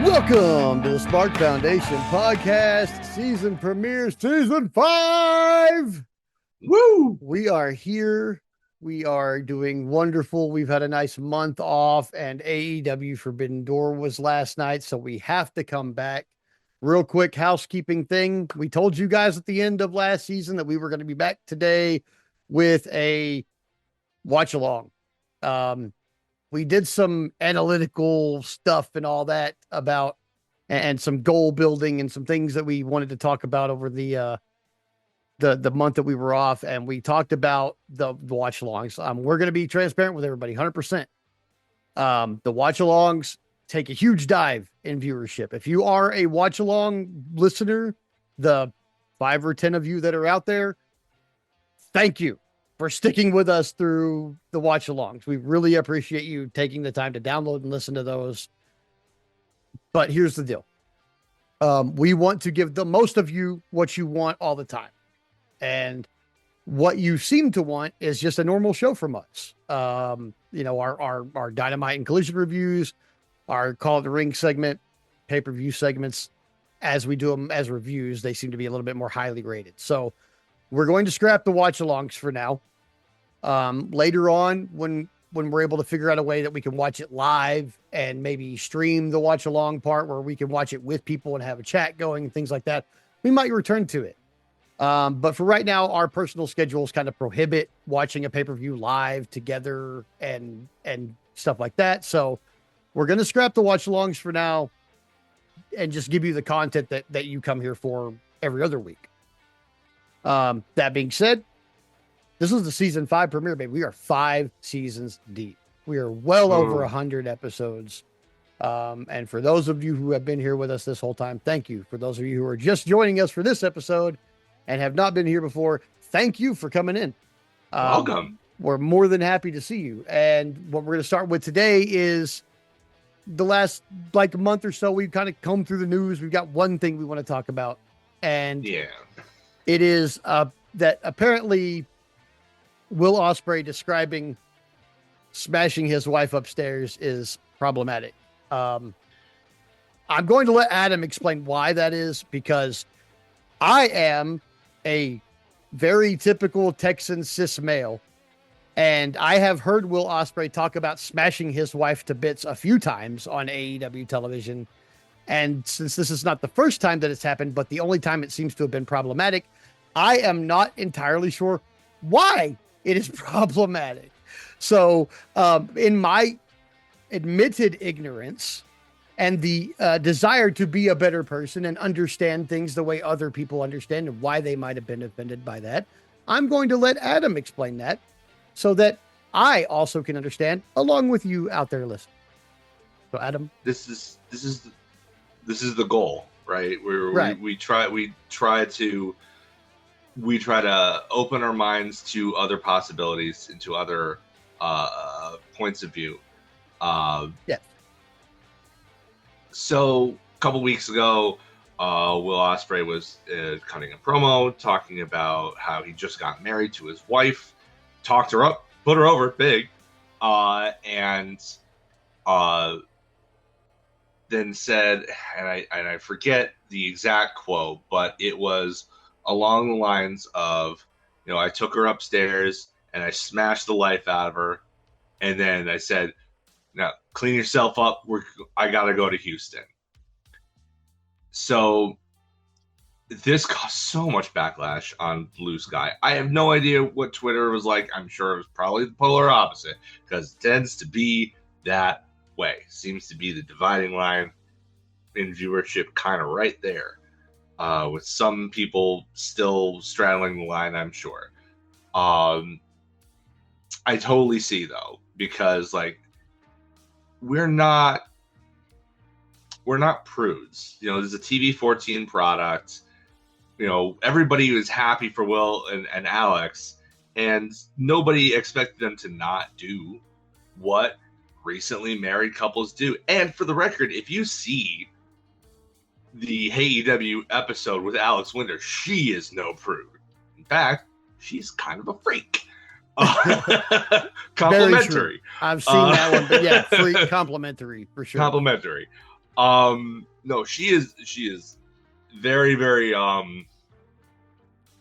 Welcome to the Smark Foundation podcast, season premiere, season 5. Woo! We are here. We are doing wonderful. We've had a nice month off, and AEW Forbidden Door was last night, so we have to come back. Real quick housekeeping thing. We told you guys at the end of last season that we were going to be back today with a watch along. We did some analytical stuff and all that about, and some goal building and some things that we wanted to talk about over the month that we were off. And we talked about the watch alongs. We're going to be transparent with everybody, 100%. The watch alongs take a huge dive in viewership. If you are a watch along listener, the 5 or 10 of you that are out there, thank you for sticking with us through the watch alongs. We really appreciate you taking the time to download and listen to those. But here's the deal. We want to give the most of you what you want all the time. And what you seem to want is just a normal show from us. Our Dynamite and Collision reviews, our Call of the Ring segment, pay-per-view segments, as we do them as reviews, they seem to be a little bit more highly rated. So we're going to scrap the watch alongs for now. Later on, when we're able to figure out a way that we can watch it live and maybe stream the watch along part where we can watch it with people and have a chat going and things like that, we might return to it. But for right now, our personal schedules kind of prohibit watching a pay-per-view live together and stuff like that. So we're going to scrap the watch alongs for now and just give you the content that you come here for every other week. That being said, this is the season 5 premiere, baby. We are 5 seasons deep. We are well over 100 episodes. And for those of you who have been here with us this whole time, thank you. For those of you who are just joining us for this episode and have not been here before, thank you for coming in. Welcome. We're more than happy to see you. And what we're going to start with today is the last month or so, we've kind of combed through the news. We've got one thing we want to talk about. And it is that apparently Will Ospreay describing smashing his wife upstairs is problematic. I'm going to let Adam explain why that is, because I am a very typical Texan cis male, and I have heard Will Ospreay talk about smashing his wife to bits a few times on AEW television. And since this is not the first time that it's happened, but the only time it seems to have been problematic, I am not entirely sure why it is problematic. So in my admitted ignorance and the desire to be a better person and understand things the way other people understand and why they might have been offended by that, I'm going to let Adam explain that so that I also can understand along with you out there listening. So Adam, this is the goal, right? We try to open our minds to other possibilities and to other points of view. So a couple weeks ago, Will Ospreay was cutting a promo talking about how he just got married to his wife, talked her up, put her over big, and then said, and I forget the exact quote, but it was along the lines of, I took her upstairs and I smashed the life out of her, and then I said, now clean yourself up. I gotta go to Houston. So this caused so much backlash on Blue Sky. I have no idea what Twitter was like. I'm sure it was probably the polar opposite, because it tends to be that way. Seems to be the dividing line in viewership, kind of right there, with some people still straddling the line, I'm sure. I totally see, though, because we're not prudes. This is a TV-14 product. Everybody was happy for Will and Alex, and nobody expected them to not do what recently married couples do. And for the record, if you see the AEW episode with Alex Winter, she is no prude. In fact, she's kind of a freak. Complimentary. I've seen that one, but yeah, freak, complimentary for sure. Complimentary. No, she is very, very,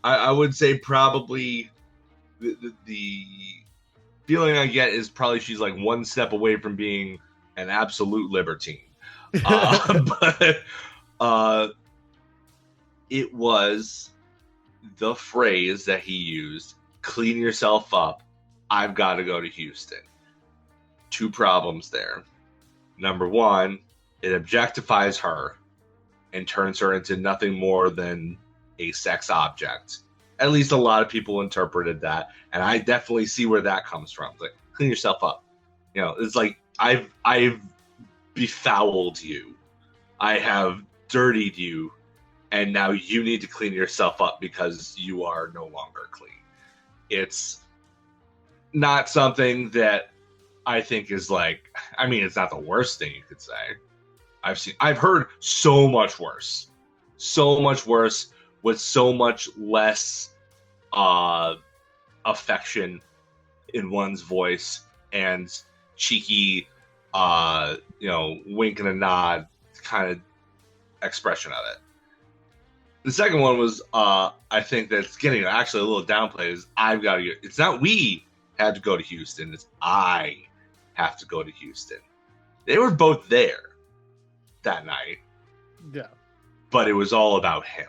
I would say probably the feeling I get is probably she's like one step away from being an absolute libertine. But it was the phrase that he used, clean yourself up. I've got to go to Houston. Two problems there. Number one, it objectifies her and turns her into nothing more than a sex object. At least a lot of people interpreted that, and I definitely see where that comes from. It's like, clean yourself up. It's like I've befouled you. I have dirtied you, and now you need to clean yourself up because you are no longer clean. It's not something that I think is like, I mean, it's not the worst thing you could say. I've heard so much worse with so much less affection in one's voice and cheeky, wink and a nod kind of expression of it. The second one was, I think that's getting actually a little downplayed, is I've got to get, it's not we had to go to Houston, it's I have to go to Houston. They were both there that night. Yeah. But it was all about him.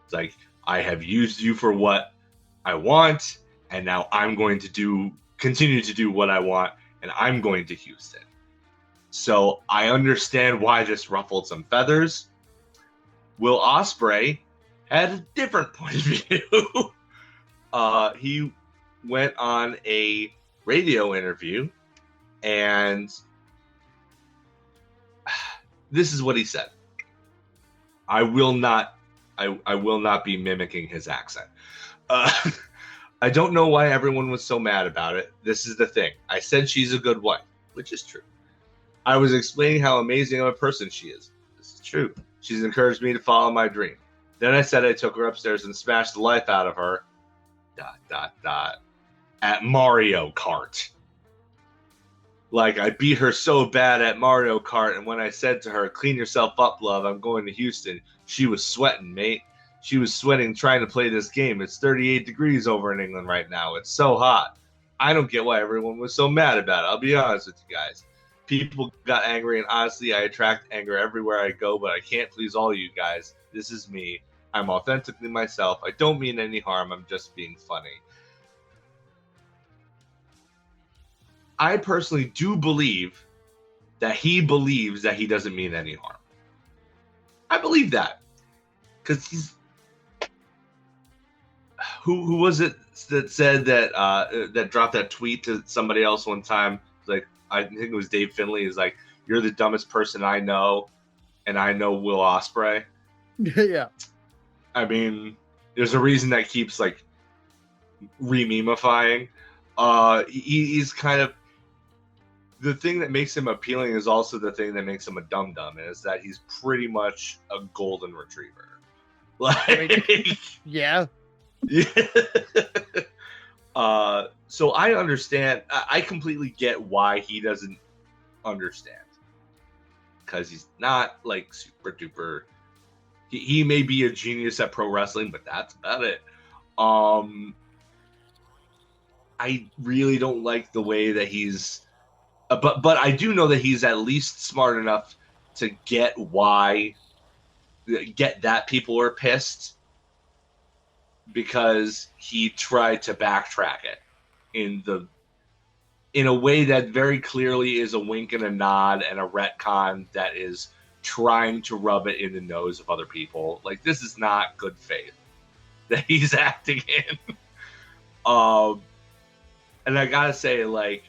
It's like, I have used you for what I want, and now I'm going to continue to do what I want, and I'm going to Houston. So I understand why this ruffled some feathers. Will Ospreay had a different point of view. He went on a radio interview, and this is what he said. I will not be mimicking his accent. I don't know why everyone was so mad about it. This is the thing. I said she's a good wife, which is true. I was explaining how amazing of a person she is. This is true. She's encouraged me to follow my dream. Then I said I took her upstairs and smashed the life out of her. ... At Mario Kart. Like, I beat her so bad at Mario Kart, and when I said to her, clean yourself up, love, I'm going to Houston, she was sweating, mate. She was sweating trying to play this game. It's 38 degrees over in England right now. It's so hot. I don't get why everyone was so mad about it. I'll be honest with you guys. People got angry, and honestly, I attract anger everywhere I go, but I can't please all you guys. This is me. I'm authentically myself. I don't mean any harm. I'm just being funny. I personally do believe that he believes that he doesn't mean any harm. I believe that. Because he's... Who was it that said that, that dropped that tweet to somebody else one time? Like, I think it was Dave Finley. He's like, you're the dumbest person I know, and I know Will Ospreay. Yeah. I mean, there's a reason that keeps, like, re-memifying. He's kind of... The thing that makes him appealing is also the thing that makes him a dum-dum, is that he's pretty much a golden retriever. Like... Yeah. Yeah. So I understand. I completely get why he doesn't understand. Because he's not, like, super duper... He may be a genius at pro wrestling, but that's about it. I really don't like the way that he's... But I do know that he's at least smart enough to get that people are pissed, because he tried to backtrack it in a way that very clearly is a wink and a nod and a retcon that is trying to rub it in the nose of other people. Like, this is not good faith that he's acting in. And I gotta say, like,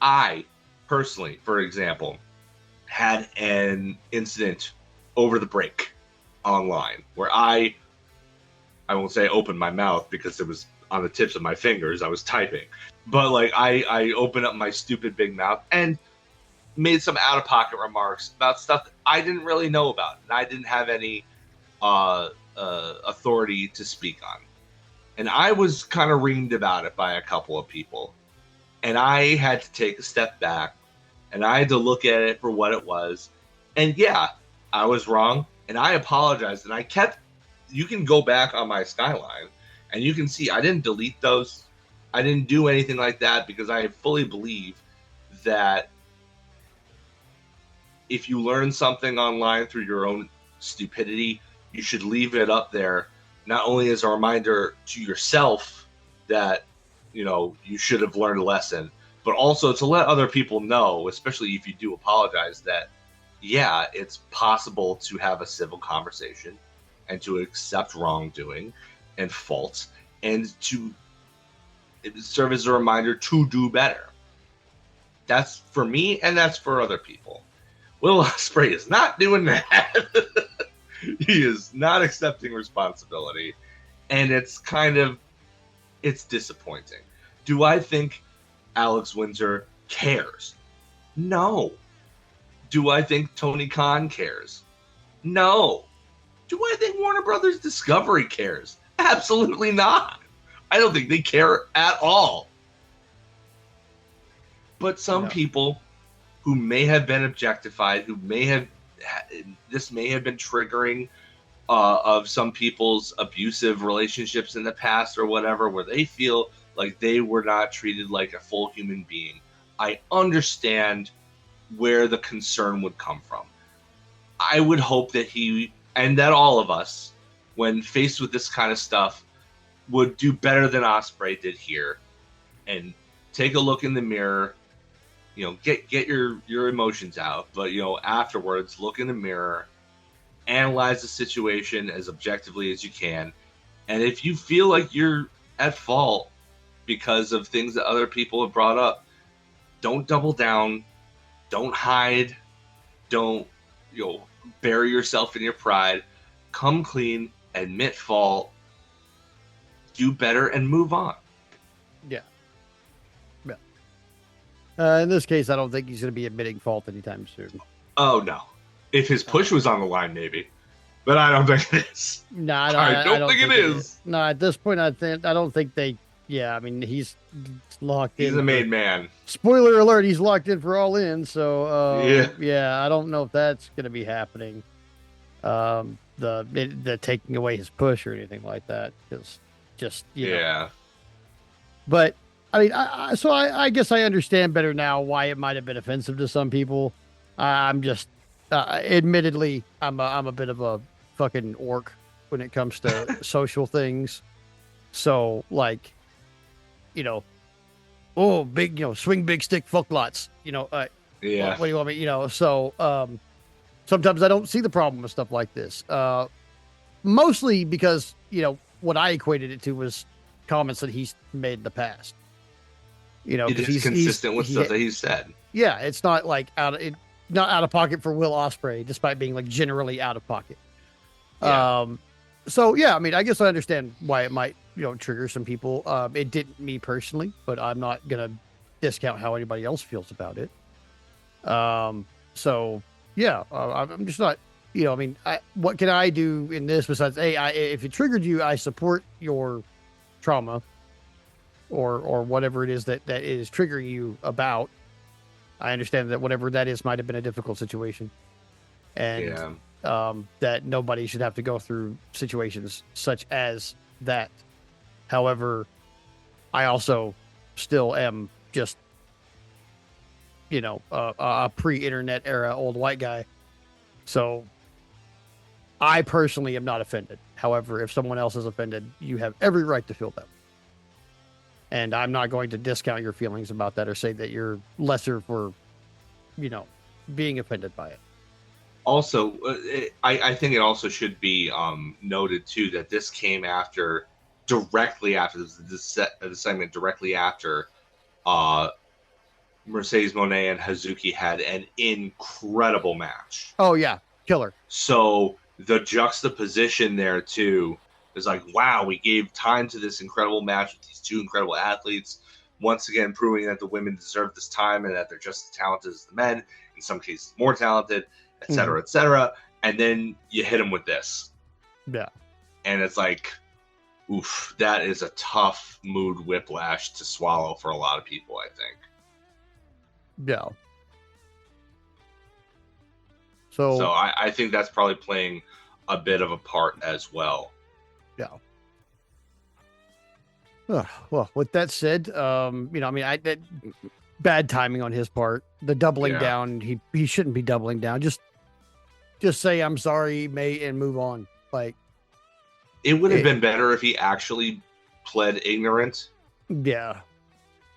I personally, for example, had an incident over the break online where I won't say opened my mouth because it was on the tips of my fingers. I was typing, but like I opened up my stupid big mouth and made some out of pocket remarks about stuff that I didn't really know about, and I didn't have any authority to speak on. And I was kind of reamed about it by a couple of people. And I had to take a step back and I had to look at it for what it was. And yeah, I was wrong, and I apologized. And you can go back on my Skyline, and you can see I didn't delete those. I didn't do anything like that because I fully believe that if you learn something online through your own stupidity, you should leave it up there, not only as a reminder to yourself that, you should have learned a lesson, but also to let other people know, especially if you do apologize, that, yeah, it's possible to have a civil conversation and to accept wrongdoing and faults and to serve as a reminder to do better. That's for me, and that's for other people. Will Ospreay is not doing that. He is not accepting responsibility, and it's disappointing. Do I think Alex Windsor cares? No. Do I think Tony Khan cares? No. Do I think Warner Brothers Discovery cares? Absolutely not. I don't think they care at all. But some people who may have been objectified, this may have been triggering of some people's abusive relationships in the past or whatever, where they feel like they were not treated like a full human being. I understand where the concern would come from. I would hope that he, and that all of us, when faced with this kind of stuff, would do better than Ospreay did here and take a look in the mirror, get your emotions out, but afterwards look in the mirror, analyze the situation as objectively as you can, and if you feel like you're at fault because of things that other people have brought up, don't double down, don't hide, don't bury yourself in your pride. Come clean, admit fault, do better, and move on. Yeah. In this case, I don't think he's going to be admitting fault anytime soon. Oh, no. If his push was on the line, maybe. But I don't think it is. No, I don't think it is. No, at this point, I don't think they... Yeah, I mean, he's locked in. He's a made man. Spoiler alert, he's locked in for All In, so... Yeah, I don't know if that's going to be happening. The taking away his push or anything like that. Just, yeah. But... I mean, I guess I understand better now why it might have been offensive to some people. I'm just, admittedly, I'm a bit of a fucking orc when it comes to social things. So, like, big, swing big stick, fuck lots. Yeah. What do you want me? So sometimes I don't see the problem with stuff like this. Mostly because what I equated it to was comments that he's made in the past. It is consistent with stuff that he's said. Yeah, it's not like not out of pocket for Will Ospreay, despite being like generally out of pocket. Yeah. So yeah, I mean, I guess I understand why it might trigger some people. It didn't me personally, but I'm not gonna discount how anybody else feels about it. So yeah, I'm just not. I mean, what can I do in this besides, hey, if it triggered you, I support your trauma. Or whatever it is that is triggering you about. I understand that whatever that is might have been a difficult situation, and that nobody should have to go through situations such as that. However, I also still am just, a pre-internet era old white guy. So I personally am not offended. However, if someone else is offended, you have every right to feel that. And I'm not going to discount your feelings about that or say that you're lesser for, being offended by it. Also, I think it also should be noted, too, that this came directly after the segment, directly after Mercedes Moné and Hazuki had an incredible match. Oh, yeah. Killer. So the juxtaposition there, too, is like, wow, we gave time to this incredible match with these two incredible athletes, once again proving that the women deserve this time and that they're just as talented as the men, in some cases more talented, et cetera, et cetera. And then you hit them with this. Yeah. And it's like, oof, that is a tough mood whiplash to swallow for a lot of people, I think. Yeah. So So I think that's probably playing a bit of a part as well. yeah. Well, with that said, I mean, bad timing on his part. The doubling Yeah. down, he shouldn't be doubling down. Just say I'm sorry, mate, and move on. Like, It would have it, been better if he actually pled ignorant yeah,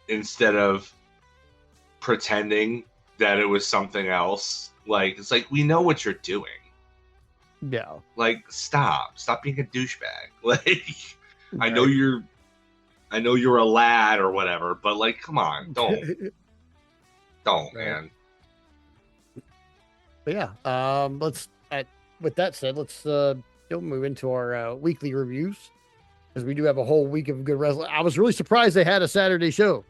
instead of pretending that it was something else. Like, it's like, we know what you're doing. yeah, Like, stop being a douchebag. Like, I know right. you're a lad or whatever, but like, come on, don't, Right. man. But yeah, with that said, let's move into our weekly reviews because we do have a whole week of good wrestling. I was really surprised they had a Saturday show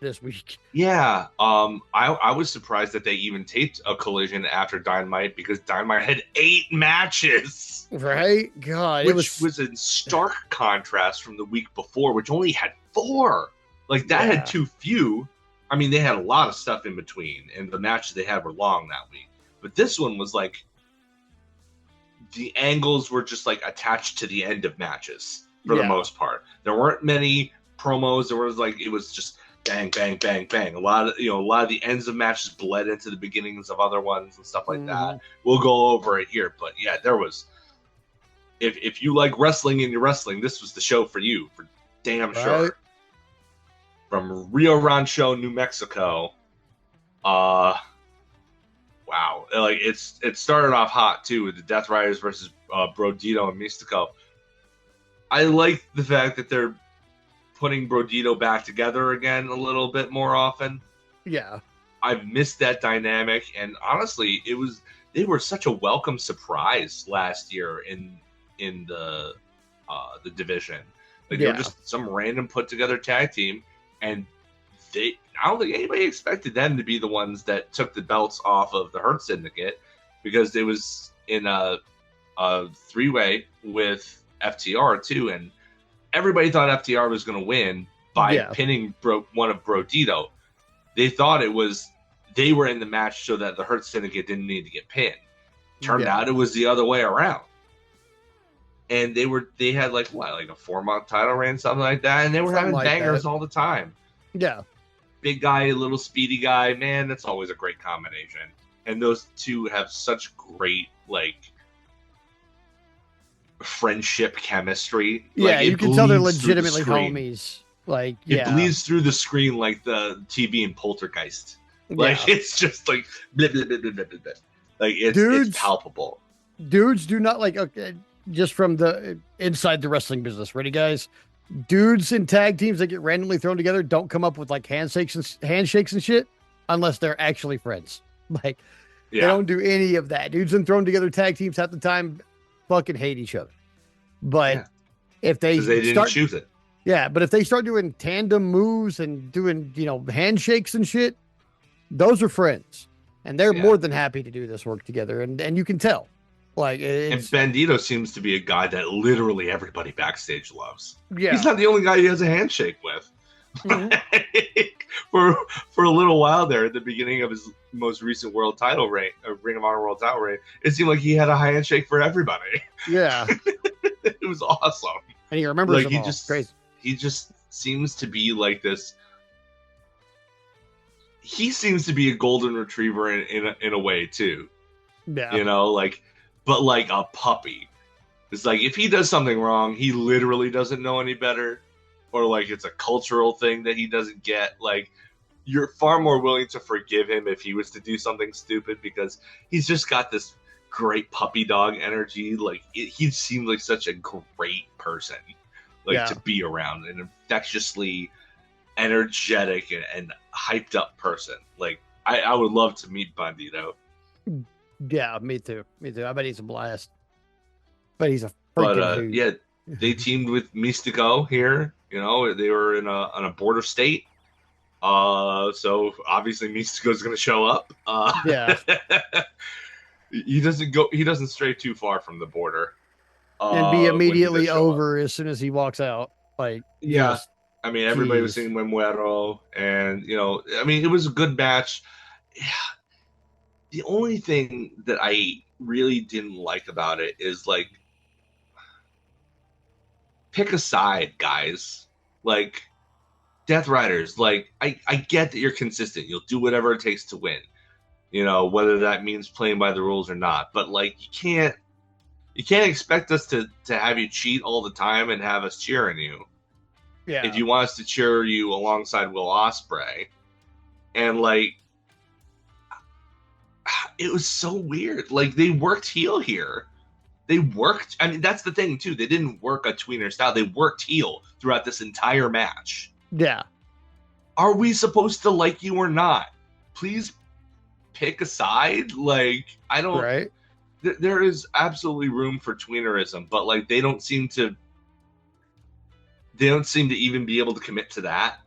this week. Yeah, I was surprised that they even taped a Collision after Dynamite because Dynamite had 8 matches, Right? God, it which was was in stark contrast from the week before, which only had 4. Like, that had yeah, too few. I mean, they had a lot of stuff in between, and the matches they had were long that week. But this one was like, the angles were just like attached to the end of matches for the yeah, most part. There weren't many promos. There was like, it was just bang, bang, bang, bang. A lot of the ends of matches bled into the beginnings of other ones and stuff like hmm, that. We'll go over it here, but yeah, there was. If you like wrestling and you're wrestling, this was the show for you, for damn right, sure. From Rio Rancho, New Mexico. Wow, like it started off hot too with the Death Riders versus Brodito and Mystico. I like the fact that they're putting Brodito back together again a little bit more often. yeah, I've missed that dynamic, and honestly, they were such a welcome surprise last year in the division. Like, they were yeah, just some random put together tag team, and I don't think anybody expected them to be the ones that took the belts off of the Hurt Syndicate, because it was in a 3-way with FTR too, and everybody thought FTR was going to win by yeah, pinning one of Brodito. They thought they were in the match so that the Hurt Syndicate didn't need to get pinned. Turned yeah, out it was the other way around. And they had like a 4-month title reign, something like that, and they were something having like bangers that. all the time. Yeah, Big guy, little speedy guy, man, that's always a great combination. And those two have such great like friendship chemistry. Like, yeah, you it can tell they're bleeds through the legitimately screen. homies. Like, It yeah, bleeds through the screen like the TV in Poltergeist. Like, yeah, it's just like blah, blah, blah, blah, blah, blah. Like, it's dudes, palpable. dudes do not like. Okay, just from the inside the wrestling business. Ready, guys? Dudes in tag teams that get randomly thrown together don't come up with like handshakes and shit unless they're actually friends. Like, they Yeah, don't do any of that. Dudes in thrown together tag teams half the time fucking hate each other. But yeah, if because they they didn't start, choose it. yeah, but if they start doing tandem moves and doing, handshakes and shit, those are friends. And they're Yeah, more than happy to do this work together. And you can tell. Like, and it's, Bandito seems to be a guy that literally everybody backstage loves. He's yeah. not the only guy he has a handshake with. Mhm. for a little while there at the beginning of his most recent world title reign, Ring of Honor world title reign, it seemed like he had a handshake for everybody. Yeah. It was awesome. And he remembers Like, them all. Crazy. he just seems to be like this. He seems to be a golden retriever in a way too, Yeah. like, but like a puppy. It's like, if he does something wrong, he literally doesn't know any better, or like it's a cultural thing that he doesn't get. Like, you're far more willing to forgive him if he was to do something stupid, because he's just got this great puppy dog energy. Like, he seemed like such a great person, like, Yeah. to be around, an infectiously energetic and hyped up person. Like, I would love to meet Bandito. Yeah. Me too. Me too. I bet he's a blast. But he's a But freaking hoot. yeah, they teamed with Mystico here. They were in a border state. So obviously Mystico's going to show up. Yeah. He doesn't stray too far from the border. And be When he does immediately show up. over as soon as he walks out. Like, Yeah, just I mean, everybody was jeez. singing Memuero, and I mean, it was a good match. Yeah, the only thing that I really didn't like about it is like pick a side, guys. Like Death Riders, like I get that you're consistent. You'll do whatever it takes to win. You know, whether that means playing by the rules or not. But like you can't expect us to have you cheat all the time and have us cheering you. If Yeah. you want us to cheer you alongside Will Ospreay, and like it was so weird. Like they worked heel here. They worked. I mean, that's the thing too. They didn't work a tweener style. They worked heel throughout this entire match. Yeah. Are we supposed to like you or not? Please pick a side. Like I don't. Right. There is absolutely room for tweenerism, but like they don't seem to. They don't seem to even be able to commit to that.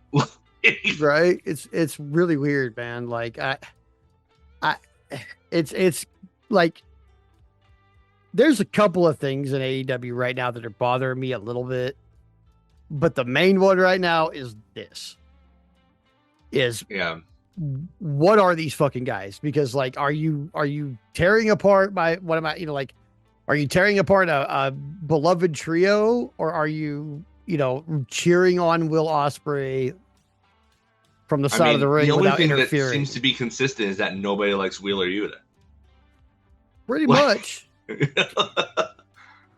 Right. It's really weird, man. Like I it's like there's a couple of things in AEW right now that are bothering me a little bit, but the main one right now is this. Is Yeah. what are these fucking guys? Because like are you tearing apart my what am I, like are you tearing apart a beloved trio, or are you, cheering on Will Ospreay from the I side of the mean, the ring only without thing that interfering? seems to be consistent is that nobody likes Wheeler Yuta. Pretty Like, much.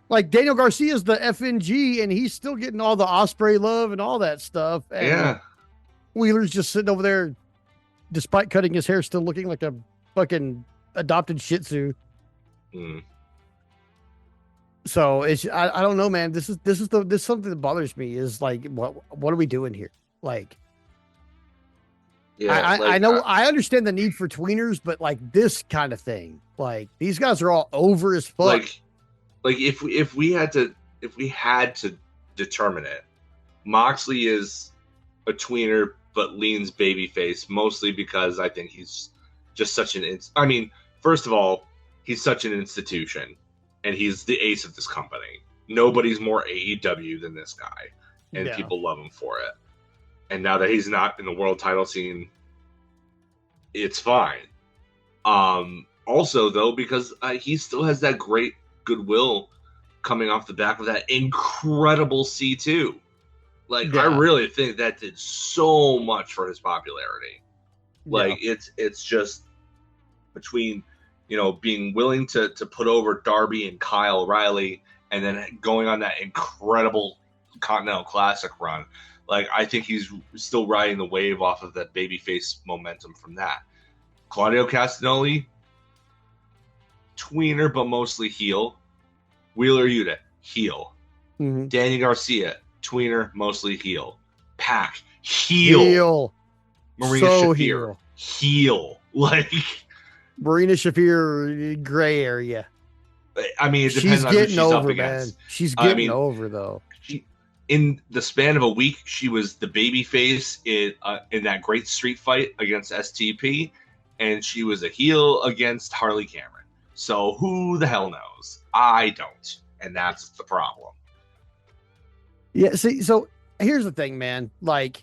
Like Daniel Garcia is the FNG, and he's still getting all the Osprey love and all that stuff. And yeah. Wheeler's just sitting over there, despite cutting his hair, still looking like a fucking adopted Shih Tzu. Mm. So I don't know, man. This is something that bothers me is like what are we doing here? Like Yeah. I know I understand the need for tweeners, but like this kind of thing, like these guys are all over as fuck. Like if we had to determine it, Moxley is a tweener but leans babyface mostly because I think he's just such an. I mean, first of all, he's such an institution, and he's the ace of this company. Nobody's more AEW than this guy, and Yeah. people love him for it. And now that he's not in the world title scene, it's fine. Also, though, because he still has that great goodwill coming off the back of that incredible C2. Like, I Yeah. really think that did so much for his popularity. Like, it's just between, being willing to put over Darby and Kyle O'Reilly and then going on that incredible Continental Classic run. Like, I think he's still riding the wave off of that babyface momentum from that. Claudio Castagnoli, tweener, but mostly heel. Wheeler Yuta, heel. Mhm. Danny Garcia, tweener, mostly heel. Pac, heel. Heel. Marina So Shafir, heel. Like, Marina Shafir, gray area. I mean, it She's depends on who getting she's up over, man. against. She's I getting mean, over though. in the span of a week, she was the babyface in that great street fight against STP, and she was a heel against Harley Cameron. So who the hell knows? I don't, and that's the problem. Yeah. See, so here's the thing, man. Like,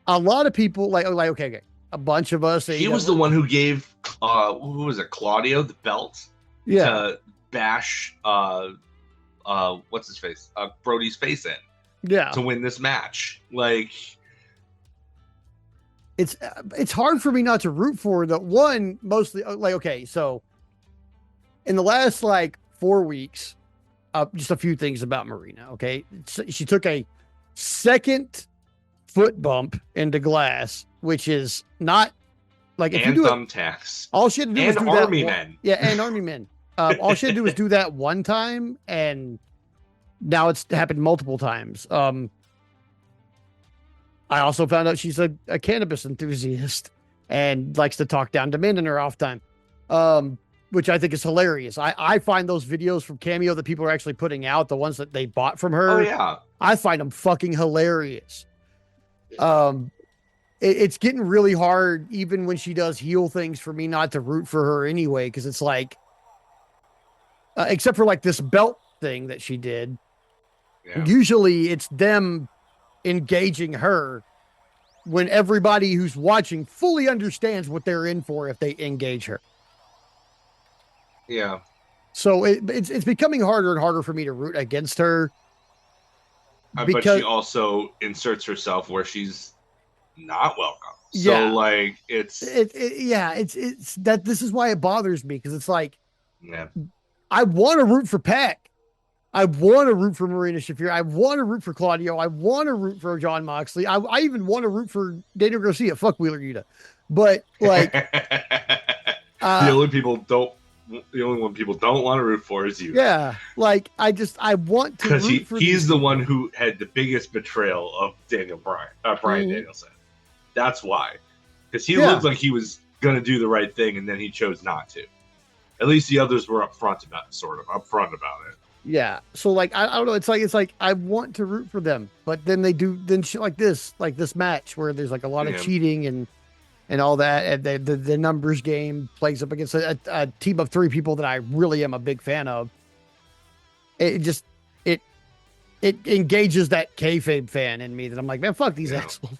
a lot of people, okay, a bunch of us. He was the one who gave who was it, Claudio, the belt to bash what's his face, Brody's face in, to win this match. Like, it's hard for me not to root for the one. Mostly like, okay, so in the last 4 weeks, just a few things about Marina. Okay, she took a second foot bump into glass, which is not like if and you do thumbtacks. All she had to do was do army that. Men. Yeah, and army men. All she had to do was do that one time, and now it's happened multiple times. I also found out she's a cannabis enthusiast and likes to talk down to men in her off time, which I think is hilarious. I find those videos from Cameo that people are actually putting out, the ones that they bought from her. Oh yeah, I find them fucking hilarious. It's getting really hard, even when she does heel things, for me not to root for her anyway, because it's like, except for this belt thing that she did. Yeah. Usually it's them engaging her when everybody who's watching fully understands what they're in for if they engage her. Yeah. So it's becoming harder and harder for me to root against her But she because also inserts herself where she's not welcome. So yeah, like it's it's that this is why it bothers me because it's like yeah. I want to root for Peck. I want to root for Marina Shafir. I want to root for Claudio. I want to root for John Moxley. I even want to root for Daniel Garcia. Fuck Wheeler Yuta. But like, The uh, only people don't the only one people don't want to root for is you. yeah, like I want to Because root for he's these the people. one who had the biggest betrayal of Brian Mhm. Danielson. That's why. Because he Yeah, looked like he was gonna do the right thing and then he chose not to. At least the others were upfront about it. yeah. So like I don't know. It's like I want to root for them, but then they do then shit like this match where there's like a lot of Yeah. cheating and all that, and the numbers game plays up against a team of three people that I really am a big fan of. It just it it engages that kayfabe fan in me that I'm like, man, fuck these Yeah. assholes.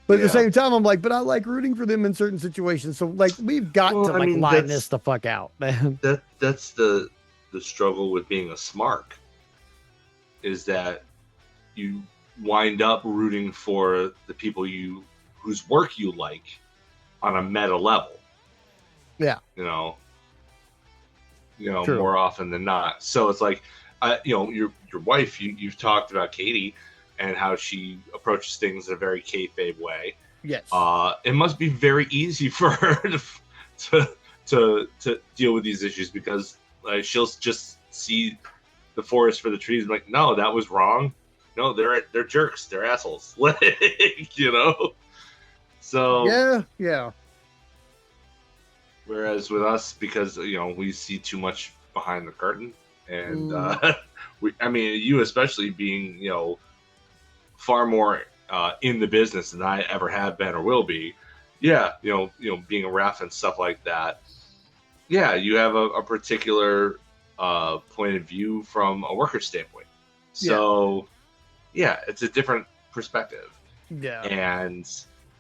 But at the Yeah. same time, I'm like, but I like rooting for them in certain situations. So like, we've got to Well, I like mean line this the fuck out, man. that's the struggle with being a Smark is that you wind up rooting for the people whose work you like on a meta level. Yeah, You know, true. more often than not. So it's like, your wife. You've talked about Katie and how she approaches things in a very kayfabe way. Yes. It must be very easy for her to deal with these issues because she'll just see the forest for the trees and like, no, that was wrong. No, they're jerks. They're assholes. you know. So Yeah, yeah, whereas with us, because we see too much behind the curtain, and I mean, you especially being far more in the business than I ever have been or will be. Yeah, being a ref and stuff like that. Yeah, you have a particular point of view from a worker standpoint. So yeah, it's a different perspective. yeah. And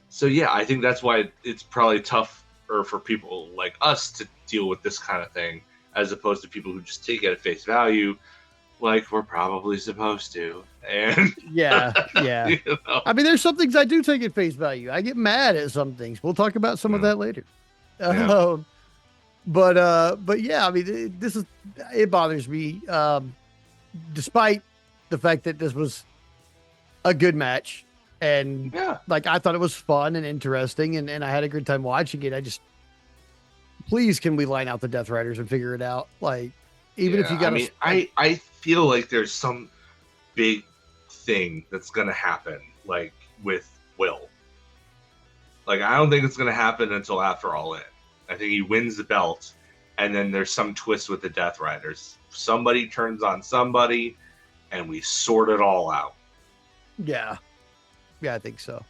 so, yeah, I think that's why it's probably tougher for people like us to deal with this kind of thing, as opposed to people who just take it at face value, like we're probably supposed to. And Yeah, yeah. you know, I mean, there's some things I do take at face value. I get mad at some things. We'll talk about some of yeah, that later. yeah, Um, but yeah, I mean, it bothers me. Despite the fact that this was a good match and yeah. like I thought it was fun and interesting and I had a good time watching it. I just please can we line out the Death Riders and figure it out? Like, even if you I got mean, to like, I feel like there's some big thing that's gonna happen, like with Will. Like, I don't think it's gonna happen until after All In. I think he wins the belt, and then there's some twist with the Death Riders. Somebody turns on somebody, and we sort it all out. yeah, yeah, I think so.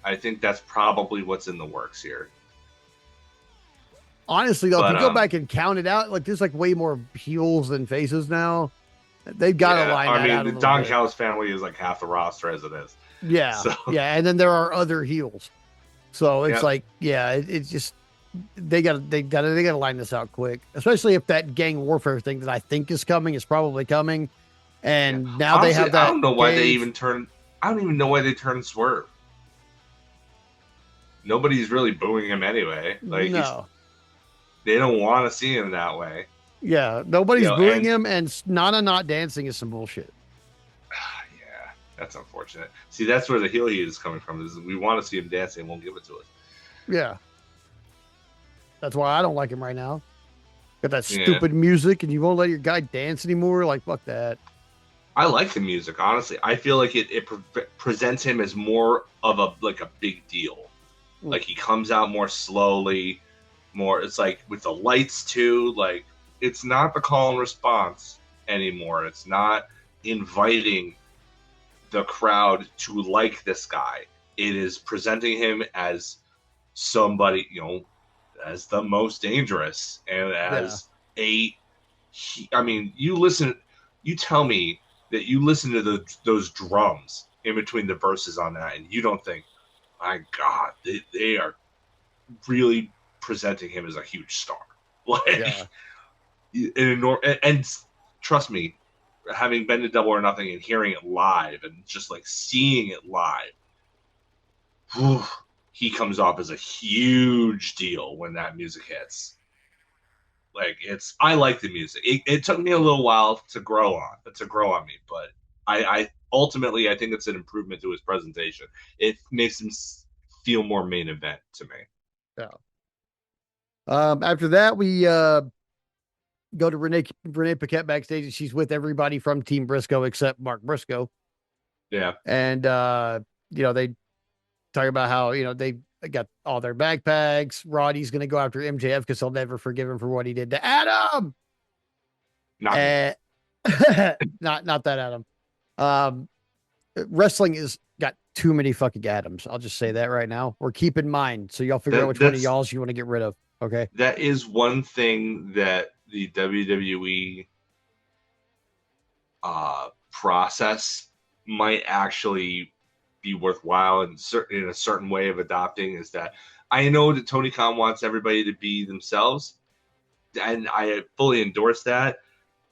I think that's probably what's in the works here. Honestly, though, if But you go back and count it out, like there's like way more heels than faces now. They've got to yeah, line I that out a mean, the little Don bit. Callis family is like half the roster as it is. Yeah, So yeah, and then there are other heels. So it's Yep. like, yeah, it's just they gotta line this out quick, especially if that gang warfare thing that I think is coming is probably coming, yeah. and now they Honestly, have I that don't know why they gauge. even turn. I don't even know why they turned Swerve. Nobody's really booing him anyway. Like No, they don't want to see him that way. yeah, nobody's booing And him, and Nana not dancing is some bullshit. yeah, that's unfortunate. See, that's where the heel heat is coming from. Is we want to see him dancing, won't give it to us. Yeah, that's why I don't like him right now. Got that Yeah. stupid music, and you won't let your guy dance anymore. Like fuck that. I like the music, honestly. I feel like it presents him as more of a big deal. Like he comes out more slowly, more. It's like with the lights too. Like it's not the call and response anymore. It's not inviting the crowd to like this guy. It is presenting him as somebody, as the most dangerous and as I mean, you tell me that you listen to those drums in between the verses on that and you don't think, my God, they are really presenting him as a huge star. Like, and trust me, having been to Double or Nothing and hearing it live and just like seeing it live, whew, he comes off as a huge deal when that music hits. Like, I like the music. It took me a little while to grow on me, but I ultimately I think it's an improvement to his presentation. It makes him feel more main event to me. Yeah. After that, we go to Renee Paquette backstage, and she's with everybody from Team Briscoe except Mark Briscoe. Yeah. And they talk about how they got all their backpacks. Roddy's going to go after MJF because he'll never forgive him for what he did to Adam. Not me. Not that Adam. Wrestling is got too many fucking Adams. I'll just say that right now. Or keep in mind, so y'all figure out which one of y'all's you want to get rid of. Okay. That is one thing that the WWE process might actually be worthwhile in a certain way of adopting, is that I know that Tony Khan wants everybody to be themselves, and I fully endorse that.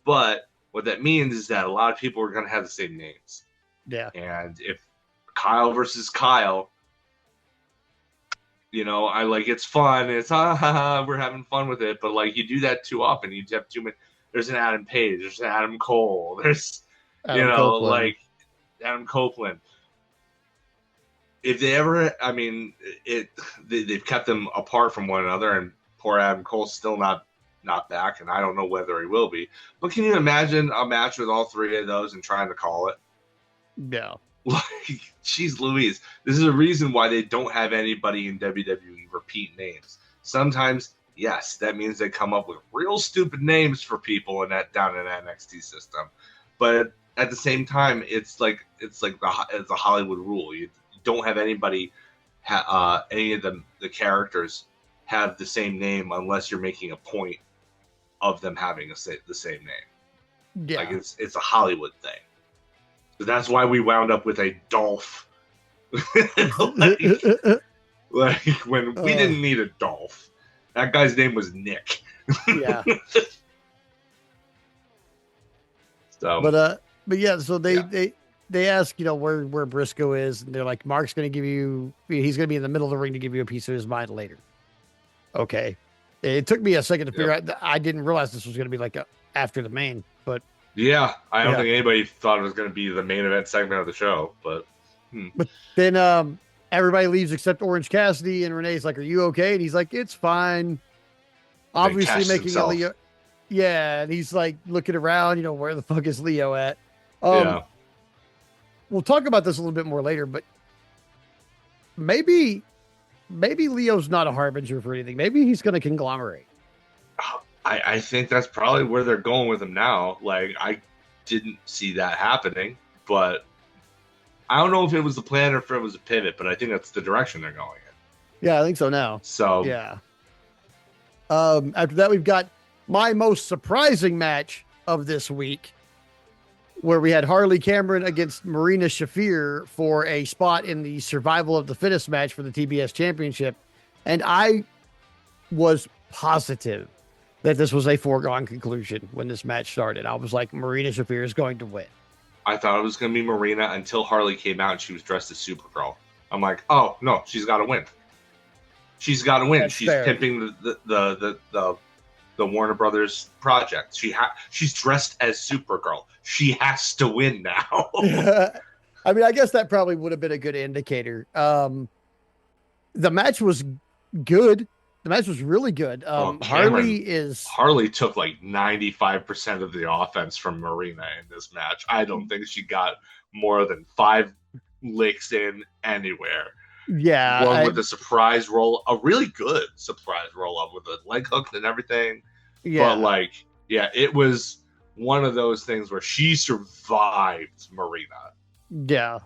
But what that means is that a lot of people are going to have the same names. Yeah. And if Kyle versus Kyle, I like, it's fun. It's we're having fun with it. But like, you do that too often, you have too many. There's an Adam Page. There's an Adam Cole. There's Adam Copeland. like Adam Copeland. If they ever, they've kept them apart from one another, and poor Adam Cole's still not back, and I don't know whether he will be. But can you imagine a match with all three of those and trying to call it? Yeah. Like, geez Louise, this is a reason why they don't have anybody in WWE repeat names. Sometimes, yes, that means they come up with real stupid names for people down in NXT system. But at the same time, it's like the Hollywood rule. You don't have anybody, any of the characters have the same name unless you're making a point of them having the same name. Yeah. Like, it's a Hollywood thing. So that's why we wound up with a Dolph. like when we didn't need a Dolph. That guy's name was Nick. Yeah. So, but yeah, so they ask, where Briscoe is, and they're like, Mark's going to he's going to be in the middle of the ring to give you a piece of his mind later. Okay. It took me a second to figure out. I didn't realize this was going to be like after the main, but yeah, I don't think anybody thought it was going to be the main event segment of the show, but then everybody leaves except Orange Cassidy, and Renee's like, "Are you okay?" And he's like, "It's fine." Obviously making a Leo. Yeah, and he's like looking around, where the fuck is Leo at? Yeah. We'll talk about this a little bit more later, but maybe Leo's not a harbinger for anything. Maybe he's going to conglomerate. I think that's probably where they're going with him now. Like, I didn't see that happening, but I don't know if it was the plan or if it was a pivot, but I think that's the direction they're going in. Yeah, I think so now. So, yeah. After that, we've got my most surprising match of this week, where we had Harley Cameron against Marina Shafir for a spot in the survival of the fittest match for the TBS championship. And I was positive that this was a foregone conclusion when this match started. I was like, Marina Shafir is going to win. I thought it was going to be Marina until Harley came out and she was dressed as Supergirl. I'm like, oh no, she's got to win. She's got to win. That's she's fair. pimping the Warner Brothers project. She's dressed as Supergirl. She has to win now. I mean, I guess that probably would have been a good indicator. The match was good. The match was really good. Harley took like 95% of the offense from Marina in this match. I don't think she got more than 5 licks in anywhere. Yeah. One with a surprise roll, a really good surprise roll up with a leg hook and everything. Yeah. But it was one of those things where she survived Marina. Yeah.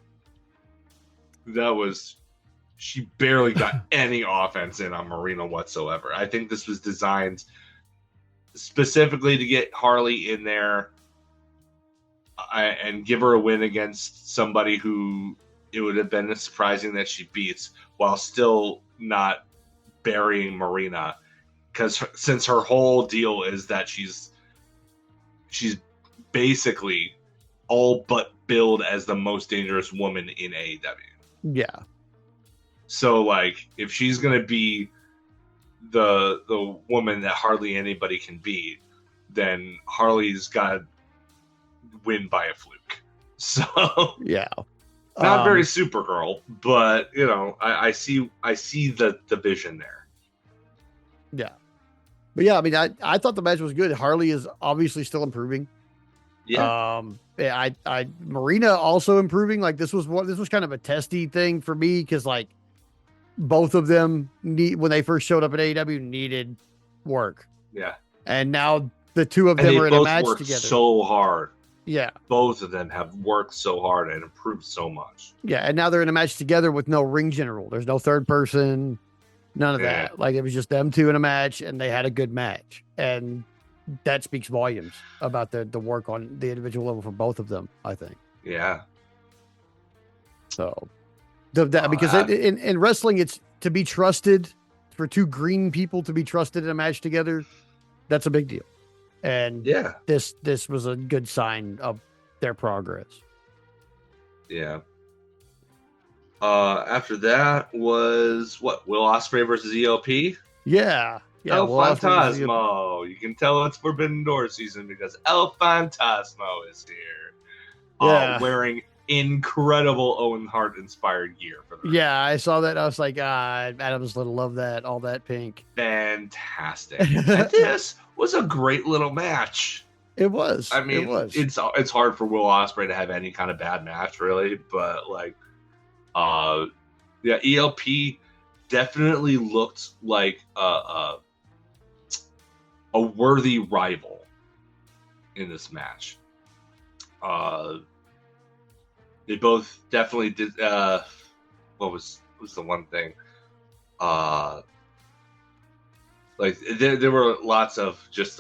She barely got any offense in on Marina whatsoever. I think this was designed specifically to get Harley in there and give her a win against somebody who it would have been surprising that she beats while still not burying Marina, because since her whole deal is that she's basically all but billed as the most dangerous woman in AEW. Yeah. So like, if she's gonna be the woman that hardly anybody can beat, then Harley's got to win by a fluke. So yeah, not very Supergirl, but you know, I see the vision there. Yeah, but yeah, I mean, I thought the match was good. Harley is obviously still improving. Yeah. I Marina also improving. Like this was kind of a testy thing for me because like both of them when they first showed up at AEW needed work. Yeah. And now the two of them are in a match worked together. So hard. Yeah. Both of them have worked so hard and improved so much. Yeah, and now they're in a match together with no ring general. There's no third person, none of that. Like it was just them two in a match, and they had a good match. And that speaks volumes about the work on the individual level for both of them, I think. Yeah. So, because in wrestling, it's to be trusted, for two green people to be trusted in a match together, that's a big deal. And yeah, this was a good sign of their progress. Yeah. After that was what? Will Ospreay versus ELP? Yeah. Yeah. El Fantasmo. You can tell it's Forbidden Door season because El Fantasmo is here. Yeah. Wearing incredible Owen Hart inspired gear for the Yeah, I saw that. I was like, Adam's little love that, all that pink. Fantastic. And this was a great little match. It was. I mean, it was. It's hard for Will Ospreay to have any kind of bad match, really, but like, yeah, ELP definitely looked like a worthy rival in this match. They both definitely did. What was the one thing? Like there were lots of just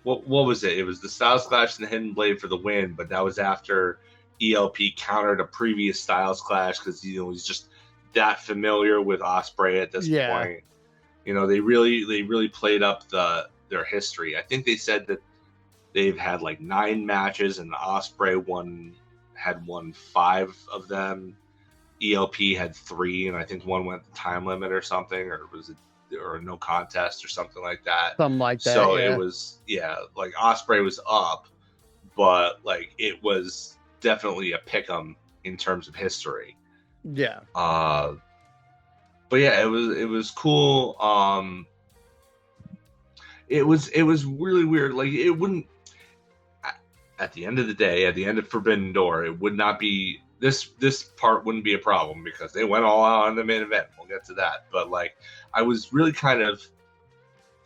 what was it? It was the Styles Clash and the Hidden Blade for the win, but that was after ELP countered a previous Styles Clash because he's just that familiar with Ospreay at this point. You know, they really played up their history. I think they said that they've had like 9 matches and Ospreay had won 5 of them. ELP had 3, and I think one went the time limit or something, or was it or no contest or something like that. Something like that. So it was like Ospreay was up, but like it was definitely a pick'em in terms of history. Yeah. But yeah, it was cool. It was really weird. Like it wouldn't. At the end of the day, at the end of Forbidden Door, it would not be this part wouldn't be a problem because they went all out on the main event. We'll get to that, but like I was really kind of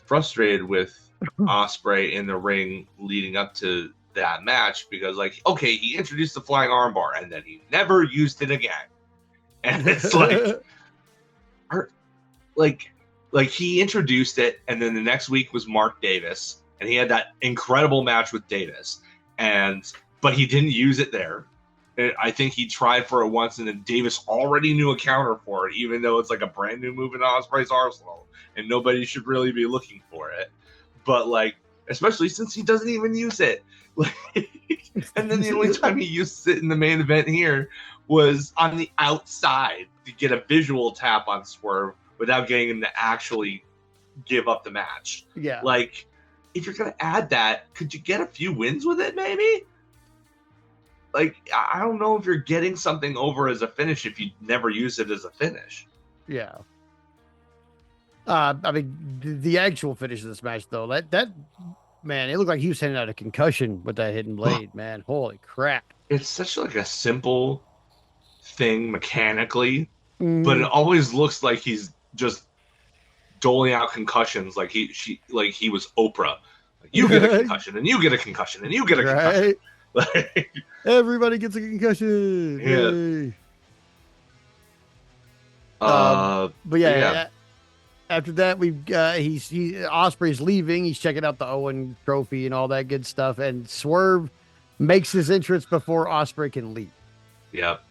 frustrated with Ospreay in the ring leading up to that match because like okay, he introduced the flying armbar and then he never used it again, and it's like he introduced it and then the next week was Mark Davis and he had that incredible match with Davis. But he didn't use it there. I think he tried for it once, and then Davis already knew a counter for it, even though it's like a brand new move in Ospreay's arsenal, and nobody should really be looking for it. But like, especially since he doesn't even use it. And then the only time he used it in the main event here was on the outside to get a visual tap on Swerve without getting him to actually give up the match. Yeah. Like, if you're going to add that, could you get a few wins with it, maybe? Like, I don't know if you're getting something over as a finish if you never use it as a finish. Yeah. I mean, the actual finish of this match, though, that man, it looked like he was sending out a concussion with that hidden blade, man. Holy crap. It's such like a simple thing mechanically, but it always looks like he's just doling out concussions like he was Oprah. Like, you get a concussion and you get a concussion and you get a concussion. Like, everybody gets a concussion. Yeah. But yeah, after that Ospreay's leaving. He's checking out the Owen trophy and all that good stuff. And Swerve makes his entrance before Ospreay can leave. Yep.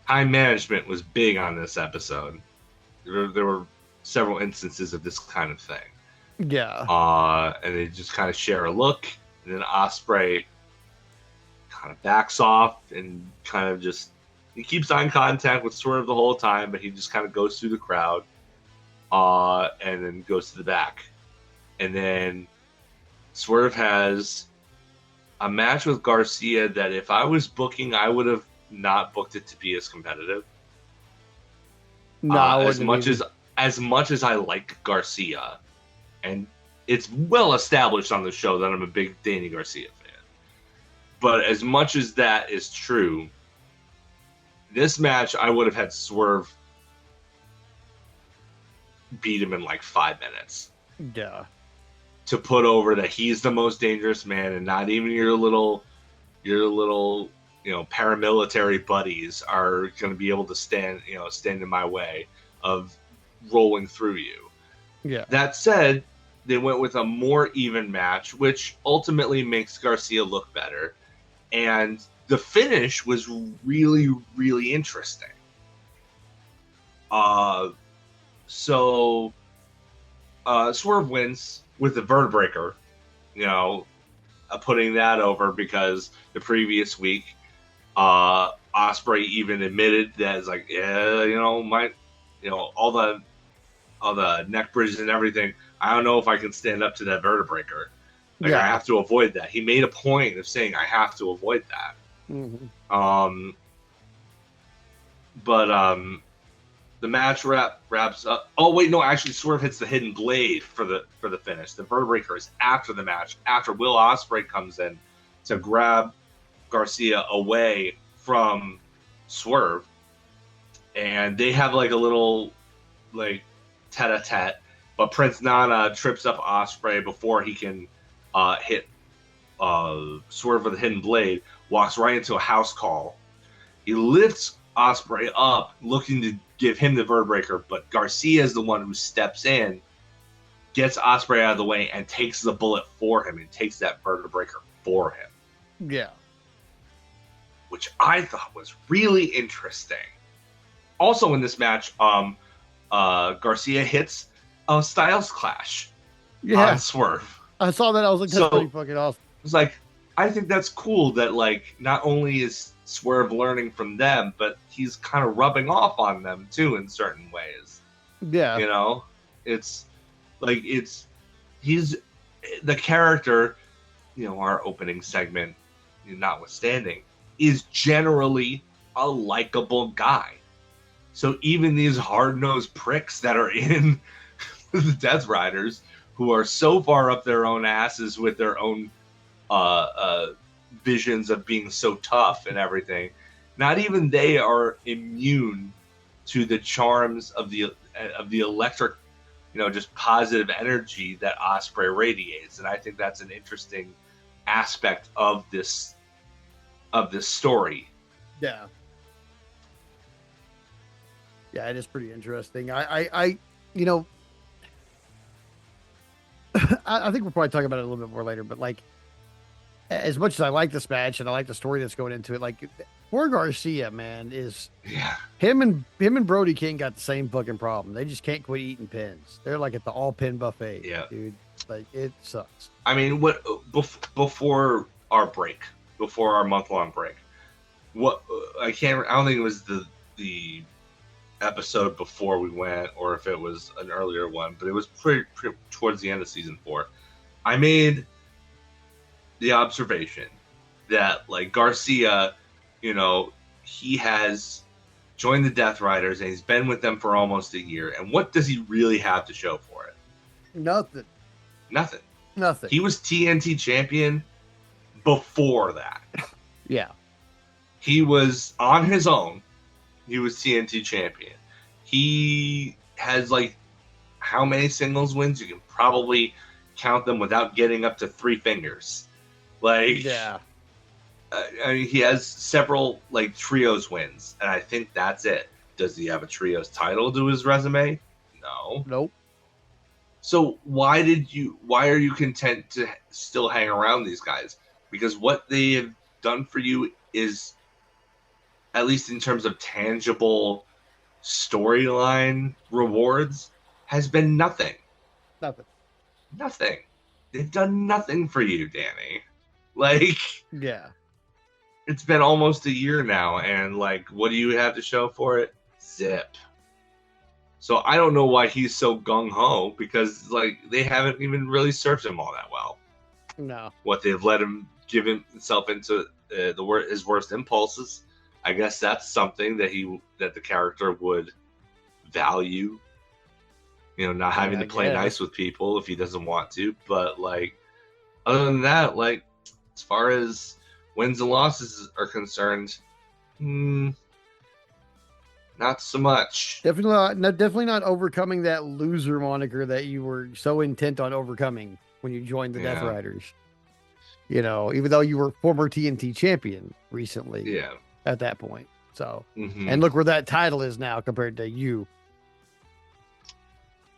Time management was big on this episode. There were several instances of this kind of thing. Yeah. And they just kind of share a look, and then Osprey kind of backs off and kind of just he keeps eye contact with Swerve the whole time, but he just kind of goes through the crowd, and then goes to the back, and then Swerve has a match with Garcia that if I was booking, I would have not booked it to be as competitive. No, I as wouldn't much either. as much as I like Garcia, and it's well established on the show that I'm a big Danny Garcia fan. But as much as that is true, this match I would have had Swerve beat him in like 5 minutes. Yeah. To put over that he's the most dangerous man, and not even your little paramilitary buddies are going to be able to stand in my way of rolling through you. Yeah. That said, they went with a more even match, which ultimately makes Garcia look better, and the finish was really, really interesting. So Swerve wins with the Vertebreaker, putting that over because the previous week, Osprey even admitted that it's like, all the neck bridges and everything. I don't know if I can stand up to that Vertebreaker. Like, yeah. I have to avoid that. He made a point of saying I have to avoid that. Mm-hmm. The match wraps up. Oh wait, no, actually, Swerve hits the hidden blade for the finish. The Vertebreaker is after the match, after Will Ospreay comes in to grab Garcia away from Swerve, and they have like a little like tete-a-tete. But Prince Nana trips up Ospreay before he can hit Swerve with a hidden blade. Walks right into a house call. He lifts Ospreay up, looking to give him the Vertebreaker, but Garcia is the one who steps in, gets Ospreay out of the way, and takes the bullet for him and takes that Vertebreaker for him. Yeah. Which I thought was really interesting. Also in this match, Garcia hits a Styles Clash on Swerve. I saw that. I was like, that's pretty fucking awesome. It's like, I think that's cool that, like, not only is Swerve learning from them, but he's kind of rubbing off on them too in certain ways. Yeah. It's like he's the character, our opening segment notwithstanding, is generally a likable guy. So even these hard-nosed pricks that are in the Death Riders, who are so far up their own asses with their own visions of being so tough and everything, not even they are immune to the charms of the electric, just positive energy that Ospreay radiates. And I think that's an interesting aspect of this story. Yeah. Yeah, it is pretty interesting. I I think we'll probably talk about it a little bit more later, but like, as much as I like this match and I like the story that's going into it, like, poor Garcia, man, is him and Brody King got the same fucking problem. They just can't quit eating pins. They're like at the all pin buffet. Yeah, dude, like, it sucks. I mean, what before our month-long break, I don't think it was the episode before we went, or if it was an earlier one, but it was pretty towards the end of season 4. I made the observation that, like, Garcia, he has joined the Death Riders and he's been with them for almost a year. And what does he really have to show for it? Nothing. He was TNT champion before that. Yeah. He was on his own. He was TNT champion. He has, like, how many singles wins? You can probably count them without getting up to 3 fingers. Like, yeah. I mean, he has several, like, trios wins, and I think that's it. Does he have a trios title to his resume? No. Nope. So why are you content to still hang around these guys? Because what they have done for you is at least in terms of tangible storyline rewards, has been nothing. Nothing. Nothing. They've done nothing for you, Danny. Like, Yeah. it's been almost a year now, and like, what do you have to show for it? Zip. So I don't know why he's so gung ho, because like they haven't even really served him all that well. No. What they've let him give himself into his worst impulses. I guess that's something that the character would value. You know, not having to play nice with people if he doesn't want to. But like, other than that, like as far as wins and losses are concerned, not so much. Definitely not overcoming that loser moniker that you were so intent on overcoming when you joined the Death Riders. You know, even though you were former TNT champion recently. Yeah. At that point. So, and look where that title is now compared to you.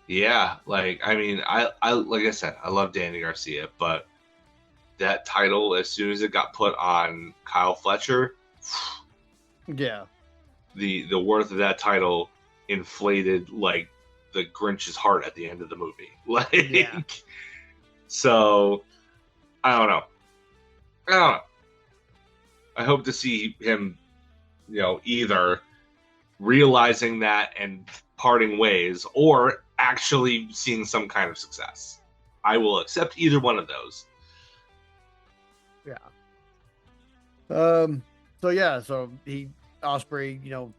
Yeah, like I mean, I like I said, I love Danny Garcia, but that title, as soon as it got put on Kyle Fletcher, yeah, the worth of that title inflated like the Grinch's heart at the end of the movie. Like, yeah. So I don't know. I hope to see him, you know, either realizing that and parting ways, or actually seeing some kind of success. I will accept either one of those. Yeah. So Ospreay, you know,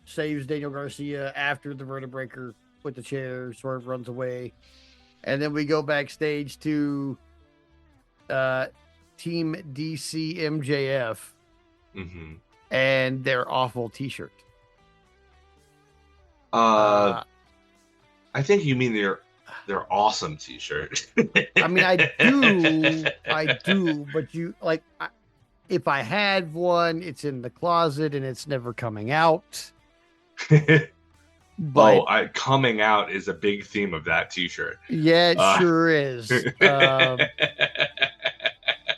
saves Daniel Garcia after the vertebreaker with the chair, sort of runs away. And then we go backstage to Team DC MJF and their awful t-shirt. I think you mean their awesome t-shirt. I mean, I do, but you like, if I had one, it's in the closet and it's never coming out. But coming out is a big theme of that t-shirt. Yeah, it sure is.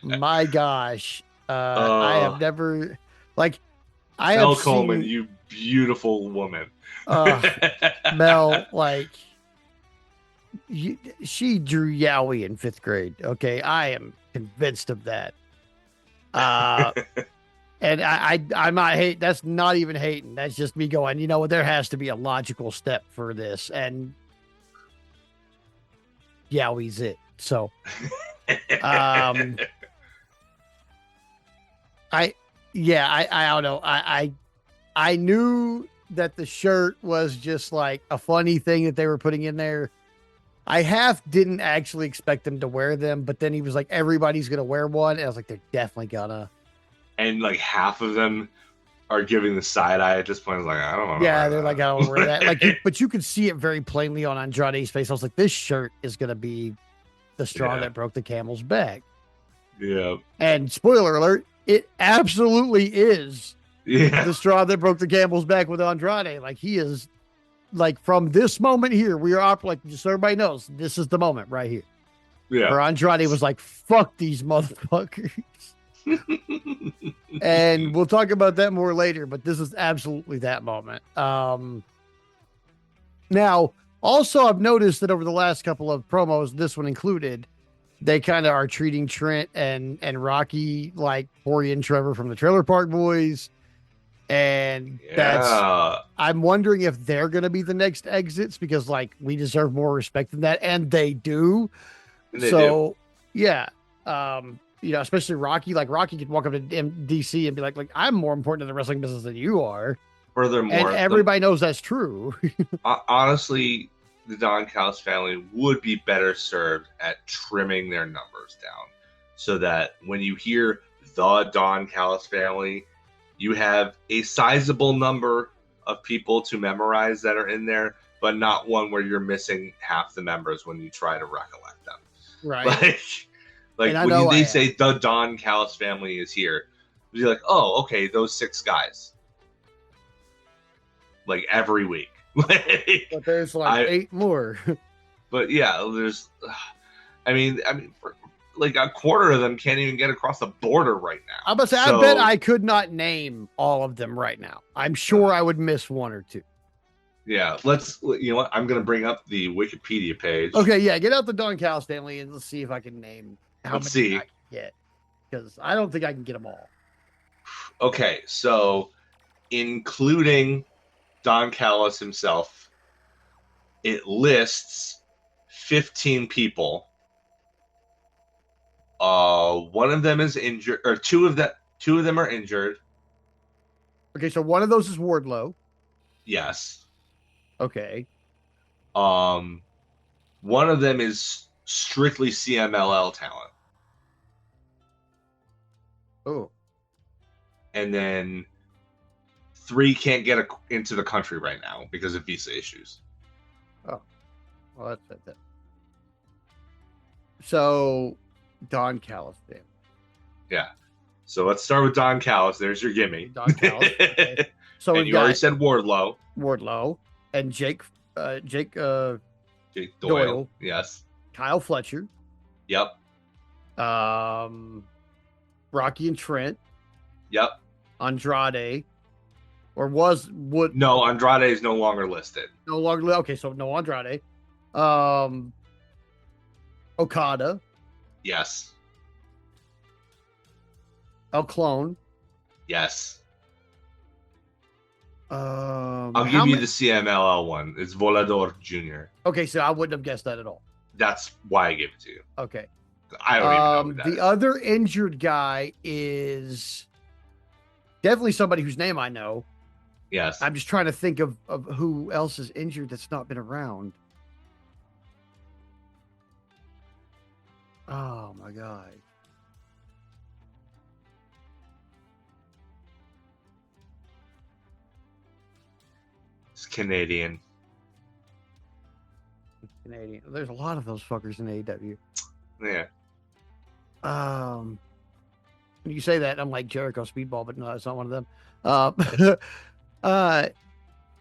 My gosh. I have never, like, Mel Coleman, you beautiful woman. Mel, like, she drew Yowie in 5th grade. Okay, I am convinced of that. And I'm not hate. That's not even hating. That's just me going, you know what? There has to be a logical step for this, and Yowie's it. So, I don't know. I knew that the shirt was just like a funny thing that they were putting in there. I didn't actually expect them to wear them, but then he was like, everybody's going to wear one. And I was like, they're definitely gonna. And like half of them are giving the side eye at this point. I was like, I don't know. Yeah, they're like, I don't wear that. Like, but you could see it very plainly on Andrade's face. I was like, this shirt is going to be the straw that broke the camel's back. Yeah. And spoiler alert, it absolutely is the straw that broke the camel's back with Andrade. Like, he is, like, from this moment here, we are operating, just so everybody knows, this is the moment right here. Yeah. Where Andrade was like, fuck these motherfuckers. And we'll talk about that more later, but this is absolutely that moment. Now, also, I've noticed that over the last couple of promos, this one included, they kind of are treating Trent and Rocky like Corey and Trevor from the Trailer Park Boys. And I'm wondering if they're going to be the next exits, because like we deserve more respect than that. And they do. Yeah. You know, especially Rocky, like Rocky could walk up to DC and be like, I'm more important to the wrestling business than you are. Furthermore, and everybody knows that's true. Honestly, the Don Callis family would be better served at trimming their numbers down, so that when you hear the Don Callis family, you have a sizable number of people to memorize that are in there, but not one where you're missing half the members when you try to recollect them. Right. Like when they say the Don Callis family is here, you're like, oh, okay, those 6 guys. Like every week. But there's like 8 more. But yeah, there's, I mean, like a quarter of them can't even get across the border right now. I'm about to say, I bet I could not name all of them right now. I'm sure I would miss one or two. Yeah, you know what? I'm going to bring up the Wikipedia page. Okay, yeah, get out the Don Cal Stanley and let's see if I can name how many I can get. Because I don't think I can get them all. Okay, so including Don Callis himself, it lists 15 people. One of them is injured, or two of them are injured. Okay, so one of those is Wardlow. Yes. Okay. One of them is strictly CMLL talent. Oh. And then 3 can't get into the country right now because of visa issues. Oh. Well, that's that. So, Don Callis, then. Yeah. So let's start with Don Callis. There's your gimme. Don Callis. Okay. So and you already said Wardlow. Wardlow. And Jake Doyle. Yes. Kyle Fletcher. Yep. Rocky and Trent. Yep. Andrade. No, Andrade is no longer listed. No longer. Okay, so no Andrade. Okada. Yes. El Clone. Yes. I'll give you the CMLL one. It's Volador Jr. Okay, so I wouldn't have guessed that at all. That's why I gave it to you. Okay. I don't even know who that the is. other injured guy is definitely somebody whose name I know. Yes. I'm just trying to think of who else is injured that's not been around. Oh my God. It's Canadian. There's a lot of those fuckers in AEW. Yeah. You say that, I'm like Jericho Speedball, but no, it's not one of them.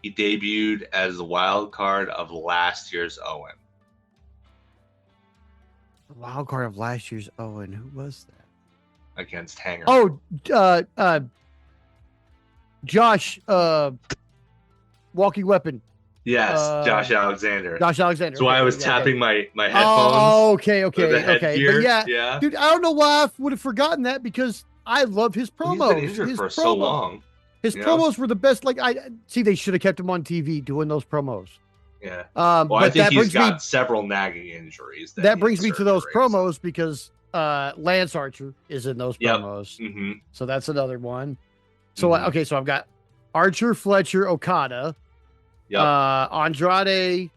He debuted as the wild card of last year's Owen. The wild card of last year's Owen. Who was that? Against Hanger. Oh, Josh, Walking Weapon. Yes, Josh Alexander. Josh Alexander. So I was tapping my headphones. Oh, okay. But yeah, dude, I don't know why I would have forgotten that because I love his promos. He's been injured for so long. His promos were the best. Like they should have kept him on TV doing those promos. Yeah. Well, I think he's got several nagging injuries. That brings me to those promos because Lance Archer is in those promos. Mm-hmm. So that's another one. So okay, so I've got Archer, Fletcher, Okada. Yep. Andrade,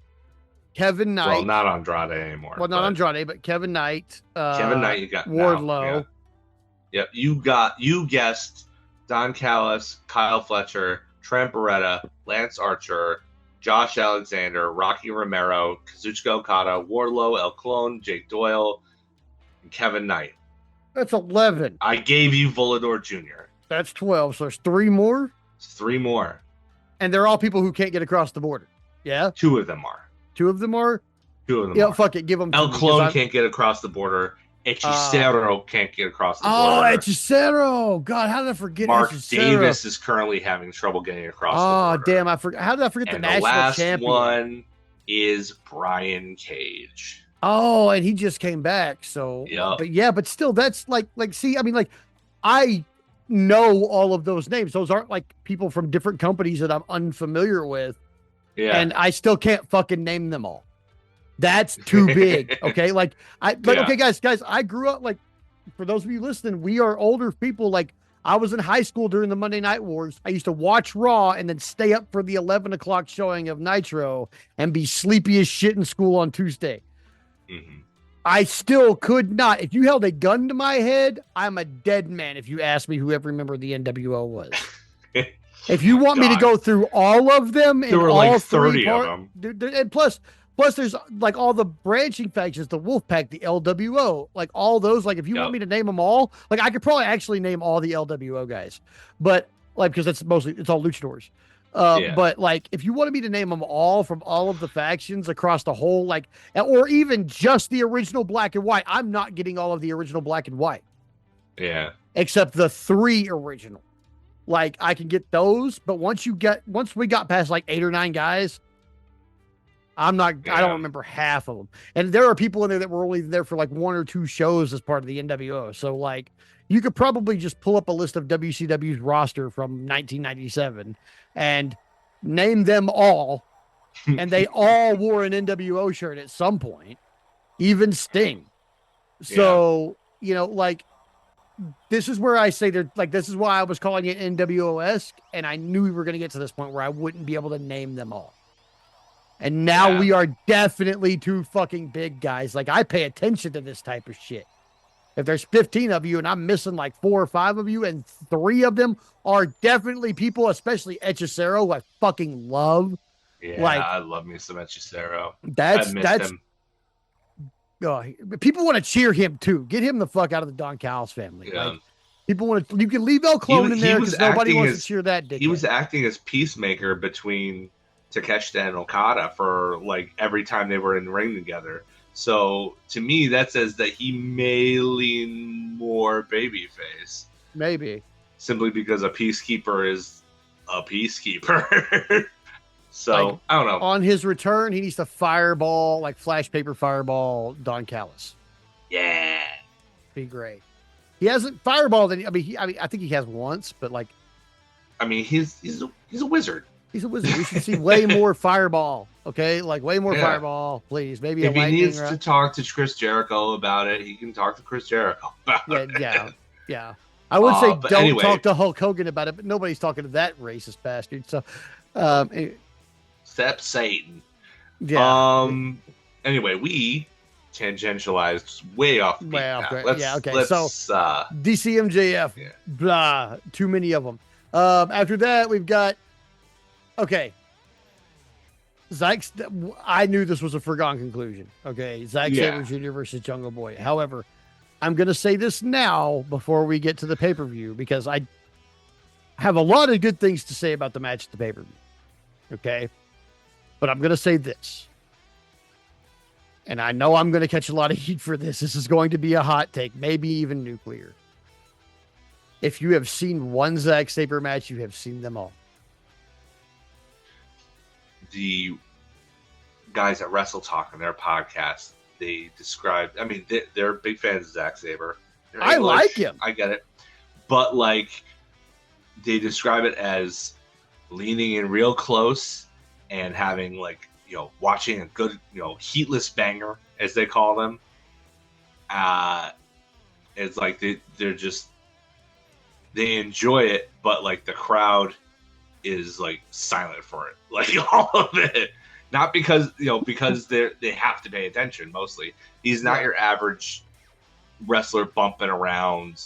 Kevin Knight. Well, not Andrade anymore. Well, not Andrade, but Kevin Knight. Kevin Knight, you got Wardlow. Yep. You guessed Don Callis, Kyle Fletcher, Trent Beretta, Lance Archer, Josh Alexander, Rocky Romero, Kazuchika Okada, Wardlow, El Clone, Jake Doyle, and Kevin Knight. That's 11. I gave you Volador Jr. That's 12. So there's 3 more. It's 3 more. And they're all people who can't get across the border. Yeah? 2 of them are. 2 of them are? 2 of them are. Fuck it. Give them El Clone can't get across the border. Hechicero can't get across the border. Oh, Hechicero. God, how did I forget Mark Hechicero? Davis is currently having trouble getting across the border. Oh, damn. How did I forget the national champion? The last one is Brian Cage. Oh, and he just came back. So, but still, that's see, I mean, I know all of those names. Those aren't like people from different companies that I'm unfamiliar with. Yeah. And I still can't fucking name them all. That's too big. Okay. Okay, guys, I grew up for those of you listening, we are older people. Like I was in high school during the Monday Night Wars. I used to watch Raw and then stay up for the 11 o'clock showing of Nitro and be sleepy as shit in school on Tuesday. Mm-hmm. I still could not. If you held a gun to my head, I'm a dead man if you ask me who every member of the NWO was. If you want me to go through all of them, there were all 30 of them. And plus there's all the branching factions, the Wolfpack, the LWO, all those. If you want me to name them all, I could probably actually name all the LWO guys. But because it's all luchadors. Yeah. But like, if you wanted me to name them all from all of the factions across the whole, like, or even just the original black and white, I'm not getting all of the original black and white Yeah. except the 3 original. Like, I can get those, but once we got past like 8 or 9 guys, I don't remember half of them. And there are people in there that were only there for like 1 or 2 shows as part of the NWO. So like, you could probably just pull up a list of WCW's roster from 1997 and name them all. And they all wore an NWO shirt at some point, even Sting. So, like, this is where I say this is why I was calling it NWO-esque. And I knew we were going to get to this point where I wouldn't be able to name them all. And now we are definitely 2 fucking big guys. Like, I pay attention to this type of shit. If there's 15 of you and I'm missing like 4 or 5 of you and 3 of them are definitely people, especially Hechicero, who I fucking love. Yeah, like, I love me some Hechicero. That's him. People want to cheer him too. Get him the fuck out of the Don Callis family. Yeah. Like, people want to. You can leave El Clone in there because nobody wants to cheer that dickhead. He was acting as peacemaker between Takeshita and Okada for like every time they were in the ring together. So to me, that says that he may lean more babyface. Maybe. Simply because a peacekeeper is a peacekeeper. So, like, I don't know. On his return, he needs to flash paper fireball Don Callis. Yeah. Be great. He hasn't fireballed any. I think he has once, but like. I mean, he's a wizard. He's a wizard. We should see way more fireball. Okay, like way more fireball, please. Maybe if he needs to talk to Chris Jericho about it, he can talk to Chris Jericho about it. Yeah. I would say don't talk to Hulk Hogan about it, but nobody's talking to that racist bastard. So, except Satan. Yeah. Anyway, we tangentialized way off. Okay. So DCMJF, blah, too many of them. After that, we've got. Okay. I knew this was a foregone conclusion. Okay. Zack Sabre Jr. versus Jungle Boy. However, I'm going to say this now before we get to the pay-per-view because I have a lot of good things to say about the match at the pay-per-view. Okay. But I'm going to say this. And I know I'm going to catch a lot of heat for this. This is going to be a hot take, maybe even nuclear. If you have seen one Zack Sabre match, you have seen them all. The guys at Wrestle Talk on their podcast, they described, they're big fans of Zack Sabre. I like him. I get it. But like, they describe it as leaning in real close and having like, watching a good, heatless banger, as they call them. It's like they enjoy it, but like the crowd is like silent for it, like all of it. Not because because they have to pay attention. Mostly, he's not your average wrestler bumping around,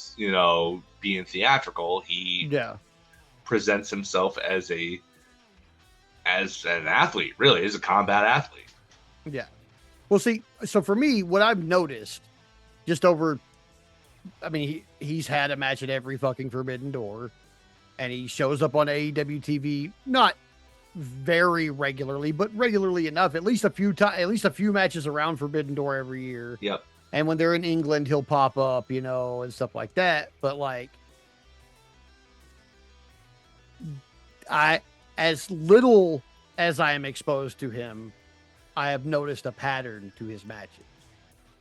being theatrical. He presents himself as an athlete. Really, is a combat athlete. Yeah. Well, see, so for me, what I've noticed, just over, he's had a match at every fucking Forbidden Door. And he shows up on AEW TV, not very regularly, but regularly enough. At least a few matches around Forbidden Door every year. Yep. And when they're in England, he'll pop up, and stuff like that. But like, as little as I am exposed to him, I have noticed a pattern to his matches,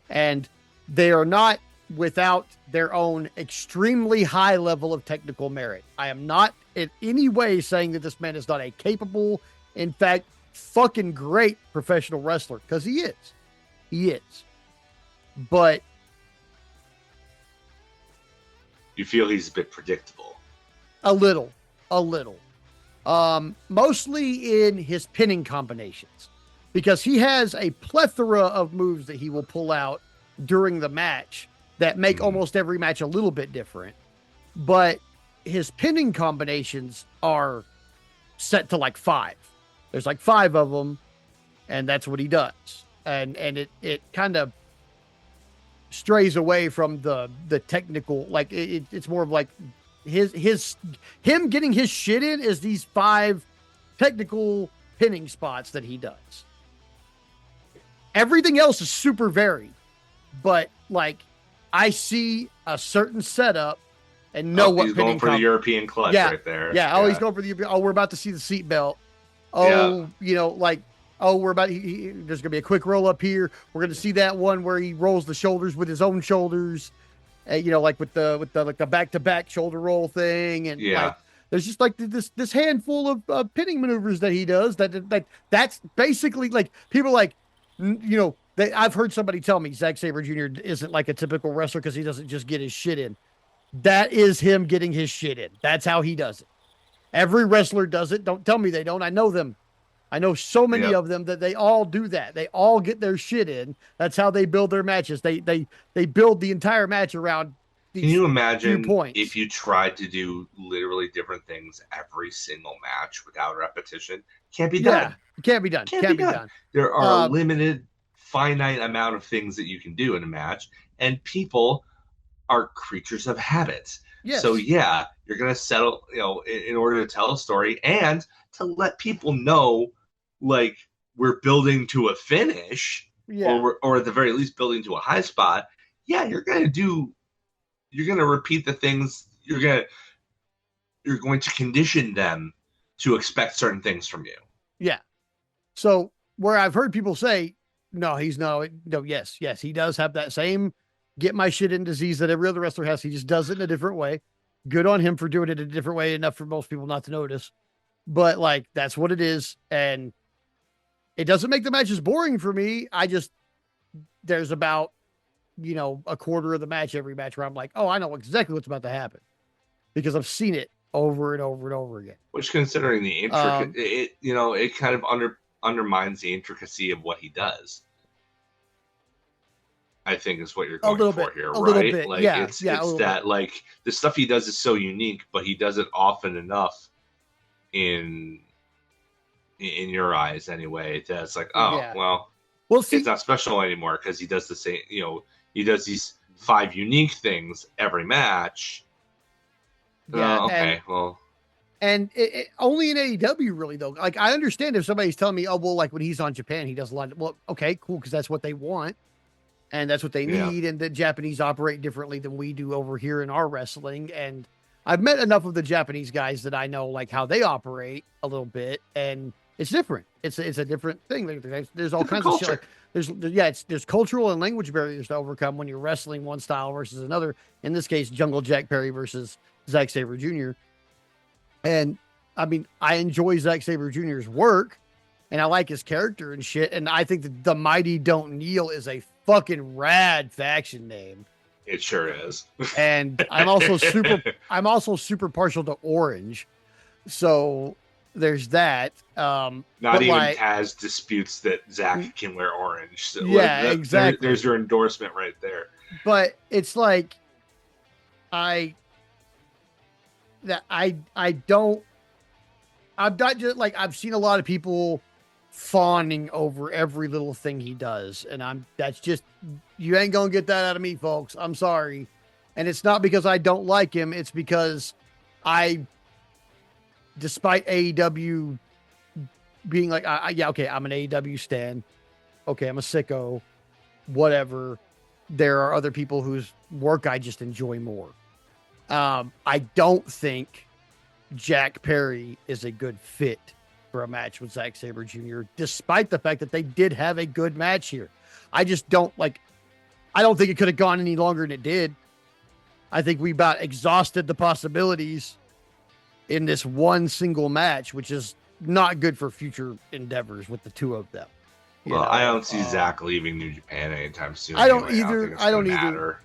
and they are not without their own extremely high level of technical merit. I am not in any way saying that this man is not a capable, in fact, fucking great professional wrestler, because he is. He is. But you feel he's a bit predictable. A little. Mostly in his pinning combinations, because he has a plethora of moves that he will pull out during the match that make almost every match a little bit different. But his pinning combinations are set to like 5. There's like 5 of them, and that's what he does. And it kind of strays away from the technical, like it's more of like him getting his shit in is these 5 technical pinning spots that he does. Everything else is super varied, but like I see a certain setup and know what he's pinning going for the European clutch right there. Yeah. Oh, he's going for the. Oh, we're about to see the seatbelt. Oh, like, oh, we're about. There's gonna be a quick roll up here. We're gonna see that one where he rolls the shoulders with his own shoulders. Like with the back to back shoulder roll thing, and like there's just like this handful of pinning maneuvers that he does. That's basically like people like, I've heard somebody tell me Zack Sabre Jr. isn't like a typical wrestler because he doesn't just get his shit in. That is him getting his shit in. That's how he does it. Every wrestler does it. Don't tell me they don't. I know them. I know so many of them that they all do that. They all get their shit in. That's how they build their matches. They build the entire match around these. Can you imagine if you tried to do literally different things every single match without repetition? Can't be done. Yeah, it can't be done. Can't be done. There are a limited, finite amount of things that you can do in a match, and people are creatures of habit. Yes. So yeah, you're going to settle, in order to tell a story and to let people know, like, we're building to a finish, or at the very least building to a high spot. Yeah, you're going to repeat the things. You're going to condition them to expect certain things from you. Yeah. So where I've heard people say, no, yes, he does have that same get my shit in disease that every other wrestler has. He just does it in a different way. Good on him for doing it in a different way, enough for most people not to notice. But like, that's what it is. And it doesn't make the matches boring for me. There's about, a quarter of the match, every match where I'm like, oh, I know exactly what's about to happen because I've seen it over and over and over again. Which, considering the intricate, it kind of undermines the intricacy of what he does. I think is what you're going for here, right? Like it's that like the stuff he does is so unique, but he does it often enough in your eyes anyway. That's like, well, see, it's not special anymore because he does the same. He does these 5 unique things every match. And it only in AEW really though. Like I understand if somebody's telling me, oh well, like when he's on Japan, he does a lot. Well, okay, cool, because that's what they want. And that's what they need. And the Japanese operate differently than we do over here in our wrestling. And I've met enough of the Japanese guys that I know like how they operate a little bit, and it's different. It's a different thing. There's all kinds of shit. Like, there's cultural and language barriers to overcome when you're wrestling one style versus another. In this case, Jungle Jack Perry versus Zack Sabre Jr. And I mean, I enjoy Zack Sabre Jr.'s work, and I like his character and shit. And I think that the Mighty Don't Kneel is a fucking rad faction name. It sure is. And I'm also super partial to orange. So there's that. Not even Taz disputes that Zach can wear orange. So exactly. There's your endorsement right there. But it's like I'm not just like, I've seen a lot of people fawning over every little thing he does, and that's just, you ain't gonna get that out of me, folks. I'm sorry. And it's not because I don't like him, it's because despite AEW being like, okay, I'm an AEW stan, okay, I'm a sicko, whatever, there are other people whose work I just enjoy more. I don't think Jack Perry is a good fit for a match with Zack Sabre Jr., despite the fact that they did have a good match here. I just don't think it could have gone any longer than it did. I think we about exhausted the possibilities in this one single match, which is not good for future endeavors with the two of them. I don't see Zack leaving New Japan anytime soon. I don't either. I don't either.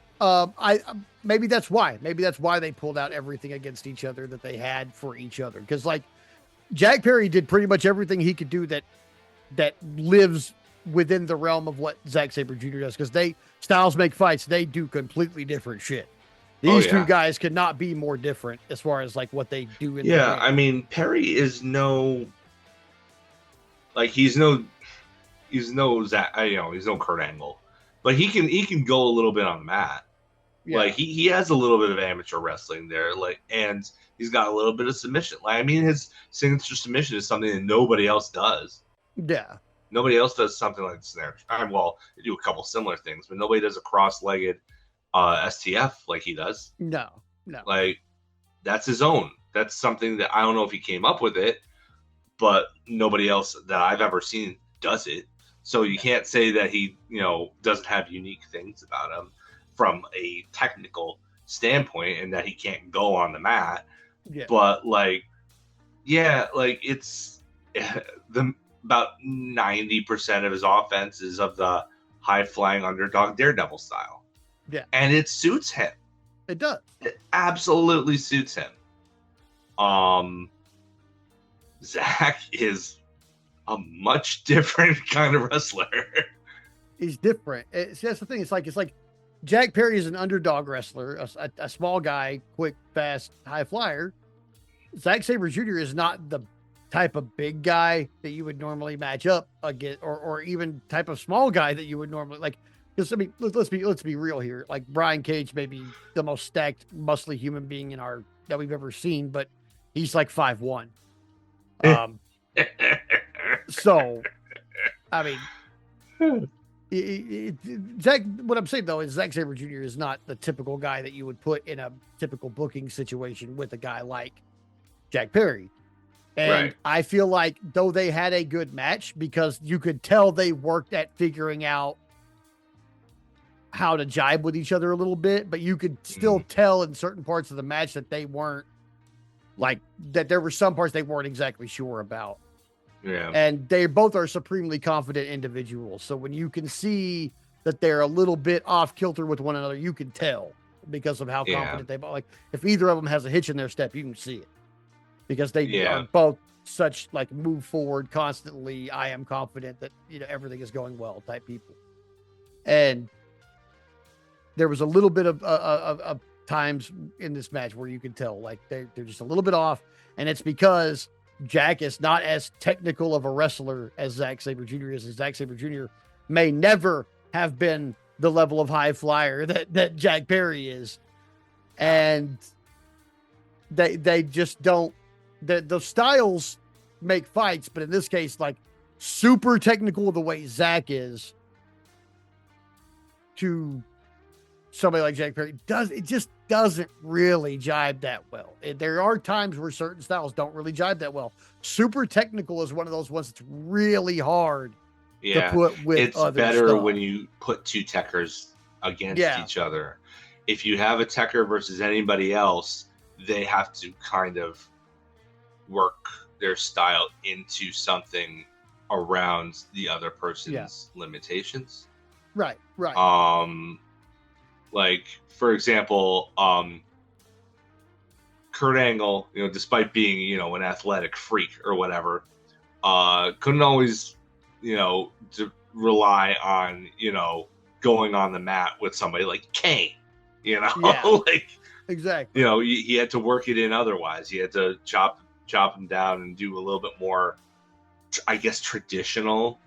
Maybe that's why. Maybe that's why they pulled out everything against each other that they had for each other. Because like Jack Perry did pretty much everything he could do that lives within the realm of what Zack Sabre Jr. does. Because styles make fights. They do completely different shit. These two guys could not be more different as far as like what they do in the ring. I mean, Perry is he's no Zack, he's no Kurt Angle, but he can go a little bit on the mat. Yeah. Like he has a little bit of amateur wrestling there, like, and he's got a little bit of submission. Like, I mean, his signature submission is something that nobody else does. Yeah. Nobody else does something like this. Well, they do a couple similar things, but nobody does a cross-legged STF like he does. No. Like, that's his own. That's something that I don't know if he came up with it, but nobody else that I've ever seen does it. So you can't say that he, doesn't have unique things about him from a technical standpoint and that he can't go on the mat. Yeah. But it's about 90% of his offense is of the high flying underdog daredevil style. Yeah. And it suits him. It does. It absolutely suits him. Zach is a much different kind of wrestler. He's different. That's the thing. It's like Jack Perry is an underdog wrestler, a small guy, quick, fast, high flyer. Zack Sabre Jr. is not the type of big guy that you would normally match up against, or even type of small guy that you would normally like. Because I mean, let's be real here. Like Brian Cage may be the most stacked, muscly human being that we've ever seen, but he's like 5'1". So, I mean, Zach. What I'm saying though is Zack Sabre Jr. is not the typical guy that you would put in a typical booking situation with a guy like Jack Perry. And right. I feel like though they had a good match because you could tell they worked at figuring out how to jibe with each other a little bit, but you could still tell in certain parts of the match that they weren't that there were some parts they weren't exactly sure about. Yeah. And they both are supremely confident individuals. So when you can see that they're a little bit off kilter with one another, you can tell because of how confident they both, like if either of them has a hitch in their step, you can see it because they are both such like move forward constantly. I am confident that, everything is going well type people. And there was a little bit of times in this match where you could tell like they're just a little bit off. And it's because Jack is not as technical of a wrestler as Zack Sabre Jr. is. And Zack Sabre Jr. may never have been the level of high flyer that Jack Perry is. And they just don't, those styles make fights, but in this case, like super technical the way Zack is to somebody like Jack Perry it just doesn't really jibe that well. There are times where certain styles don't really jibe that well. Super technical is one of those ones that's really hard to put with it's other better stuff. When you put two techers against each other. If you have a techer versus anybody else, they have to kind of work their style into something around the other person's limitations. Right. Like, for example, Kurt Angle, despite being, an athletic freak or whatever, couldn't always, rely on, going on the mat with somebody like Kane, like, exactly. He had to work it in otherwise. He had to chop him down and do a little bit more, I guess, traditional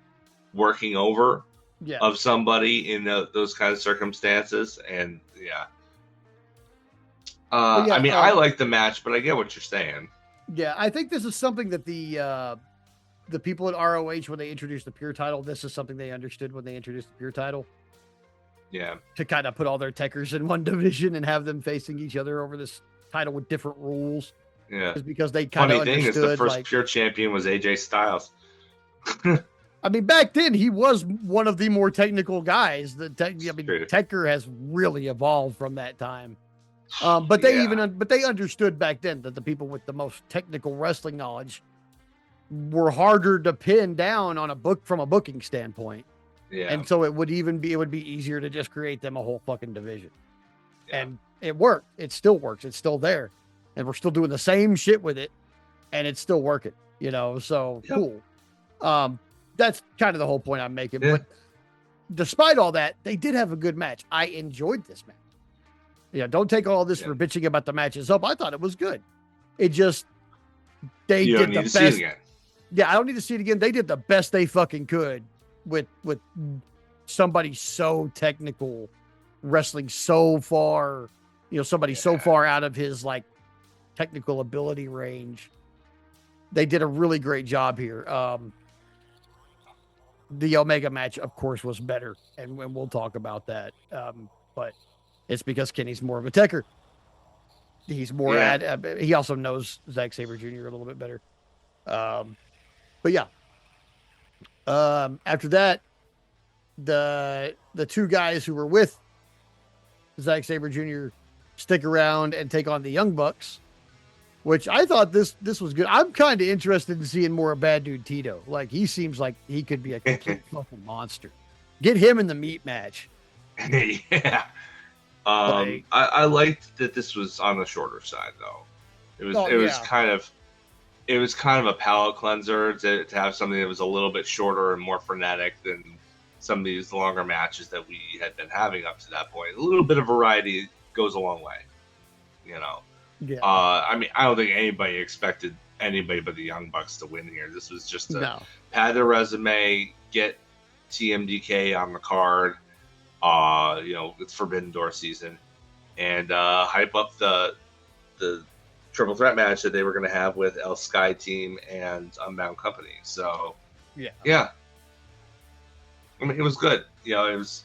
working over of somebody in those kind of circumstances. And I mean, I like the match, but I get what you're saying. Yeah, I think this is something that the people at ROH, when they introduced the Pure title, this is something they understood when they introduced the Pure title. Yeah. To kind of put all their techers in one division and have them facing each other over this title with different rules. Yeah. Just because they kind of understood. Funny thing is the first Pure champion was AJ Styles. I mean, back then he was one of the more technical guys. Tekker has really evolved from that time. But they understood back then that the people with the most technical wrestling knowledge were harder to pin down on from a booking standpoint. Yeah. And so it would be easier to just create them a whole fucking division. Yeah. And it worked. It still works. It's still there. And we're still doing the same shit with it. And it's still working, so cool. That's kind of the whole point I'm making. Yeah. But despite all that, they did have a good match. I enjoyed this match. Don't take all this for bitching about the matches up. I thought it was good. It just, you did the best. See it again. Yeah, I don't need to see it again. They did the best they fucking could with somebody so technical, wrestling so far, somebody so far out of his like technical ability range. They did a really great job here. The Omega match, of course, was better, and we'll talk about that. But it's because Kenny's more of a techer. He's more Yeah. he also knows Zack Sabre Jr. a little bit better. But yeah. After that, the two guys who were with Zack Sabre Jr. stick around and take on the Young Bucks, which I thought this was good. I'm kind of interested in seeing more of Bad Dude Tito. Like, he seems like he could be a complete fucking monster. Get him in the meat match. Yeah. I liked that this was on the shorter side, though. It was kind of a palate cleanser to have something that was a little bit shorter and more frenetic than some of these longer matches that we had been having up to that point. A little bit of variety goes a long way, you know. Yeah. I mean, I don't think anybody expected anybody but the Young Bucks to win here. This was just to pad their resume, get TMDK on the card. You know, it's Forbidden Door season, and hype up the triple threat match that they were going to have with El Sky Team and Unbound Company. So, yeah. I mean, it was good. You know, it was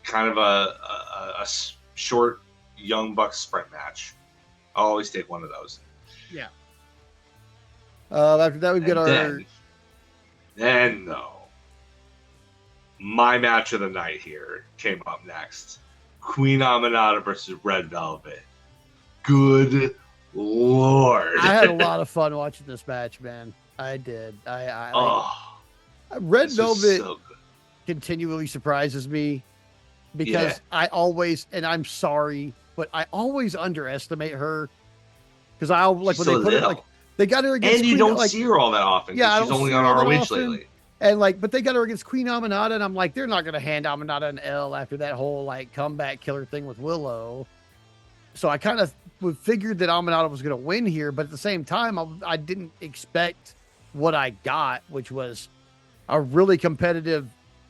kind of a short Young Bucks sprint match. I'll always take one of those. Yeah. After that, we get our. Then, though, my match of the night here came up next. Queen Aminata versus Red Velvet. Good Lord. I had a lot of fun watching this match, man. I did. Red Velvet continually surprises me because I always, and I'm sorry, but I always underestimate her because I like when they put it like they got her against. And you don't see her all that often. Yeah, she's only on ROH lately. And like, but they got her against Queen Aminata, and I'm like, they're not going to hand Aminata an L after that whole like comeback killer thing with Willow. So I kind of figured that Aminata was going to win here, but at the same time, I didn't expect what I got, which was a really competitive,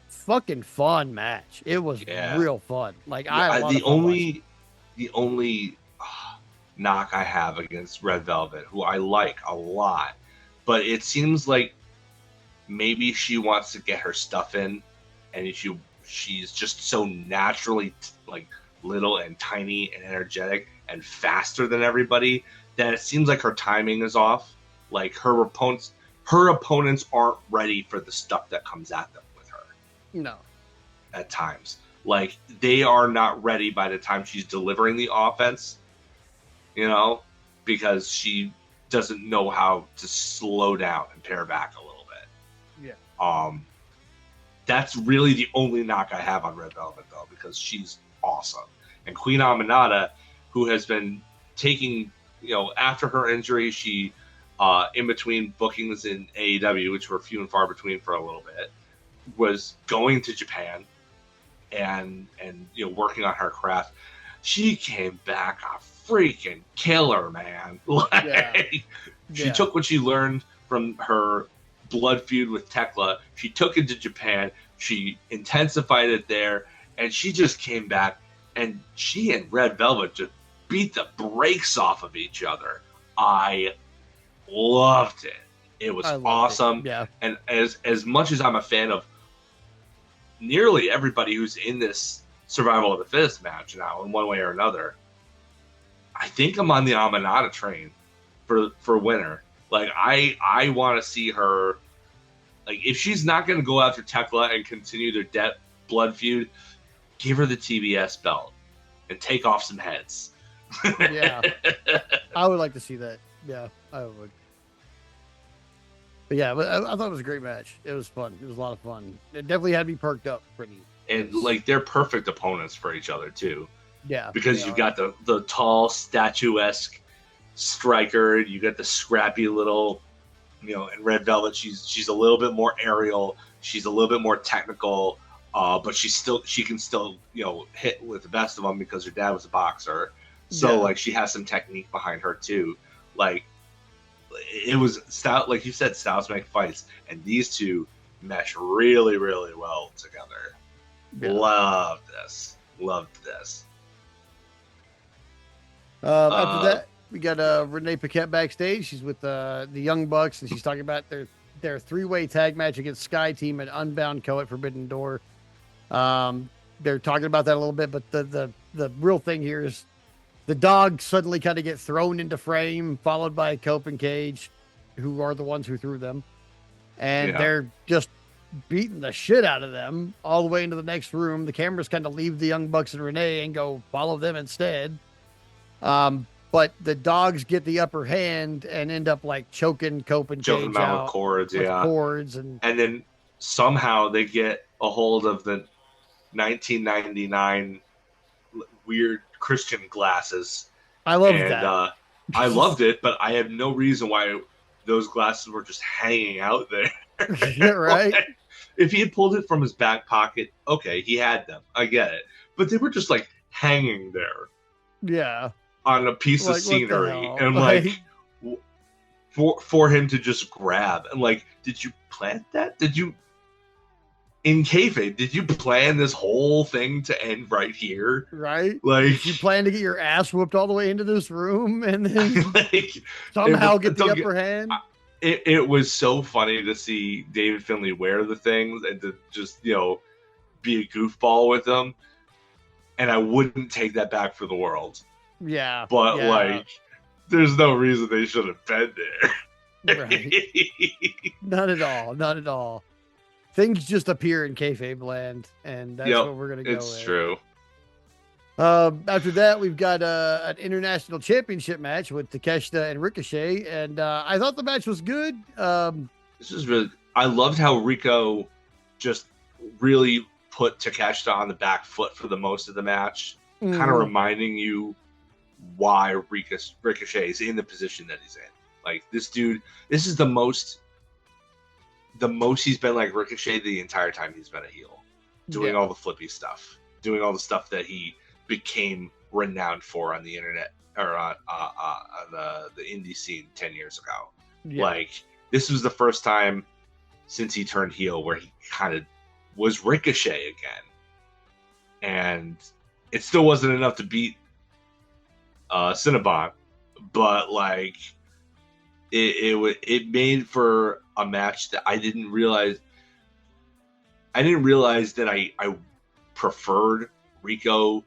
fucking fun match. It was real fun. Like I had a lot of fun the only knock I have against Red Velvet, who I like a lot, but it seems like maybe she wants to get her stuff in, and she's just so naturally like little and tiny and energetic and faster than everybody that it seems like her timing is off. Like her opponents aren't ready for the stuff that comes at them with her. No. At times. Like they are not ready by the time she's delivering the offense, you know, because she doesn't know how to slow down and pare back a little bit. Yeah. That's really the only knock I have on Red Velvet though, because she's awesome. And Queen Aminata, who has been taking, you know, after her injury, she in between bookings in AEW, which were few and far between for a little bit, was going to Japan and you know, working on her craft. She came back a freaking killer, man. Like she took what she learned from her blood feud with Tekla, she took it to Japan, she intensified it there, and she just came back, and she and Red Velvet just beat the brakes off of each other. I loved it. It was awesome. Yeah. And as much as I'm a fan of nearly everybody who's in this Survival of the Fittest match now, in one way or another, I think I'm on the Aminata train for winner. Like I want to see her. Like if she's not going to go after Tekla and continue their blood feud, give her the TBS belt and take off some heads. Yeah, I would like to see that. Yeah, I would. But yeah, I thought it was a great match. It was fun. It was a lot of fun. It definitely had me perked up pretty. And like they're perfect opponents for each other too. Yeah, because you've got the tall, statuesque striker. You got the scrappy little, you know, and Red Velvet. She's a little bit more aerial. She's a little bit more technical. But she can still, you know, hit with the best of them because her dad was a boxer. So like she has some technique behind her too. Like it was stout, like you said, styles make fights, and these two mesh really, really well together. Yeah. Loved this. After that, we got Renee Paquette backstage. She's with the Young Bucks, and she's talking about their three-way tag match against Sky Team and Unbound Co. at Forbidden Door. They're talking about that a little bit, but the real thing here is the dogs suddenly kind of get thrown into frame, followed by Cope and Cage, who are the ones who threw them, and they're just beating the shit out of them all the way into the next room. The cameras kind of leave the Young Bucks and Renee and go follow them instead. But the dogs get the upper hand and end up like choking Cope and Cage out with cords, and then somehow they get a hold of the 1999 weird Christian glasses. I love that. I loved it, but I have no reason why those glasses were just hanging out there. Yeah, right. Like, if he had pulled it from his back pocket, okay, he had them. I get it, but they were just like hanging there. Yeah. On a piece of scenery, and like for him to just grab, and like, did you plan that? Did you, in kayfabe, did you plan this whole thing to end right here? Right? Like, did you plan to get your ass whooped all the way into this room and then like, somehow get the upper hand? It was so funny to see David Finlay wear the things and to just, be a goofball with them, and I wouldn't take that back for the world. Yeah. But like, there's no reason they should have been there. Right. Not at all. Not at all. Things just appear in kayfabe land, and that's what we're gonna go with. It's true. After that, we've got an international championship match with Takeshita and Ricochet, and I thought the match was good. This is really. I loved how Rico just really put Takeshita on the back foot for the most of the match, kind of reminding you why Ricochet is in the position that he's in. Like, this dude, this is the most he's been like Ricochet the entire time he's been a heel, doing all the flippy stuff, doing all the stuff that he became renowned for on the internet or on the indie scene 10 years ago. Like, this was the first time since he turned heel where he kind of was Ricochet again, and it still wasn't enough to beat Cinnabon, but like, it made for a match that I didn't realize that I preferred Rico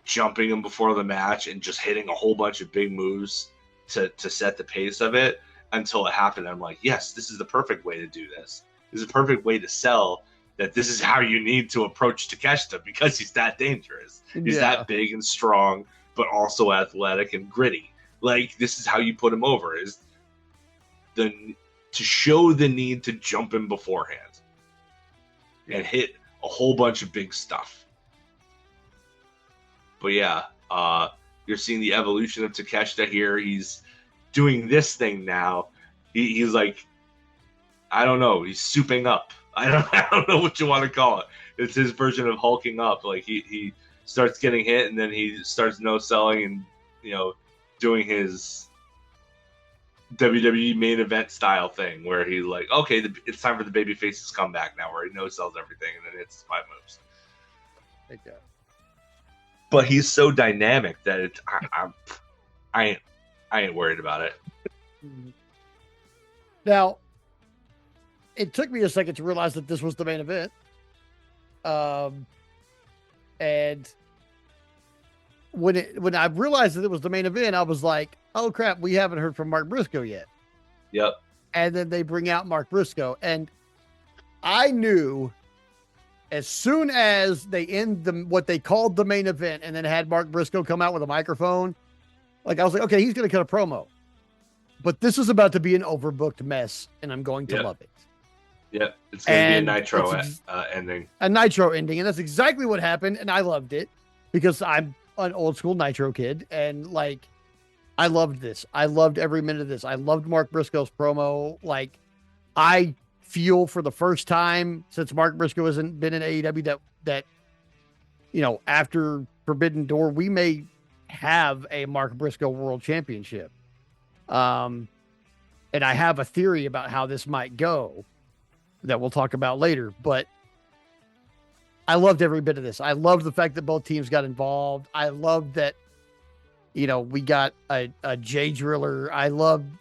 jumping him before the match and just hitting a whole bunch of big moves to set the pace of it until it happened. I'm like, yes, this is the perfect way to do this. This is a perfect way to sell that this is how you need to approach Takeshita, because he's that dangerous. He's that big and strong, but also athletic and gritty. Like, this is how you put him over, is to show the need to jump him beforehand and hit a whole bunch of big stuff. But you're seeing the evolution of Takeshita here. He's doing this thing now. He's like, I don't know, he's souping up. I don't know what you want to call it. It's his version of hulking up. Like, he starts getting hit, and then he starts no-selling and, doing his WWE main event style thing where he's like, okay, it's time for the baby faces come back now, where he no-sells everything and then hits 5 moves. Okay. But he's so dynamic that I ain't worried about it. Now, it took me a second to realize that this was the main event. And when I realized that it was the main event, I was like, oh crap, we haven't heard from Mark Briscoe yet. Yep. And then they bring out Mark Briscoe, and I knew as soon as they end what they called the main event and then had Mark Briscoe come out with a microphone, like, I was like, okay, he's going to cut a promo, but this is about to be an overbooked mess, and I'm going to love it. Yep. It's going to be a Nitro ending. A Nitro ending. And that's exactly what happened. And I loved it because I'm an old school Nitro kid. And like, I loved this. I loved every minute of this. I loved Mark Briscoe's promo. Like, I feel for the first time since Mark Briscoe hasn't been in AEW that, after Forbidden Door, we may have a Mark Briscoe World Championship. And I have a theory about how this might go that we'll talk about later, but I loved every bit of this. I loved the fact that both teams got involved. I loved that We got a J Driller. I loved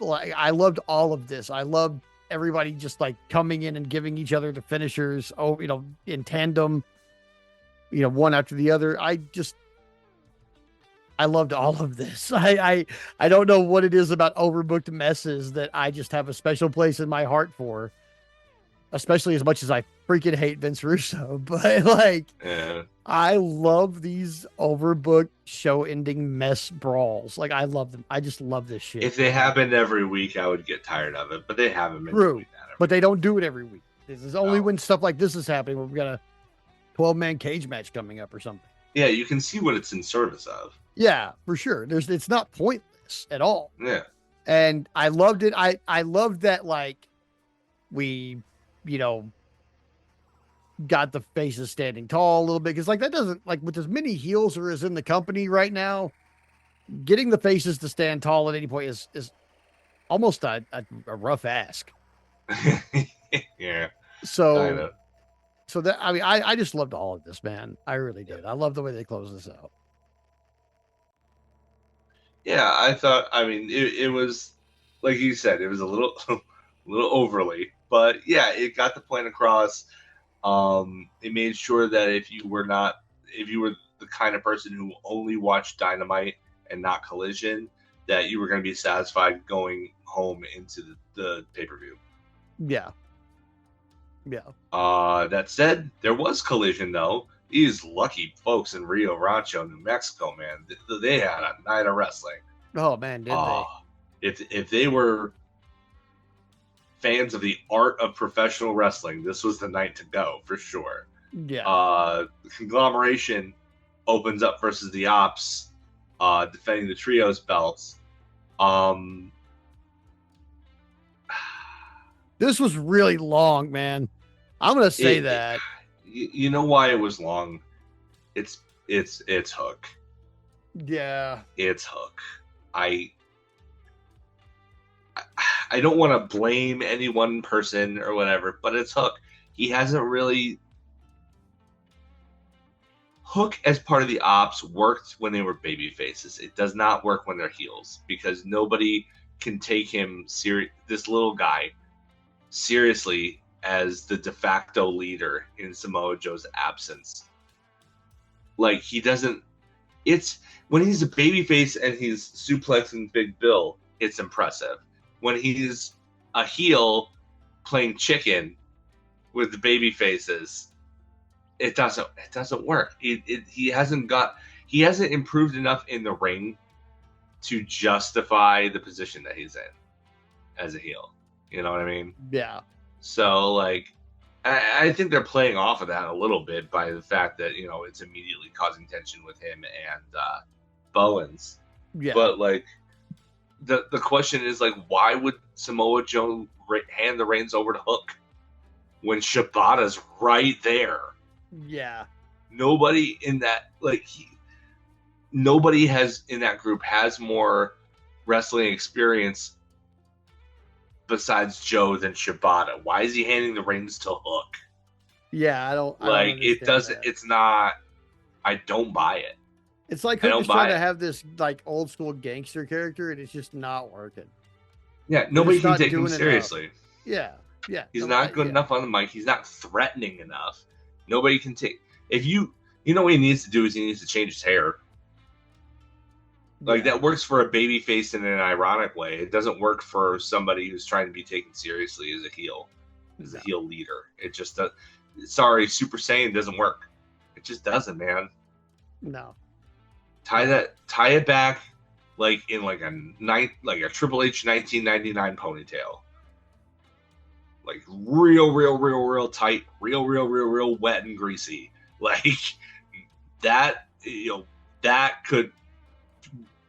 all of this. I loved everybody just like coming in and giving each other the finishers. Oh, in tandem. One after the other. I loved all of this. I don't know what it is about overbooked messes that I just have a special place in my heart for, especially as much as I freaking hate Vince Russo. But like, Yeah. I love these overbooked show ending mess brawls. Like, I love them. I just love this shit. If they happened every week, I would get tired of it, but they haven't been True, doing that. but they don't do it every week. This is only No. when stuff like this is happening where we've got a 12-man cage match coming up or something. Yeah, you can see what it's in service of. Yeah, for sure. It's not pointless at all. Yeah. And I loved it. I loved that, like, we, you know, got the faces standing tall a little bit. Cause like that doesn't, like, with as many heels there is in the company right now, getting the faces to stand tall at any point is almost a rough ask. Yeah. So that, I mean, I just loved all of this, man. I really did. I love the way they close this out. Yeah, I thought. I mean, it was like you said, it was a little, little overly, but yeah, it got the point across. It made sure that if you were the kind of person who only watched Dynamite and not Collision, that you were going to be satisfied going home into the pay-per-view. Yeah. Yeah. That said, there was Collision though. These lucky folks in Rio Rancho, New Mexico, man, they had a night of wrestling. Oh man, did they? If they were fans of the art of professional wrestling, this was the night to go for sure. Yeah. The Conglomeration opens up versus the Ops, defending the trios belts. This was really long, man. I'm gonna say that. You know why it was long? It's Hook. Yeah. It's Hook. I don't want to blame any one person or whatever, but it's Hook. He hasn't really. Hook, as part of the Ops, worked when they were baby faces. It does not work when they're heels because nobody can take him this little guy seriously as the de facto leader in Samoa Joe's absence. Like, he doesn't. It's when he's a babyface and he's suplexing Big Bill, it's impressive. When he's a heel playing chicken with the baby faces, it doesn't work. He hasn't improved enough in the ring to justify the position that he's in as a heel. You know what I mean? Yeah. So, like, I think they're playing off of that a little bit by the fact that, it's immediately causing tension with him and Bowens. Yeah. But, like, the question is, like, why would Samoa Joe hand the reins over to Hook when Shibata's right there? Yeah. Nobody in that, nobody has in that group has more wrestling experience besides Joe than Shibata. Why is he handing the reins to Hook? Yeah, I don't it doesn't. That. It's not. I don't buy it. It's like Hook is trying to have this like old school gangster character, and it's just not working. Yeah, nobody can take him seriously. Enough. Yeah, yeah. He's not good enough on the mic. He's not threatening enough. Nobody can take. If you know what he needs to do is he needs to change his hair. Like, that works for a baby face in an ironic way. It doesn't work for somebody who's trying to be taken seriously as a heel, as a heel leader. It just does. Sorry, Super Saiyan doesn't work. It just doesn't, man. No. Tie it back like in like a Triple H 1999 ponytail. Like real tight, real wet and greasy. Like that, that could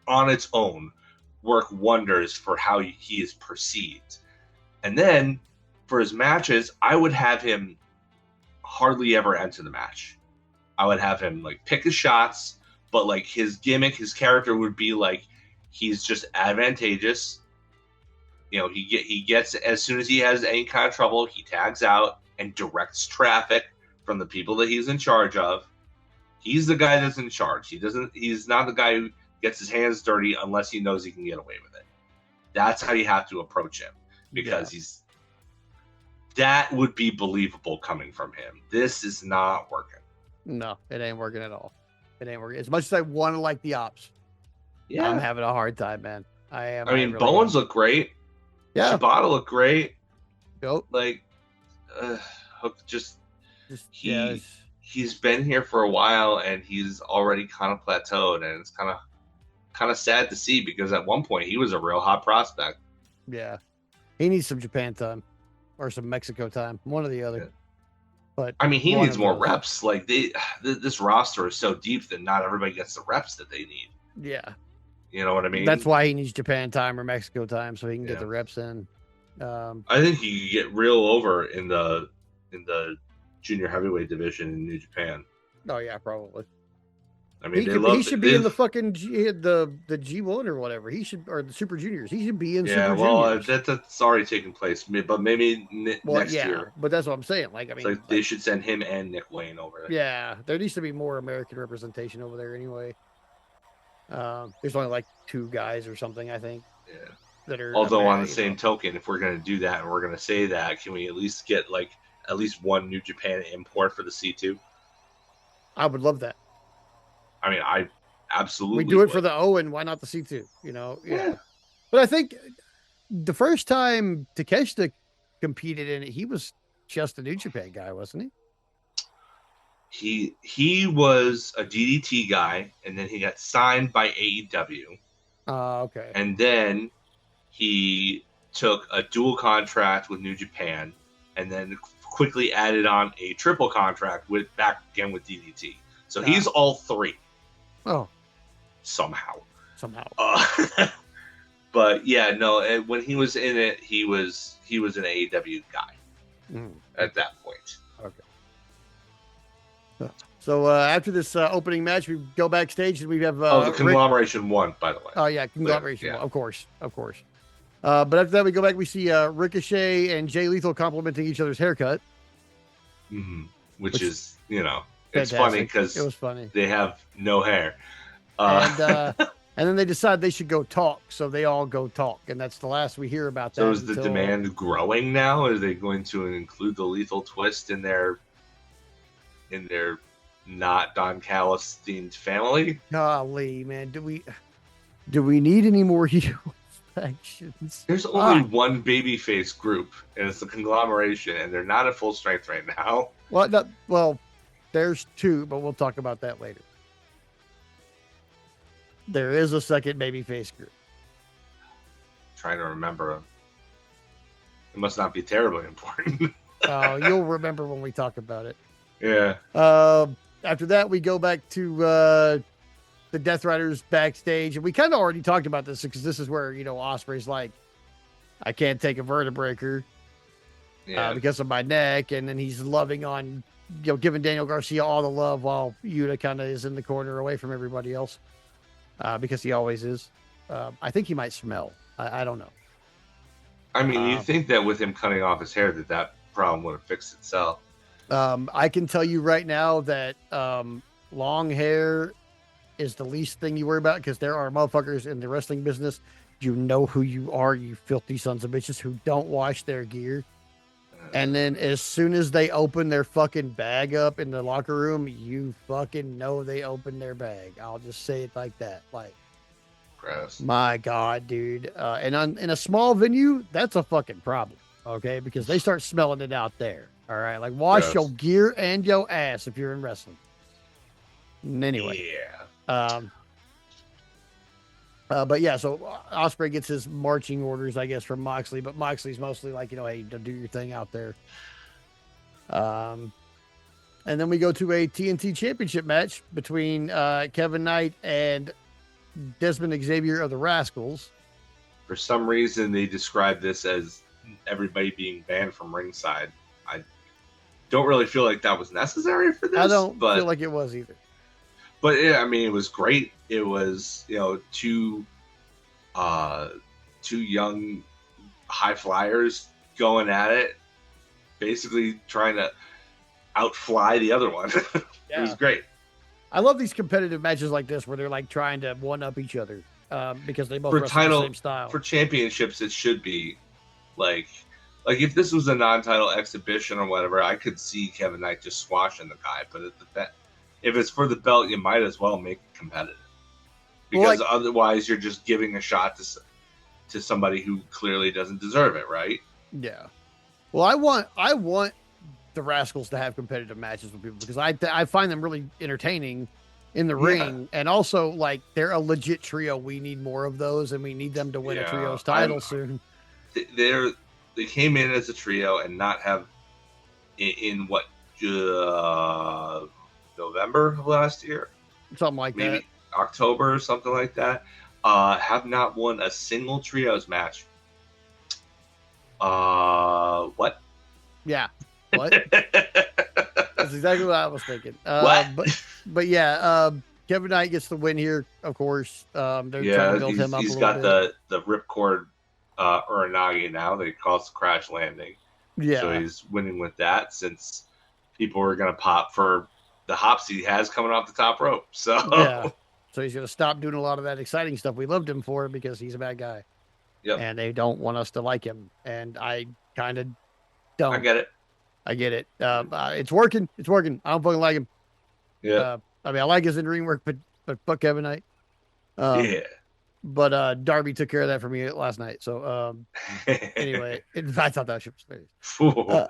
on its own work wonders for how he is perceived. And then for his matches, I would have him hardly ever enter the match. I would have him like pick his shots, but like his gimmick, his character would be like he's just advantageous. He gets, as soon as he has any kind of trouble, he tags out and directs traffic from the people that he's in charge of. He's the guy that's in charge. He's not the guy gets his hands dirty unless he knows he can get away with it. That's how you have to approach him, because that would be believable coming from him. This is not working. No, it ain't working at all. It ain't working. As much as I want to like the ops, Yeah, I'm having a hard time, man. I mean, really Bowens look great. Yeah, Shibata look great. Go. Like, Hook yeah, he's been here for a while and he's already kind of plateaued, and it's kind of sad to see, because at one point he was a real hot prospect. Yeah, he needs some Japan time or some Mexico time, one or the other. Yeah. But I mean, he needs more reps. Like this roster is so deep that not everybody gets the reps that they need. Yeah, you know what I mean. That's why he needs Japan time or Mexico time so he can get the reps in. I think he could get real over in the junior heavyweight division in New Japan. Oh yeah, probably. I mean, he should be in the fucking the G1 or whatever. He should, or the Super Juniors. He should be in Super Juniors. That's already taking place, but maybe next year. But that's what I'm saying. Like, I mean, they should send him and Nick Wayne over there. Yeah, there needs to be more American representation over there anyway. There's only like 2 guys or something, I think. Yeah. That are. Although on the same token, if we're going to do that and we're going to say that, can we at least get at least one New Japan import for the C2? I would love that. I mean, I absolutely. We do it for the Owen. Why not the C2? You know, yeah. But I think the first time Takeshita competed in it, he was just a New Japan guy, wasn't he? He was a DDT guy, and then he got signed by AEW. Okay. And then he took a dual contract with New Japan, and then quickly added on a triple contract back again with DDT. So he's all 3. Oh, somehow. But yeah, no. When he was in it, he was an AEW guy at that point. Okay. So after this opening match, we go backstage and we have the Conglomeration won, by the way. Oh yeah, Conglomeration won. Of course. But after that, we go back. We see Ricochet and Jay Lethal complimenting each other's haircut, which is fantastic. It's funny because it was funny. They have no hair, and then they decide they should go talk. So they all go talk, and that's the last we hear about that. So is the demand growing now? Are they going to include the lethal twist in their not Don Callis themed family? Golly, man, do we need any more heel factions? There's only one babyface group, and it's the Conglomeration, and they're not at full strength right now. Well, there's 2, but we'll talk about that later. There is a second babyface group. I'm trying to remember them. It must not be terribly important. You'll remember when we talk about it. Yeah. After that, we go back to the Death Riders backstage, and we kind of already talked about this because this is where Ospreay's like, I can't take a vertebraker because of my neck, and then he's loving on giving Daniel Garcia all the love while Yuta kind of is in the corner away from everybody else because he always is. I think he might smell. I don't know. I mean, you think that with him cutting off his hair that problem would have fixed itself. I can tell you right now that long hair is the least thing you worry about because there are motherfuckers in the wrestling business. You know who you are, you filthy sons of bitches who don't wash their gear. And then as soon as they open their fucking bag up in the locker room, you fucking know they opened their bag. I'll just say it like that. Like, gross. My God, dude. And in a small venue, that's a fucking problem. Okay. Because they start smelling it out there. All right. Like, wash your gear and your ass if you're in wrestling. Anyway. Yeah. But yeah, so Ospreay gets his marching orders, I guess, from Moxley, but Moxley's mostly like, hey, do your thing out there. And then we go to a TNT championship match between Kevin Knight and Desmond Xavier of the Rascals. For some reason, they describe this as everybody being banned from ringside. I don't really feel like that was necessary for this. I don't feel like it was either. But yeah, I mean, it was great. It was, two young high flyers going at it, basically trying to outfly the other one. It was great. I love these competitive matches like this where they're like trying to one up each other because they both For wrestle the title, same style. for championships, it should be like if this was a non-title exhibition or whatever, I could see Kevin Knight just squashing the guy. But if it's for the belt, you might as well make it competitive, because otherwise you're just giving a shot to somebody who clearly doesn't deserve it, right? Yeah. Well, I want the Rascals to have competitive matches with people because I find them really entertaining in the ring, and also like they're a legit trio. We need more of those, and we need them to win a trios title soon. They came in as a trio and not have in what November of last year, something like maybe that, October or something like that. Have not won a single trios match. What? Yeah. What? That's exactly what I was thinking. What? But yeah, Kevin Knight gets the win here, of course. They're trying to build him up. He's got the ripcord Uranagi now that he calls the crash landing. Yeah. So he's winning with that, since people are going to pop for the hops he has coming off the top rope. So yeah. So he's going to stop doing a lot of that exciting stuff we loved him for because he's a bad guy. Yep. And they don't want us to like him. And I kind of don't. I get it. It's working. It's working. I don't fucking like him. Yeah. I mean, I like his in-ring work, but fuck Kevin Knight. Yeah. But Darby took care of that for me last night. So anyway, I thought that shit was funny.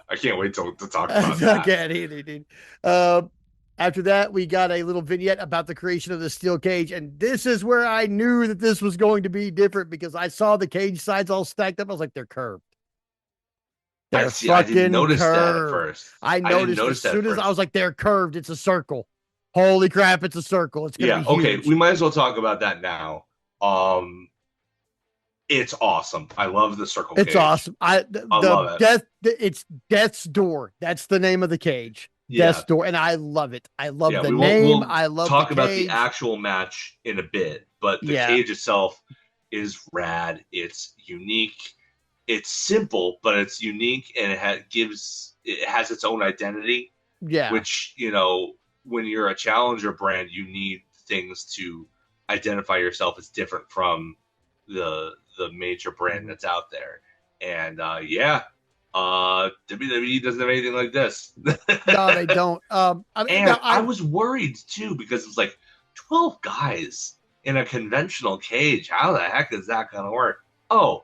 I can't wait to talk about that. I can't either, dude. After that, we got a little vignette about the creation of the steel cage, and this is where I knew that this was going to be different because I saw the cage sides all stacked up. I was like, they're curved. I didn't notice that at first. I noticed as soon as I was like, they're curved. It's a circle. Holy crap, it's a circle. It's gonna be huge. Okay. We might as well talk about that now. It's awesome. I love the circle cage. It's awesome. I love it. It's Death's Door. That's the name of the cage. Death's Door, and I love it. I love the name. I love talk about the actual match in a bit, but the cage itself is rad. It's unique. It's simple, but it's unique, and it has its own identity. Yeah. Which, when you're a challenger brand, you need things to identify yourself as different from the major brand that's out there. And WWE doesn't have anything like this. No, they don't. I was worried too, because it was like 12 guys in a conventional cage. How the heck is that going to work? Oh,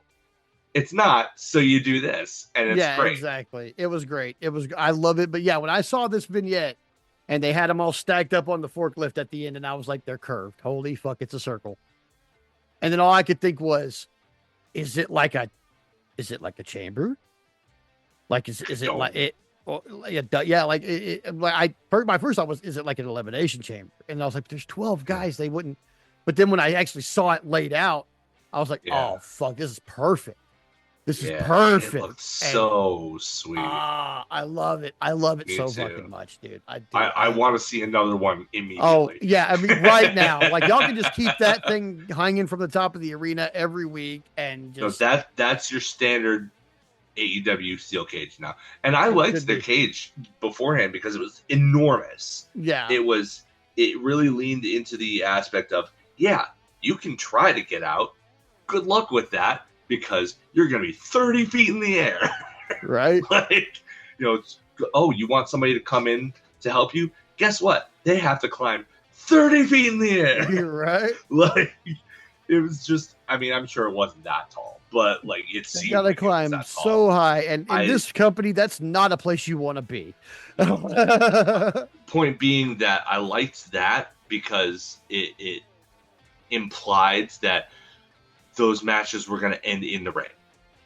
it's not. So you do this, and it's great. Exactly. It was great. I love it. But yeah, when I saw this vignette and they had them all stacked up on the forklift at the end, and I was like, they're curved. Holy fuck, it's a circle. And then all I could think was, is it like a chamber? Like, is it like it? Yeah, like my first thought was, is it like an elimination chamber? And I was like, there's 12 guys. They wouldn't. But then when I actually saw it laid out, I was like, oh fuck, this is perfect. This is perfect. It looks so sweet. I love it. I love it so fucking much, dude. I want to see another one immediately. Oh yeah, I mean right now, like y'all can just keep that thing hanging from the top of the arena every week, and just that's your standard AEW steel cage now. And I liked the cage beforehand because it was enormous. Yeah, it really leaned into the aspect of you can try to get out. Good luck with that, because you're going to be 30 feet in the air. Right. You want somebody to come in to help you? Guess what? They have to climb 30 feet in the air. You're right. It was just, I'm sure it wasn't that tall, but it seemed you gotta climb so high. And in this company, that's not a place you want to be. Point being that I liked that because it implied that those matches were going to end in the ring.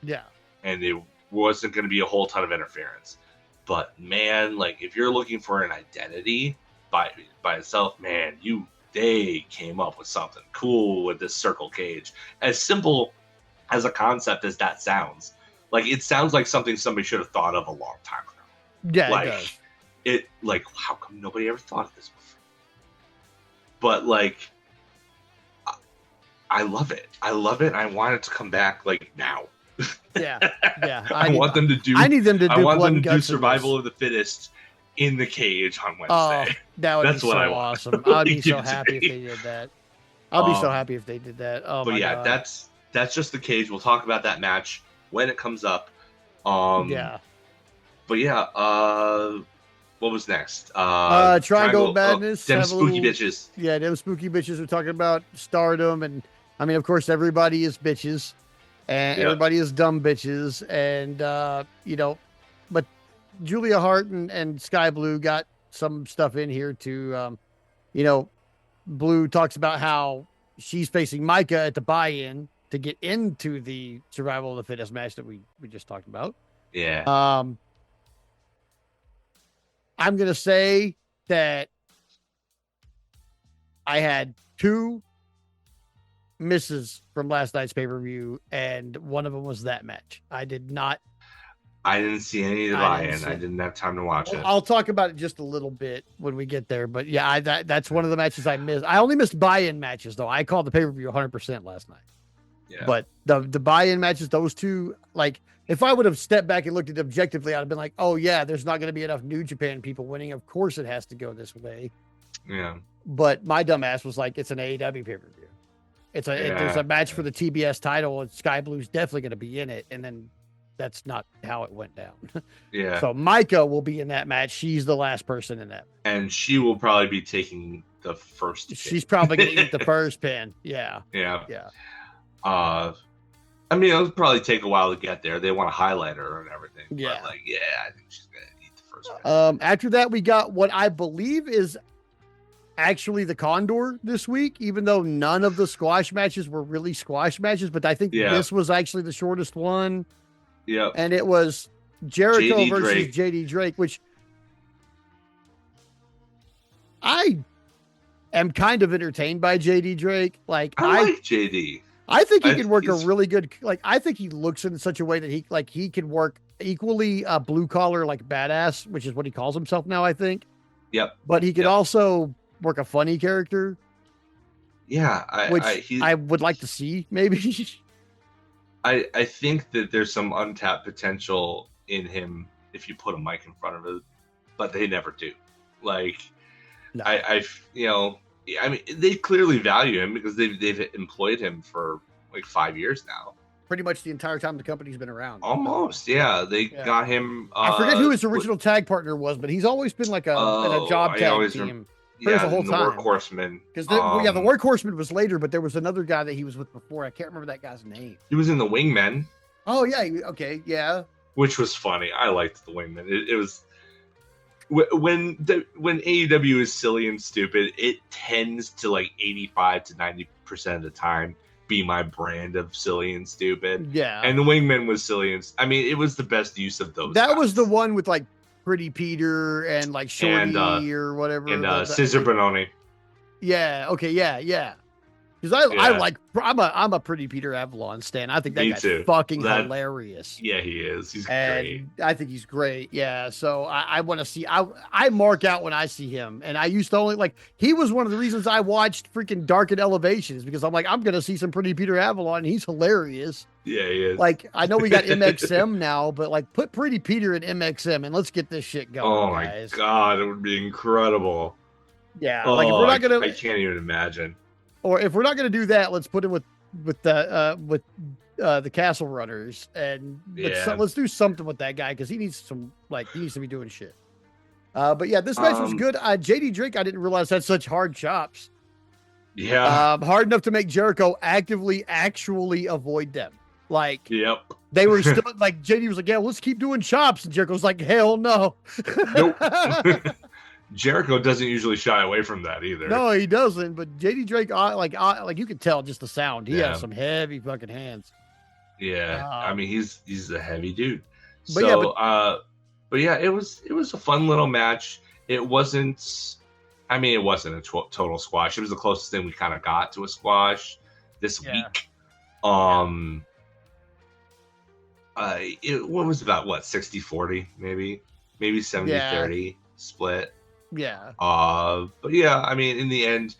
Yeah. And it wasn't going to be a whole ton of interference. But man, if you're looking for an identity by itself, man, they came up with something cool with this circle cage. As simple as a concept as that sounds. It sounds like something somebody should have thought of a long time ago. Yeah, it does. How come nobody ever thought of this before? But I love it. I love it. I want it to come back now. Yeah. I want them to do. I need them to do. I want them to do survival of the fittest in the cage on Oh, Wednesday. that would be That's what I so want. awesome. I'd be Give so it to happy if me. they did that. I'll be so Um, happy if they did that. Oh but my yeah, god. that's just the cage. We'll talk about that match when it comes up. Um, Yeah. but yeah, what was next? Triangle Madness Them have a spooky little. bitches. Yeah, them spooky bitches are talking about Stardom, and I mean, of course, everybody is bitches, and Yep. everybody is dumb bitches, and but Julia Hart and Sky Blue got some stuff in here to, Blue talks about how she's facing Micah at the buy-in to get into the survival of the fittest match that we just talked about. Yeah. I'm gonna say that I had two misses from last night's pay-per-view, and one of them was that match. I I didn't see any of the buy-in. I didn't have time to watch it. I'll talk about it just a little bit when we get there, but yeah, that's one of the matches I missed. I only missed buy-in matches though. I called the pay-per-view 100% last night. Yeah. But the buy-in matches, those two, like if I would have stepped back and looked at it objectively, I'd have been like, oh yeah, there's not going to be enough New Japan people winning. Of course it has to go this way. Yeah. But my dumb ass was like, it's an AEW pay-per-view. There's a match for the TBS title, and Sky Blue's definitely going to be in it. And then that's not how it went down. Yeah. So Micah will be in that match. She's the last person in that. And she will probably be taking the first pin. She's probably going to eat the first pin. Yeah. Yeah. Yeah. I mean, it'll probably take a while to get there. They want to highlight her and everything. Yeah. But like, yeah, I think she's going to eat the first pin. After that, we got what I believe is actually the Condor this week, even though none of the squash matches were really squash matches, but I think this was actually the shortest one. Yep. And it was Jericho JD versus Drake. JD Drake, which I am kind of entertained by JD Drake. Like I like JD. I think he can work a really good, I think he looks in such a way that he can work equally blue collar, like badass, which is what he calls himself now, I think. Yep. But he could also work a funny character. Yeah. I would like to see maybe. I think that there's some untapped potential in him if you put a mic in front of it, but they never do. Like, no. I mean, they clearly value him because they've employed him for like 5 years now. Pretty much the entire time the company's been around. Almost, yeah. They got him. I forget who his original tag partner was, but he's always been like in a job tag team. Yeah, the whole time. Workhorseman. Because the Workhorseman was later, but there was another guy that he was with before. I can't remember that guy's name. He was in the Wingmen. Oh yeah, okay, yeah. Which was funny. I liked the Wingmen. It was when AEW is silly and stupid, it tends to like 85 to 90% of the time be my brand of silly and stupid. Yeah. And the Wingmen was silly and I mean, it was the best use of those. That was the one with like Pretty Peter and like Shorty or whatever. And Scissor Benoni. Yeah. Okay. Yeah. Because I'm a Pretty Peter Avalon stan. I think that guy's fucking hilarious. Yeah, he is. He's great. I think he's great. Yeah. So I want to see. I mark out when I see him, and I used to only he was one of the reasons I watched freaking Dark and Elevations because I'm like I'm gonna see some Pretty Peter Avalon. And he's hilarious. Yeah, he is. Like I know we got MXM now, but like put Pretty Peter in MXM and let's get this shit going. Oh my god, it would be incredible. Yeah. Like if we're not gonna, I can't even imagine. Or if we're not going to do that, let's put him with the Castle Runners, and let's do something with that guy because he needs to be doing shit. But yeah, this match was good. JD Drake, I didn't realize had such hard chops. Yeah, hard enough to make Jericho actually avoid them. Like, yep, they were still like JD was like, yeah, let's keep doing chops, and Jericho's like, hell no. Nope. Jericho doesn't usually shy away from that either. No, he doesn't. But JD Drake, like you could tell just the sound. He has some heavy fucking hands. Yeah, I mean he's a heavy dude. But it was a fun little match. It wasn't. I mean, it wasn't a total squash. It was the closest thing we kind of got to a squash this week. It was about 60-40 maybe 70-30 split. Yeah. But yeah, I mean, in the end,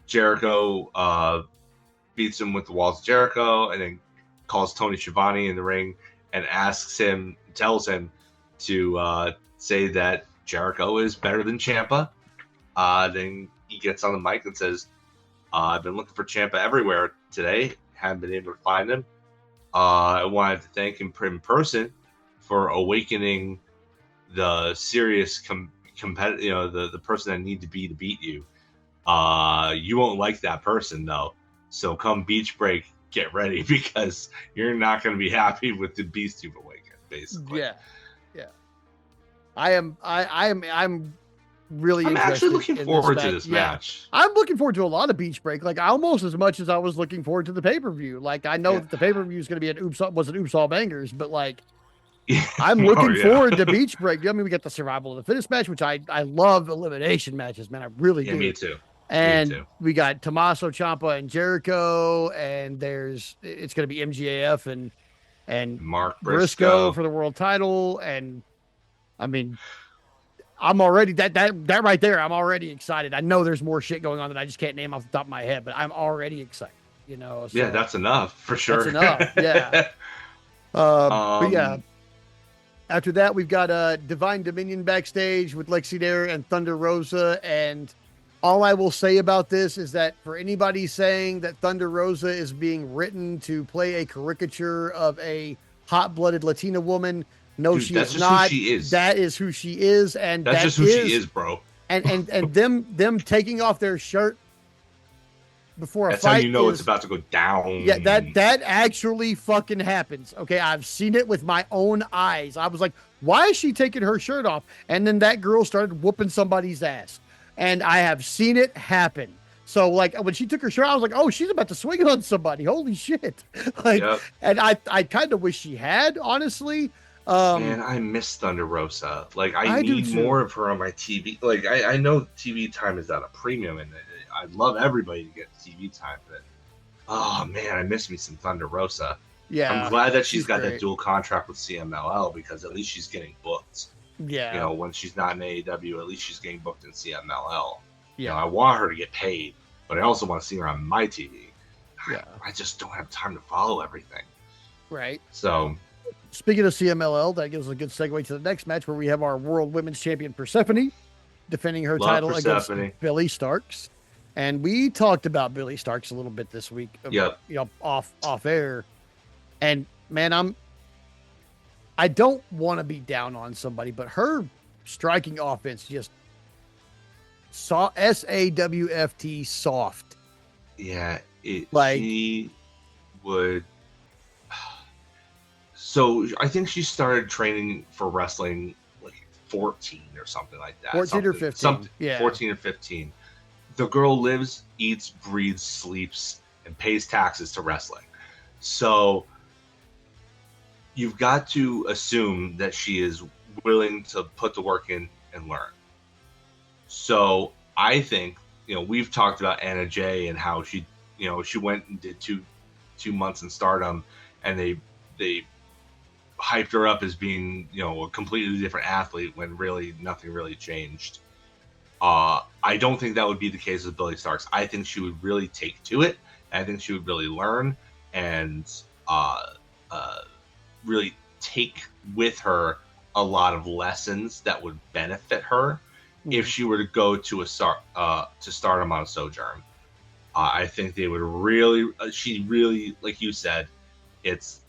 Jericho beats him with the walls of Jericho, and then calls Tony Schiavone in the ring and tells him to say that Jericho is better than Ciampa. Then he gets on the mic and says, I've been looking for Ciampa everywhere today. Haven't been able to find him. I wanted to thank him in person for awakening the serious competitive, the person I need to beat you. You won't like that person though. So come beach break, get ready because you're not going to be happy with the beast you've awakened, basically. Yeah. I'm really. I'm actually looking forward to this match. I'm looking forward to a lot of beach break, like almost as much as I was looking forward to the pay-per-view. Like I know that the pay-per-view is going to be an oops all bangers, but like I'm looking forward to beach break. I mean, we got the survival of the fittest match, which I love elimination matches, man. I really do. Me too. And we got Tommaso Ciampa and Jericho, and it's going to be MJF and Mark Briscoe for the world title. And I mean, I'm already that right there. I'm already excited. I know there's more shit going on that I just can't name off the top of my head, but I'm already excited. So, yeah, that's enough for sure. That's enough. Yeah. But yeah. After that, we've got Divine Dominion backstage with Lexi there and Thunder Rosa. And all I will say about this is that for anybody saying that Thunder Rosa is being written to play a caricature of a hot-blooded Latina woman, no, dude, she is not. She is. That is who she is, and that's just who she is, bro. And them taking off their shirt before a fight. That's how you know it's about to go down. Yeah, that actually fucking happens. Okay, I've seen it with my own eyes. I was like, why is she taking her shirt off? And then that girl started whooping somebody's ass. And I have seen it happen. So like when she took her shirt, I was like, oh, she's about to swing on somebody. Holy shit. Like, yep. And I kind of wish she had, honestly. Man, I miss Thunder Rosa. Like, I need more of her on my TV. Like, I know TV time is at a premium, and I'd love everybody to get TV time, but oh man, I miss me some Thunder Rosa. Yeah, I'm glad that she's got that dual contract with CMLL because at least she's getting booked. Yeah, when she's not in AEW, at least she's getting booked in CMLL. Yeah, I want her to get paid, but I also want to see her on my TV. Yeah, I just don't have time to follow everything. Right. So, speaking of CMLL, that gives us a good segue to the next match where we have our World Women's Champion Persephone defending her title against Billie Starkz. And we talked about Billie Starkz a little bit this week, off air. And man, I don't want to be down on somebody, but her striking offense just SAWFT soft. Yeah, she would. So I think she started training for wrestling like 14 or something like that. 14 or 15. Yeah. 14 or 15. The girl lives, eats, breathes, sleeps, and pays taxes to wrestling. So you've got to assume that she is willing to put the work in and learn. So I think, we've talked about Anna Jay and how she went and did two months in Stardom, and they hyped her up as being, a completely different athlete when really nothing really changed. I don't think that would be the case with Billie Starkz. I think she would really take to it. I think she would really learn and really take with her a lot of lessons that would benefit her if she were to go to Stardom on a sojourn. I think they would really, she really, like you said, it's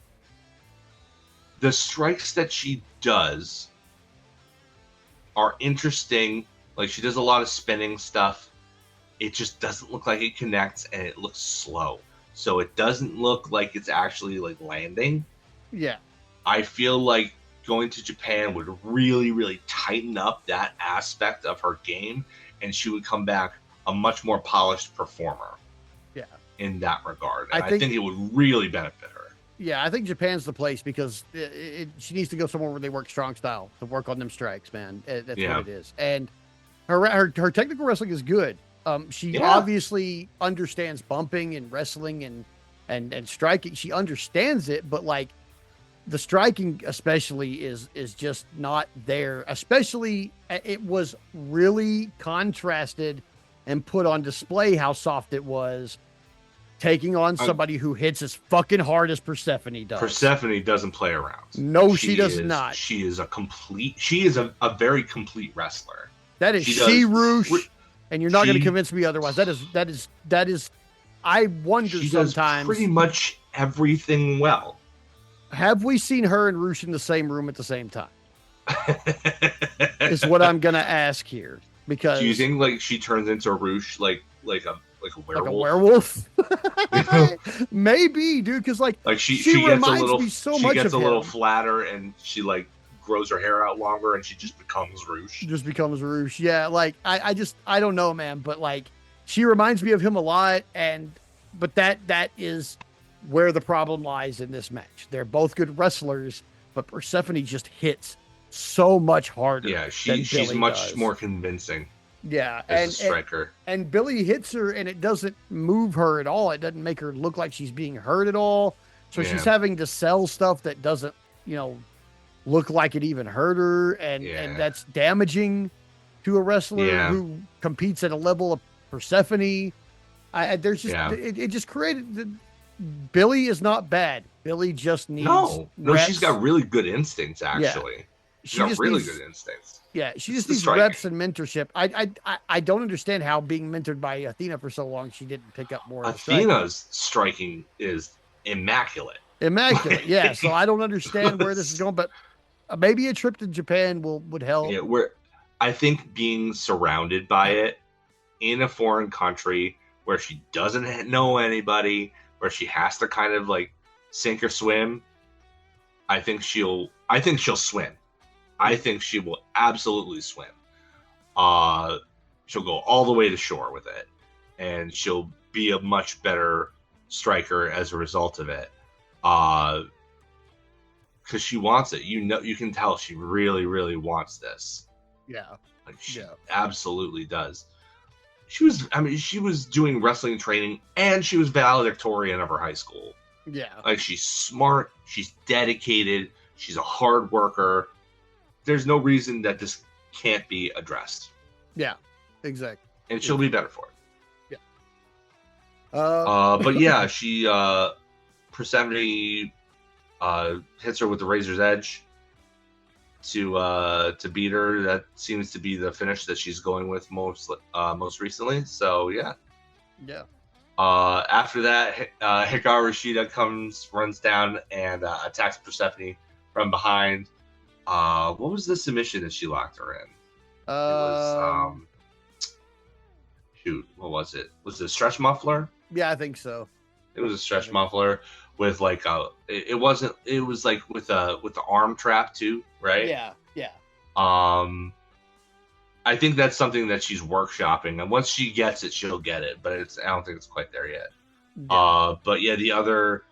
the strikes that she does are interesting. Like, she does a lot of spinning stuff. It just doesn't look like it connects, and it looks slow. So it doesn't look like it's actually, like, landing. Yeah. I feel like going to Japan would really, really tighten up that aspect of her game, and she would come back a much more polished performer. Yeah. In that regard. And I think it would really benefit her. Yeah, I think Japan's the place because she needs to go somewhere where they work strong style to work on them strikes, man. That's what it is. And her technical wrestling is good. She obviously understands bumping and wrestling and striking. She understands it, but like the striking especially is just not there. Especially it was really contrasted and put on display how soft it was taking on somebody who hits as fucking hard as Persephone does. Persephone doesn't play around. No, she does not. She is a very complete wrestler. That is she Roosh, and you're not going to convince me otherwise. That is. I wonder she sometimes. Does pretty much everything well. Have we seen her and Roosh in the same room at the same time? Is what I'm going to ask here. Because do you think like she turns into Roosh like a werewolf? Like a werewolf? Maybe, dude. Because like she gets a little flatter, and she like grows her hair out longer, and she just becomes Roosh. Yeah, like I don't know, man, but like she reminds me of him a lot, but that is where the problem lies in this match. They're both good wrestlers, but Persephone just hits so much harder. Yeah, she's much more convincing. Yeah, as a striker. And Billy hits her, and it doesn't move her at all. It doesn't make her look like she's being hurt at all. So she's having to sell stuff that doesn't, look like it even hurt her, and that's damaging to a wrestler who competes at a level of Persephone. It just created. Billy is not bad. Billy just needs reps. She's got really good instincts, actually. Yeah. She's got really good instincts. Yeah, she just needs reps and mentorship. I don't understand how being mentored by Athena for so long she didn't pick up more. Athena's striking is immaculate. Yeah. So I don't understand where this is going, but maybe a trip to Japan would help. Yeah, I think being surrounded by it in a foreign country where she doesn't know anybody, where she has to kind of like sink or swim. I think she'll swim. I think she will absolutely swim. She'll go all the way to shore with it, and she'll be a much better striker as a result of it. Because she wants it. You can tell she really, really wants this. Yeah. Like she absolutely does. She was doing wrestling training, and she was valedictorian of her high school. Yeah. Like she's smart, she's dedicated, she's a hard worker. There's no reason that this can't be addressed. Yeah, exactly. And she'll be better for it. Yeah. But yeah, she Persephone hits her with the razor's edge to beat her. That seems to be the finish that she's going with most recently. So yeah. Yeah. After that, Hikaru Shida runs down and attacks Persephone from behind. What was the submission that she locked her in? It was what was it? Was it a stretch muffler? Yeah, I think so. It was a stretch muffler with like it was like with the arm trap too, right? Yeah. I think that's something that she's workshopping, and once she gets it, she'll get it. But I don't think it's quite there yet. Yeah. But yeah, the other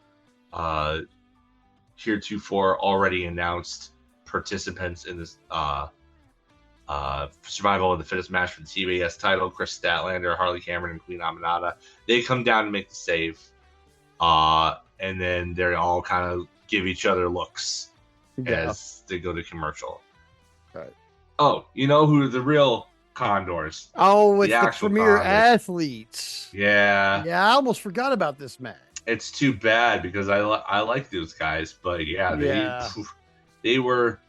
heretofore already announced participants in this survival of the fittest match for the TBS title, Chris Statlander, Harley Cameron, and Queen Aminata. They come down and make the save, and then they all kind of give each other looks as they go to commercial. Right. Oh, you know who are the real condors? Oh, it's the premier athletes. Yeah. Yeah, I almost forgot about this match. It's too bad because I like those guys, but they were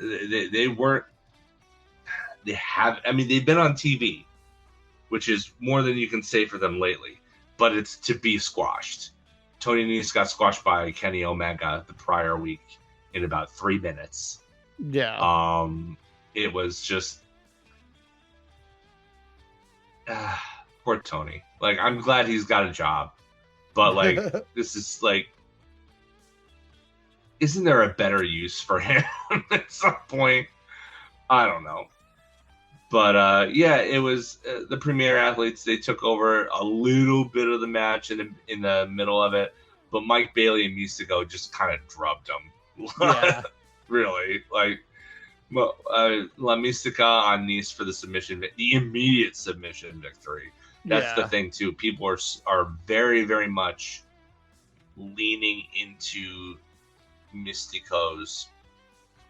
they weren't. They've been on TV, which is more than you can say for them lately, but it's to be squashed. Tony Nese got squashed by Kenny Omega the prior week in about 3 minutes. Yeah. It was just poor Tony. Like, I'm glad he's got a job, but like this is like, isn't there a better use for him at some point? I don't know. But it was the premier athletes. They took over a little bit of the match in the middle of it, but Mike Bailey and Mystico just kind of drubbed them. Yeah. Really, like La Mystica on Nese for the immediate submission victory. That's the thing too. People are very, very much leaning into Mystico's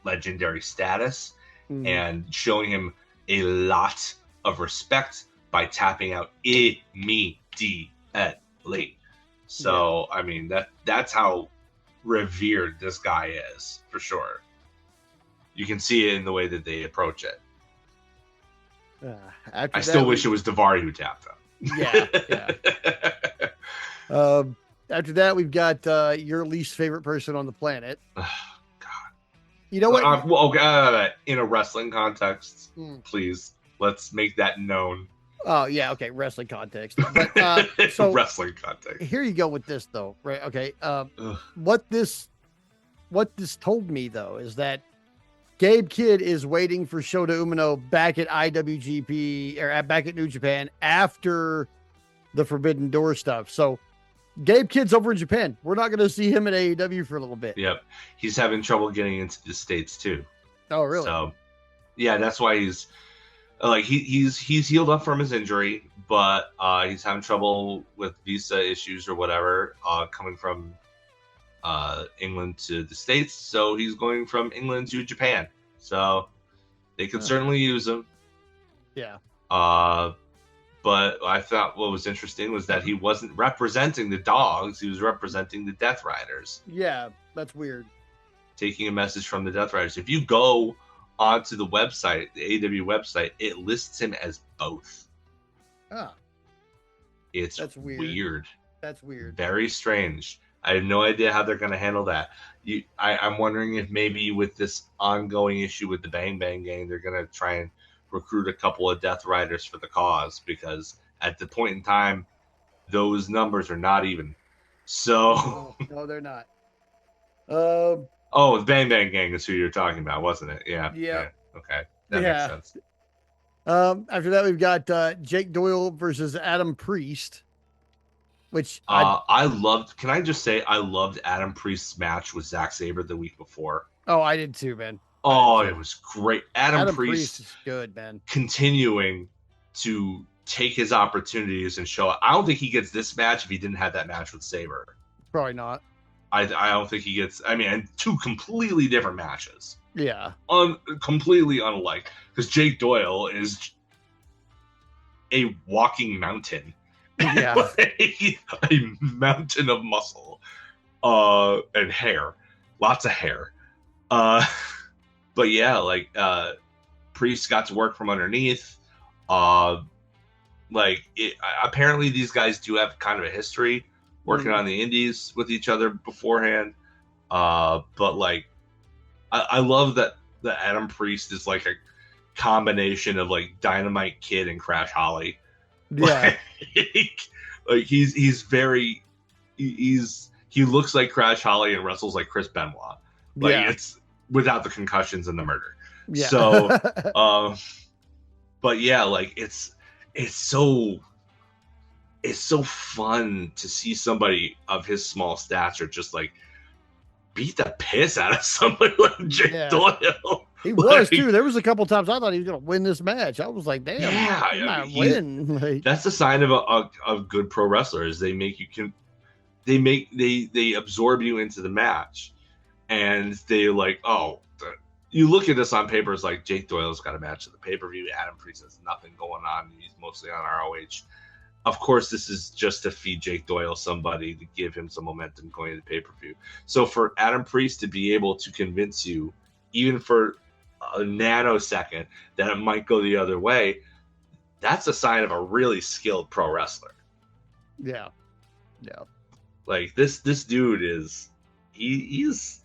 legendary status and showing him a lot of respect by tapping out immediately. at least. So I mean that's how revered this guy is for sure. You can see it in the way that they approach it. I still wish it was Daivari who tapped him. Yeah. After that, we've got your least favorite person on the planet. God. You know what? In a wrestling context, please let's make that known. Oh yeah, okay, wrestling context. But so wrestling context. Here you go with this though, right? Okay. What this told me though is that Gabe Kidd is waiting for Shota Umino back at IWGP or back at New Japan after the Forbidden Door stuff. So Gabe Kidd's over in Japan. We're not going to see him at AEW for a little bit. Yep. He's having trouble getting into the States too. Oh, really? So, yeah, that's why he's like he's healed up from his injury, but he's having trouble with visa issues or whatever coming from England to the States. So he's going from England to Japan. So they could certainly use him. Yeah. But I thought what was interesting was that he wasn't representing the Dogs. He was representing the Death Riders. Yeah, that's weird. Taking a message from the Death Riders. If you go onto the website, the AEW website, it lists him as both. Ah. That's weird. That's weird. Very strange. I have no idea how they're going to handle that. I'm wondering if maybe with this ongoing issue with the Bang Bang Gang, they're going to try and recruit a couple of Death Riders for the cause, because at the point in time, those numbers are not even. So no, they're not. The Bang Bang Gang is who you're talking about, wasn't it? Yeah. Okay, that makes sense. After that, we've got Jake Doyle versus Adam Priest, which I loved. Can I just say I loved Adam Priest's match with Zack Sabre the week before? Oh, I did too, man. Oh, it was great. Adam Priest is good, man. Continuing to take his opportunities and show it. I don't think he gets this match if he didn't have that match with Sabre. Probably not. I don't think he gets. I mean, two completely different matches. Yeah. Completely unlike, because Jake Doyle is a walking mountain. Yeah. a mountain of muscle and hair. Lots of hair. But yeah, like Priest got to work from underneath. Apparently these guys do have kind of a history working on the indies with each other beforehand. But like, I love that Adam Priest is like a combination of like Dynamite Kid and Crash Holly. Yeah. Like he looks like Crash Holly and wrestles like Chris Benoit. Like it's without the concussions and the murder. Yeah. So, but yeah, like it's so fun to see somebody of his small stature just like beat the piss out of somebody like Jake Doyle. He was too. There was a couple times I thought he was going to win this match. I was like, damn, he might win. Like, that's the sign of a good pro wrestler, is they make you they absorb you into the match, and they like, you look at this on paper, it's like Jake Doyle's got a match at the pay-per-view. Adam Priest has nothing going on. He's mostly on ROH. Of course, this is just to feed Jake Doyle somebody to give him some momentum going to the pay-per-view. So for Adam Priest to be able to convince you, even for a nanosecond, that it might go the other way, that's a sign of a really skilled pro wrestler. Yeah. Like this dude is he's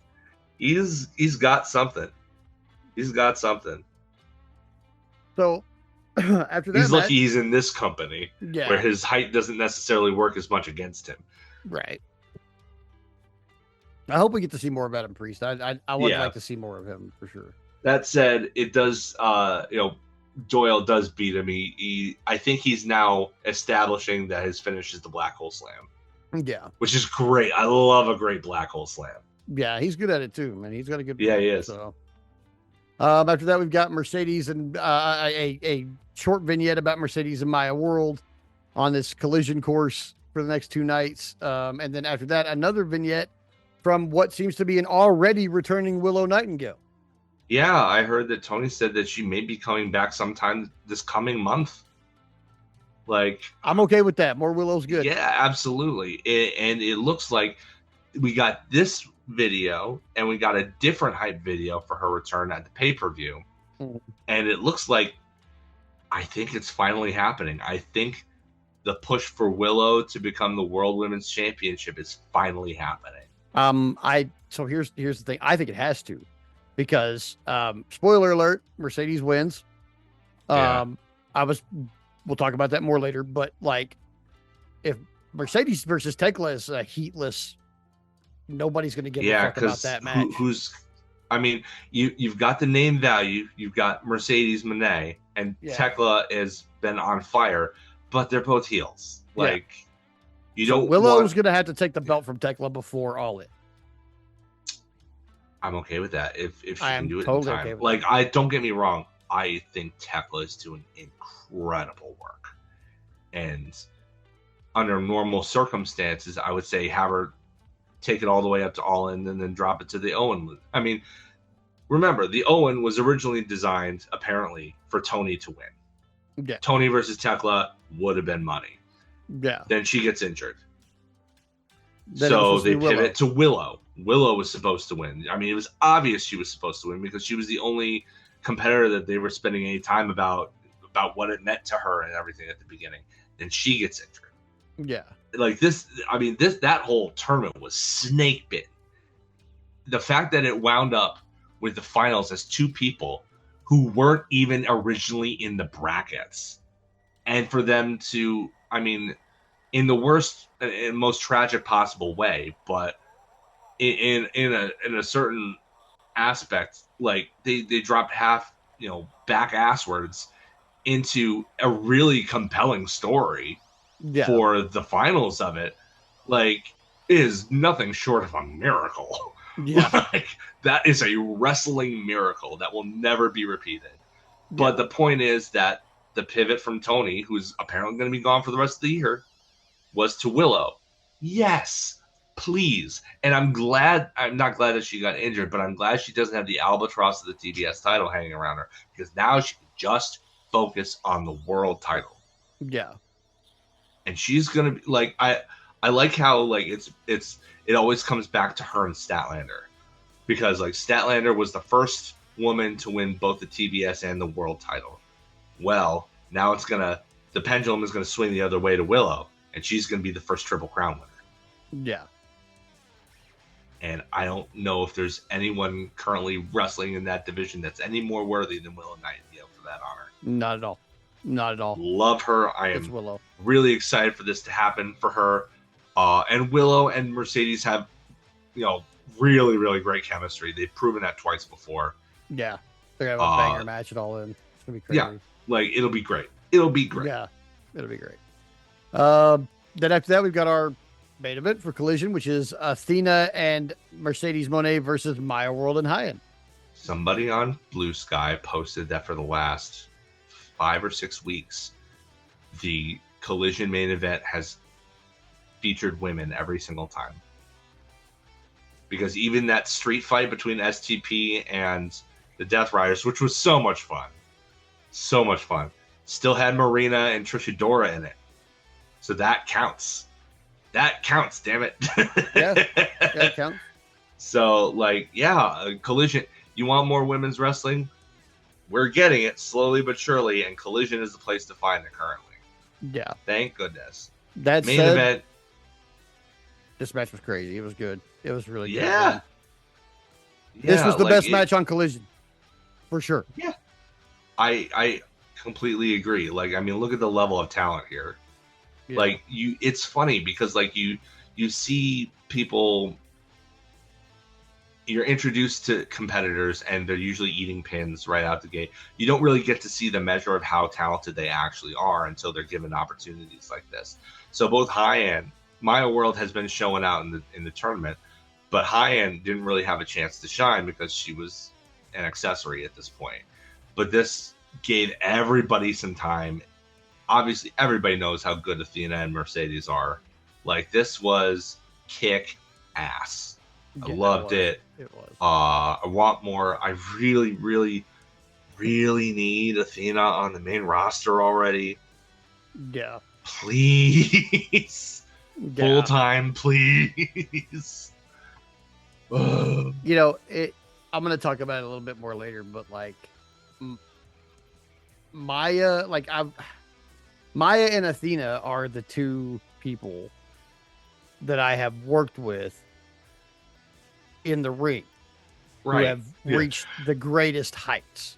got something. He's got something. So after that, he's lucky he's in this company where his height doesn't necessarily work as much against him. Right. I hope we get to see more of Adam Priest. I would like to see more of him for sure. That said, it does. Doyle does beat him. I think he's now establishing that his finish is the Black Hole Slam. Yeah, which is great. I love a great Black Hole Slam. Yeah, he's good at it too, man. He's got a good. Yeah, he is. So, after that, we've got Mercedes and a short vignette about Mercedes and Maya World on this collision course for the next 2 nights, and then after that, another vignette from what seems to be an already returning Willow Nightingale. Yeah, I heard that Tony said that she may be coming back sometime this coming month. Like, I'm okay with that. More Willow's good. yeah, absolutely. And it looks like we got this video and we got a different hype video for her return at the pay-per-view. Mm. And it looks like, I think it's finally happening. I think the push for Willow to become the World Women's Championship is finally happening. So here's the thing. I think it has to, because spoiler alert, Mercedes wins. Yeah. We'll talk about that more later, but like, if Mercedes versus Tekla is heatless, nobody's going to give a fuck about that match. I mean, you've got the name value, you've got Mercedes Moné, and Tekla has been on fire, but they're both heels. Like, you don't. Willow's going to have to take the belt from Tekla before All In. I'm okay with that if she can do it totally in time. Okay with like, that. I don't get me wrong. I think Tekla is doing incredible work, and under normal circumstances, I would say have her take it all the way up to All In and then drop it to the Owen. I mean, remember, the Owen was originally designed apparently for Tony to win. Yeah. Tony versus Tekla would have been money. Yeah. Then she gets injured. Then so they pivot to Willow. Willow was supposed to win. I mean, it was obvious she was supposed to win because she was the only competitor that they were spending any time about what it meant to her and everything at the beginning. Then she gets injured. Yeah. Like this, I mean, that whole tournament was snake bitten. The fact that it wound up with the finals as two people who weren't even originally in the brackets, and for them to, I mean, in the worst and most tragic possible way, but in a certain aspect, like they dropped half, back asswards into a really compelling story for the finals of it. Like, is nothing short of a miracle. Yeah. Like, that is a wrestling miracle that will never be repeated. But the point is that the pivot from Tony, who's apparently going to be gone for the rest of the year, was to Willow. Yes, please. And I'm not glad that she got injured, but I'm glad she doesn't have the albatross of the TBS title hanging around her, because now she can just focus on the world title. Yeah. And she's going to be like, I like how like it always comes back to her and Statlander, because like Statlander was the first woman to win both the TBS and the world title. Well, now the pendulum is going to swing the other way to Willow, and she's going to be the first Triple Crown winner. Yeah. And I don't know if there's anyone currently wrestling in that division that's any more worthy than Willow Nightingale for that honor. Not at all. Not at all. Love her. I am Willow. Really excited for this to happen for her. And Willow and Mercedes have, really, really great chemistry. They've proven that twice before. Yeah. They're going to have a banger match at All In. It's going to be crazy. Yeah. Like, it'll be great. It'll be great. Yeah. It'll be great. Then after that, we've got our main event for Collision, which is Athena and Mercedes Moné versus Maya World and Hyan. Somebody on Blue Sky posted that for the last 5 or 6 weeks, the Collision main event has featured women every single time. Because even that street fight between STP and the Death Riders, which was so much fun, still had Marina and Trish Adora in it. So that counts. That counts, damn it. Yeah, that counts. So, like, Collision. You want more women's wrestling? We're getting it slowly but surely, and Collision is the place to find it currently. Yeah. Thank goodness. That main event. This match was crazy. It was good. It was really good. Yeah. This was the best match on Collision. For sure. Yeah. I completely agree. Like, I mean, look at the level of talent here. Yeah. Like, it's funny because like you see people, you're introduced to competitors and they're usually eating pins right out the gate. You don't really get to see the measure of how talented they actually are until they're given opportunities like this. So both Hyan, Maya World has been showing out in the tournament, but Hyan didn't really have a chance to shine because she was an accessory at this point. But this gave everybody some time. Obviously, everybody knows how good Athena and Mercedes are. Like, this was kick ass. I loved it. It was. I want more. I really, really, really need Athena on the main roster already. Yeah. Please. Full Yeah. time, please. Ugh. You know, I'm going to talk about it a little bit more later, but like Maya, Maya and Athena are the two people that I have worked with in the ring who Right. have Yeah. reached the greatest heights.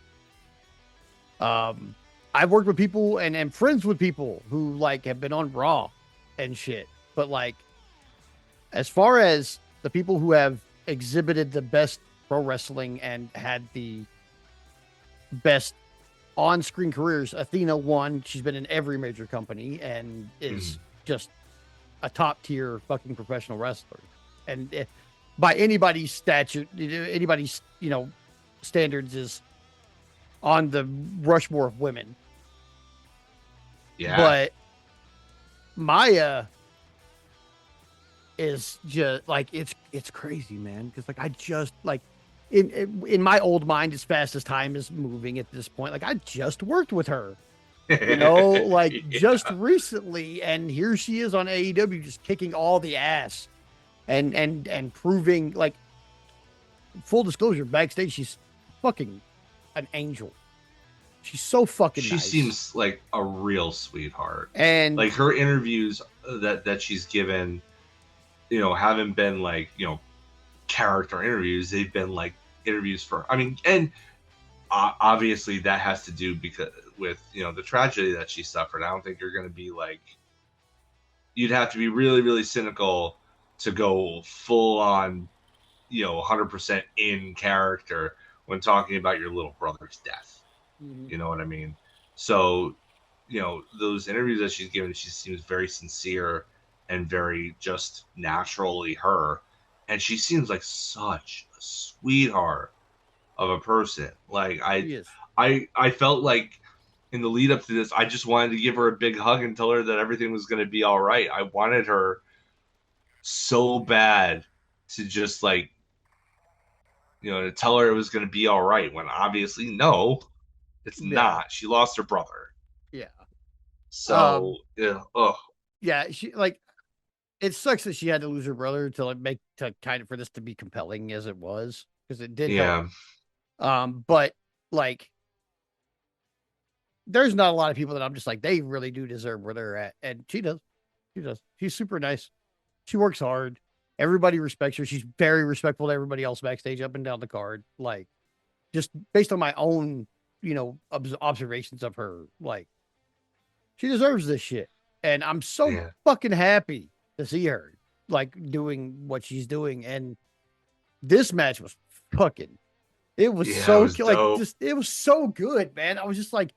I've worked with people and friends with people who like have been on Raw and shit. But like as far as the people who have exhibited the best pro wrestling and had the best on-screen careers, Athena won. She's been in every major company and Mm. is just a top tier fucking professional wrestler. And by anybody's statute, anybody's standards, is on the Rushmore of women. Yeah. But Maya is just like it's crazy, man. Because like I just like in my old mind, as fast as time is moving at this point, like I just worked with her, like just Yeah. recently, and here she is on AEW, just kicking all the ass, and proving like full disclosure, backstage she's fucking an angel. She's so fucking She nice. seems like a real sweetheart. And Like her interviews that she's given, haven't been like, character interviews. They've been like interviews for, I mean, and obviously that has to do because with, the tragedy that she suffered. I don't think you're going to be like, you'd have to be really, really cynical to go full on, 100% in character when talking about your little brother's death. Mhm. You know what I mean? So, those interviews that she's given, she seems very sincere and very just naturally her. And she seems like such a sweetheart of a person. Like She is. I felt like in the lead up to this, I just wanted to give her a big hug and tell her that everything was going to be all right. I wanted her so bad to just like, to tell her it was going to be all right when obviously no, it's Yeah. not. She lost her brother. Yeah. So, Um, yeah, oh, yeah, she like it sucks that she had to lose her brother to like make to kind of for this to be compelling as it was, because it did help. yeah, But like there's not a lot of people that I'm just like they really do deserve where they're at. And she does. She does. She's super nice. She works hard. Everybody respects her. She's very respectful to everybody else backstage up and down the card. Like just based on my own, observations of her, like she deserves this shit. And I'm so yeah, fucking happy to see her like doing what she's doing. And this match was fucking, it was yeah. It so was like dope. just it was so good, man. I was just like,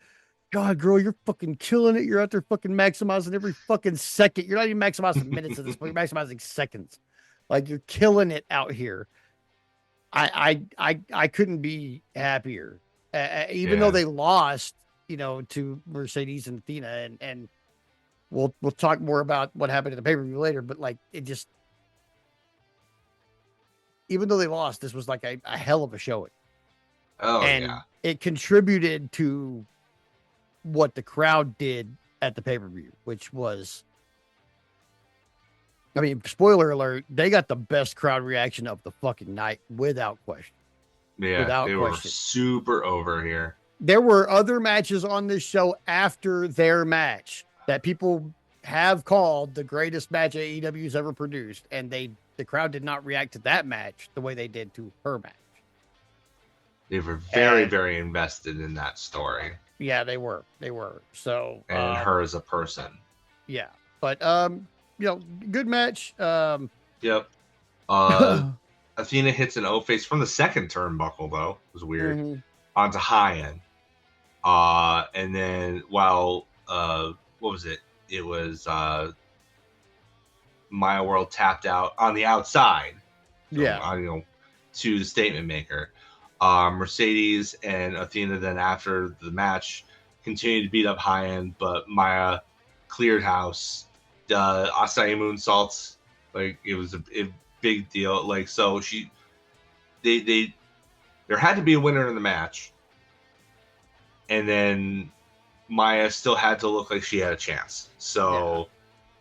God, girl, you're fucking killing it. You're out there fucking maximizing every fucking second. You're not even maximizing minutes of this, but you're maximizing seconds. Like you're killing it out here. I couldn't be happier. Even though Yeah. they lost, to Mercedes and Athena, and we'll talk more about what happened in the pay per view later. But like it just, even though they lost, this was like a hell of a showing, Oh and yeah. it contributed to what the crowd did at the pay per view, which was, I mean, spoiler alert, they got the best crowd reaction of the fucking night without question. Yeah. Without They were question. super over here. There were other matches on this show after their match that people have called the greatest match AEW's ever produced, and the crowd did not react to that match the way they did to her match. They were very, And very invested in that story yeah, they were. They were. So and in her as a person. yeah. But good match. Yep. Uh Athena hits an O face from the second turnbuckle though. It was weird. Mhm. Onto high end. And then while what was it? It was Maya World tapped out on the outside. Yeah. To the statement maker. Mercedes and Athena then after the match continued to beat up high end, but Maya cleared house. Acai moonsaults, like it was a big deal. Like so, there had to be a winner in the match, and then Maya still had to look like she had a chance. So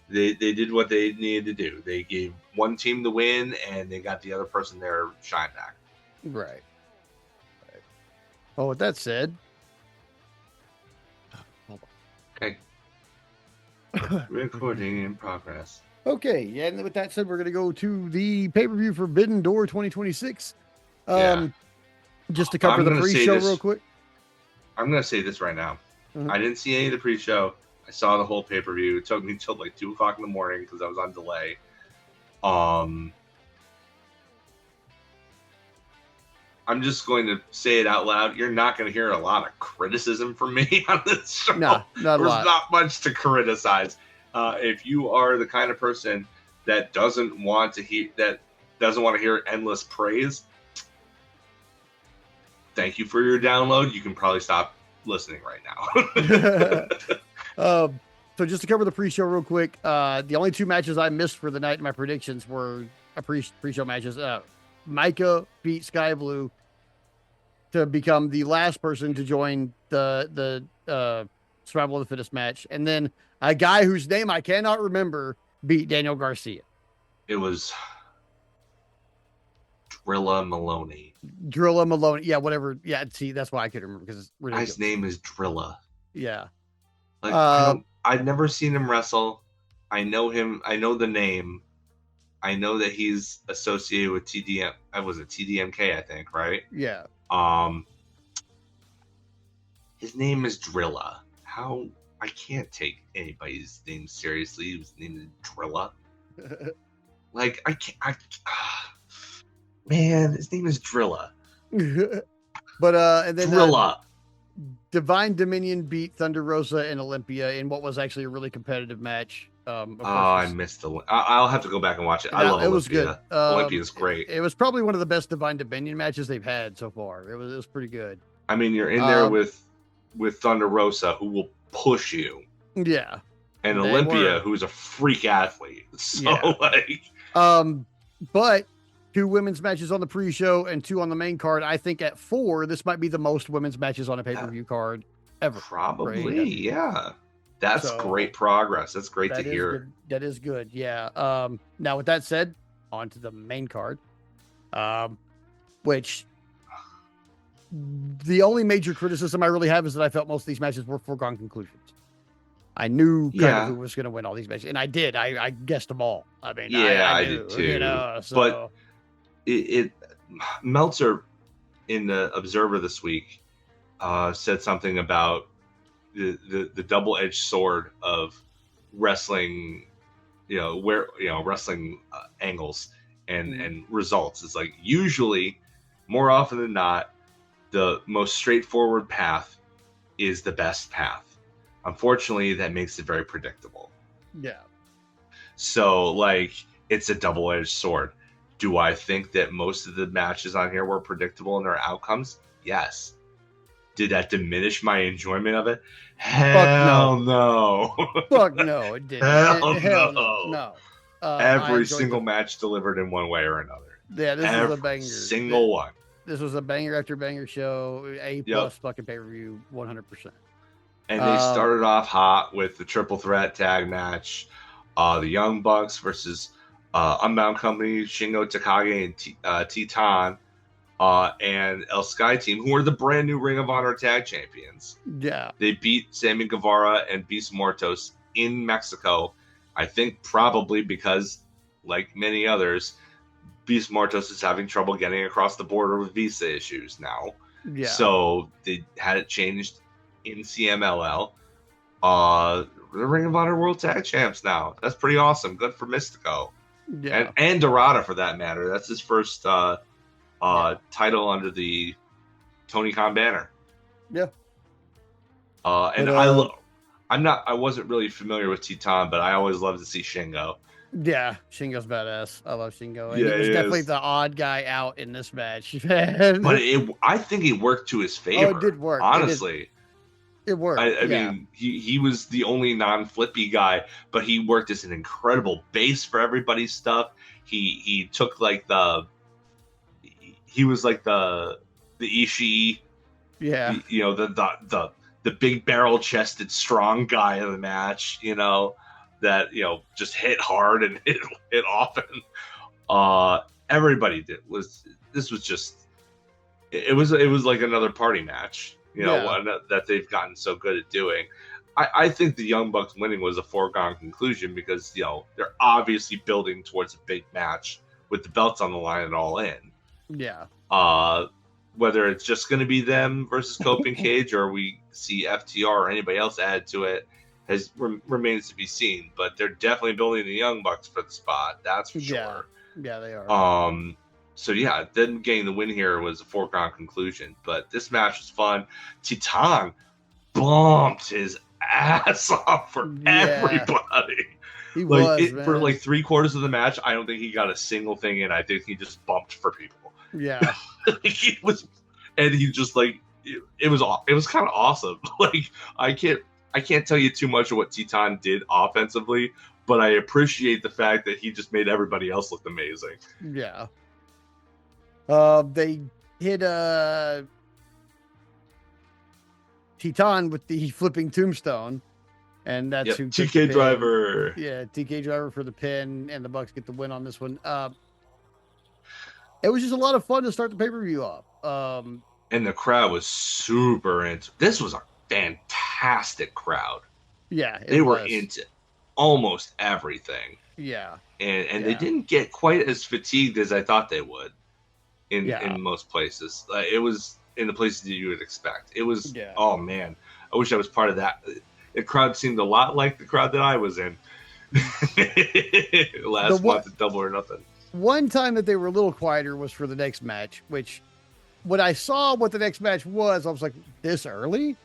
they did what they needed to do. They gave one team the win, and they got the other person their shine back. Right. Well, with that said, Okay. Recording in progress. Okay, yeah, and with that said, we're going to go to the pay-per-view Forbidden Door 2026. Just to cover the pre-show real quick. I'm going to say this right now. Mhm. I didn't see any of the pre-show. I saw the whole pay-per-view. It took me until like 2 o'clock in the morning because I was on delay. I'm just going to say it out loud. You're not going to hear a lot of criticism from me on this show. No, not a lot. There's not much to criticize. If you are the kind of person that doesn't want to hear endless praise, thank you for your download. You can probably stop listening right now. So just to cover the pre-show real quick, the only 2 matches I missed for the night in my predictions were pre-show matches. Micah beat Sky Blue to become the last person to join the Survival of the Fittest match, and then a guy whose name I cannot remember beat Daniel Garcia. It was Drilla Maloney. Drilla Maloney, yeah, whatever. Yeah, see, that's why I couldn't remember, because his name is Drilla. Yeah, like I've never seen him wrestle. I know him. I know the name. I know that he's associated with TDM. Was it TDMK? I think, right? Yeah. His name is Drilla. How I can't take anybody's name seriously. His name is Drilla. Like I can't. Man, his name is Drilla. But and then Drilla. Divine Dominion beat Thunder Rosa and Olympia in what was actually a really competitive match. I missed the. I'll have to go back and watch it. I love Olympia. It was good. Olympia's great. It was probably one of the best Divine Dominion matches they've had so far. It was pretty good. I mean, you're in there with Thunder Rosa, who will push you. Yeah. And Olympia, who's a freak athlete. So but 2 women's matches on the pre-show and 2 on the main card. I think at 4, this might be the most women's matches on a pay-per-view card ever. Probably, right? Yeah. That's great progress. That's great to hear. That is good. Yeah. Now with that said, on to the main card. Which the only major criticism I really have is that I felt most of these matches were foregone conclusions. I knew kind of who was going to win all these matches, and I did. I guessed them all. I mean, I did too. You know, so. But it Meltzer in the Observer this week said something about the double-edged sword of wrestling, wrestling angles and results. It's like usually, more often than not, the most straightforward path is the best path. Unfortunately, that makes it very predictable. Yeah. So, like, it's a double-edged sword. Do I think that most of the matches on here were predictable in their outcomes? Yes. Did that diminish my enjoyment of it? Hell no. Fuck no, it didn't. Hell no. No. Every single match delivered in one way or another. Yeah, this is a banger. Single one. This was a banger after banger show. A+ fucking pay-per-view, 100%. And they started off hot with the triple threat tag match. The Young Bucks versus Unbound Company, Shingo Takagi and Titan, and El Sky Team, who are the brand new Ring of Honor tag champions. Yeah. They beat Sammy Guevara and Beast Mortos in Mexico. I think probably because, like many others, Beast Mortos is having trouble getting across the border with visa issues now. Yeah. So they had it changed in CMLL. The Ring of Honor World Tag Champs now. That's pretty awesome. Good for Mystico. Yeah. And Dorada for that matter. That's his first title under the Tony Khan banner. Yeah. I wasn't really familiar with Titan, but I always love to see Shingo. Yeah, Shingo's badass. I love Shingo. And yeah, he was definitely the odd guy out in this match. But I think it worked to his favor. Oh, it did work. Honestly. It worked. I mean, he was the only non-flippy guy, but he worked as an incredible base for everybody's stuff. He took like he was like the Ishii, yeah, the the big barrel chested strong guy of the match, that just hit hard and hit often. Everybody did. This was just it was like another party match, one that they've gotten so good at doing. I think the Young Bucks winning was a foregone conclusion because they're obviously building towards a big match with the belts on the line and all in. Yeah. Whether it's just going to be them versus Cope and Cage, or we see FTR or anybody else add to it, remains to be seen. But they're definitely building the Young Bucks for the spot. That's for sure. Yeah, they are. So yeah, them getting the win here was a foregone conclusion. But this match was fun. Titan bumped his ass off for everybody. He was, for like 3/4 of the match. I don't think he got a single thing in. I think he just bumped for people. Yeah. It was, and he just it was kind of awesome. I can't tell you too much of what Titan did offensively, but I appreciate the fact that he just made everybody else look amazing. Yeah. They hit Titan with the flipping tombstone, and that's who TK Driver. Yeah, TK Driver for the pin, and the Bucks get the win on this one. It was just a lot of fun to start the pay-per-view off. And the crowd was super into. This was a fantastic crowd. Yeah, they were into almost everything. Yeah, and they didn't get quite as fatigued as I thought they would. In most places, it was in the places that you would expect. It was. Oh man, I wish I was part of that. The crowd seemed a lot like the crowd that I was in last month at Double or Nothing. One time that they were a little quieter was for the next match, which when I saw what the next match was, I was like, this early?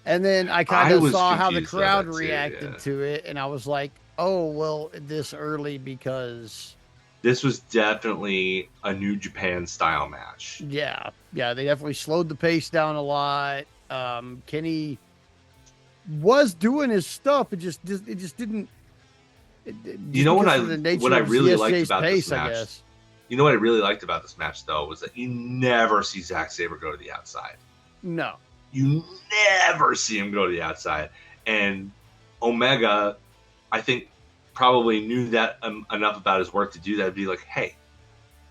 And then I kind of saw how the crowd reacted to it, and I was like, oh, well, this early because... This was definitely a New Japan style match. Yeah, they definitely slowed the pace down a lot. Kenny was doing his stuff, it just didn't... You know what I really liked about this match? You know what I really liked about this match, though, was that you never see Zack Sabre go to the outside. No. You never see him go to the outside. And Omega, I think, probably knew that enough about his work to do that. Be like, hey,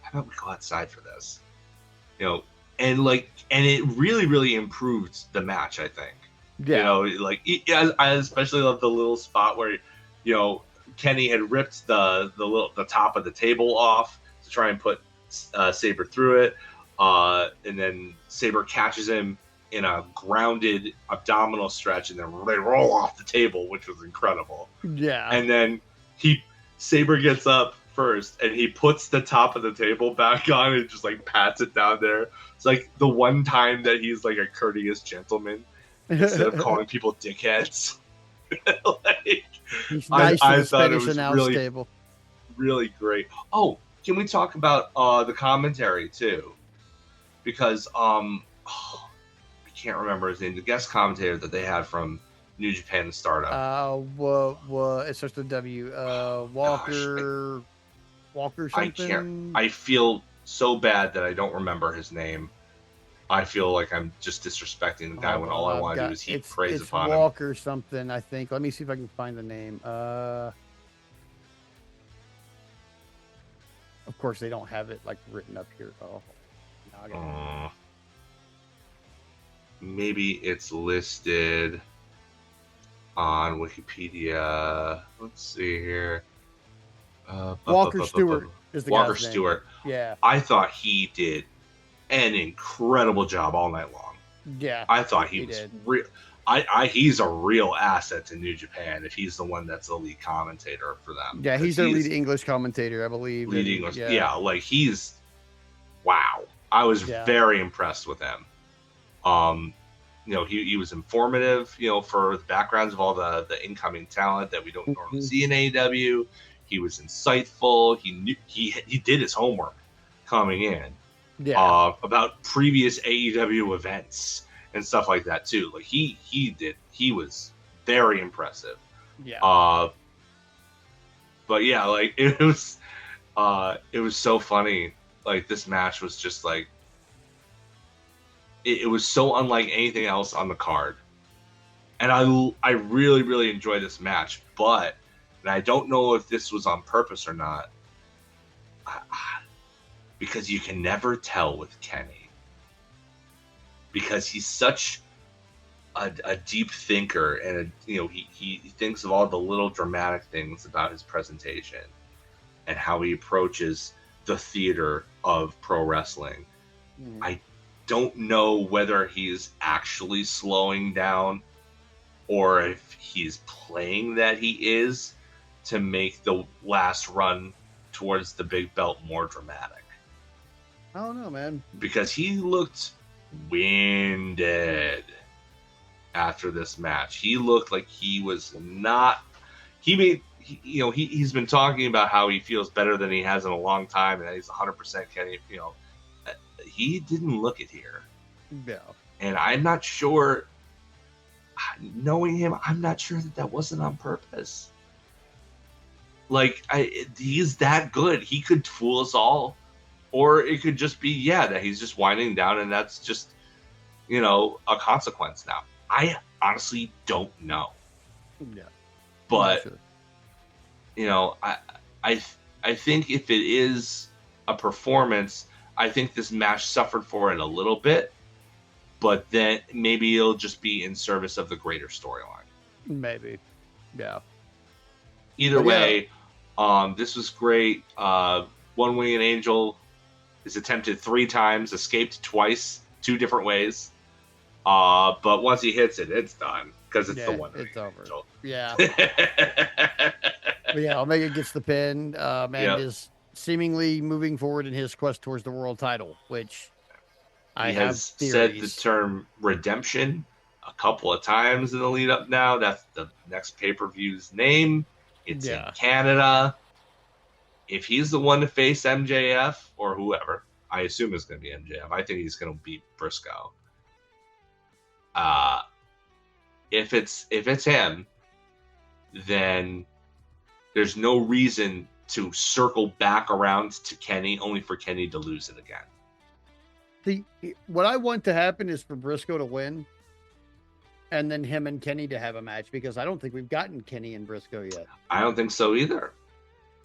how about we go outside for this? And it really, really improved the match, I think. Yeah. I especially love the little spot where, Kenny had ripped the top of the table off to try and put Sabre through it, and then Sabre catches him in a grounded abdominal stretch, and then they roll off the table, which was incredible. Yeah, and then Sabre gets up first, and he puts the top of the table back on and just pats it down there. It's like the one time that he's like a courteous gentleman instead of calling people dickheads. He's nice I to the thought it Spanish was announce table. Really great. Oh, can we talk about the commentary too? Because I can't remember his name. The guest commentator that they had from New Japan and Stardom. It starts with W. Walker something. I feel so bad that I don't remember his name. I feel like I'm just disrespecting the guy when all I want to do is heap praise upon him. It's Walker something, I think. Let me see if I can find the name. Of course, they don't have it written up here. Oh, maybe it's listed on Wikipedia. Let's see here. Walker Stewart is the Walker guy's name. Stewart. Yeah. I thought he did an incredible job all night long. Yeah. I thought he was real. He's a real asset to New Japan if he's the one that's the lead commentator for them. Yeah, he's their lead English commentator, I believe. Lead English. Yeah, he's wow. I was very impressed with him. He was informative, for the backgrounds of all the incoming talent that we don't normally see in AEW. He was insightful. He knew he did his homework coming in. Yeah. About previous AEW events and stuff like that too. He was very impressive. Yeah. But yeah, it was so funny. This match was just it was so unlike anything else on the card. And I really, really enjoy this match, but, and I don't know if this was on purpose or not, because you can never tell with Kenny, because he's such a deep thinker, and he thinks of all the little dramatic things about his presentation and how he approaches the theater of pro wrestling. I don't know whether he's actually slowing down or if he's playing that he is to make the last run towards the big belt more dramatic. I don't know, man. Because he looked winded after this match. He looked like he was not. He's been talking about how he feels better than he has in a long time, and that he's 100% Kenny. He didn't look it here. Yeah. And I'm not sure. Knowing him, I'm not sure that wasn't on purpose. Like, he's that good. He could fool us all. Or it could just be, that he's just winding down, and that's just, a consequence now. I honestly don't know. Yeah. But, sure. I think if it is a performance, I think this match suffered for it a little bit. But then maybe it'll just be in service of the greater storyline. Maybe. Yeah. Either way, this was great. One Winged Angel is attempted 3 times, escaped twice, 2 different ways. But once he hits it, it's done. Because it's the One Winged Angel. Yeah. But yeah, Omega gets the pin and is seemingly moving forward in his quest towards the world title, which he has said the term redemption a couple of times in the lead up now. That's the next pay-per-view's name. It's in Canada. If he's the one to face MJF or whoever, I assume it's going to be MJF. I think he's going to beat Briscoe. If it's him, then there's no reason to circle back around to Kenny, only for Kenny to lose it again. What I want to happen is for Briscoe to win, and then him and Kenny to have a match, because I don't think we've gotten Kenny and Briscoe yet. I don't think so either.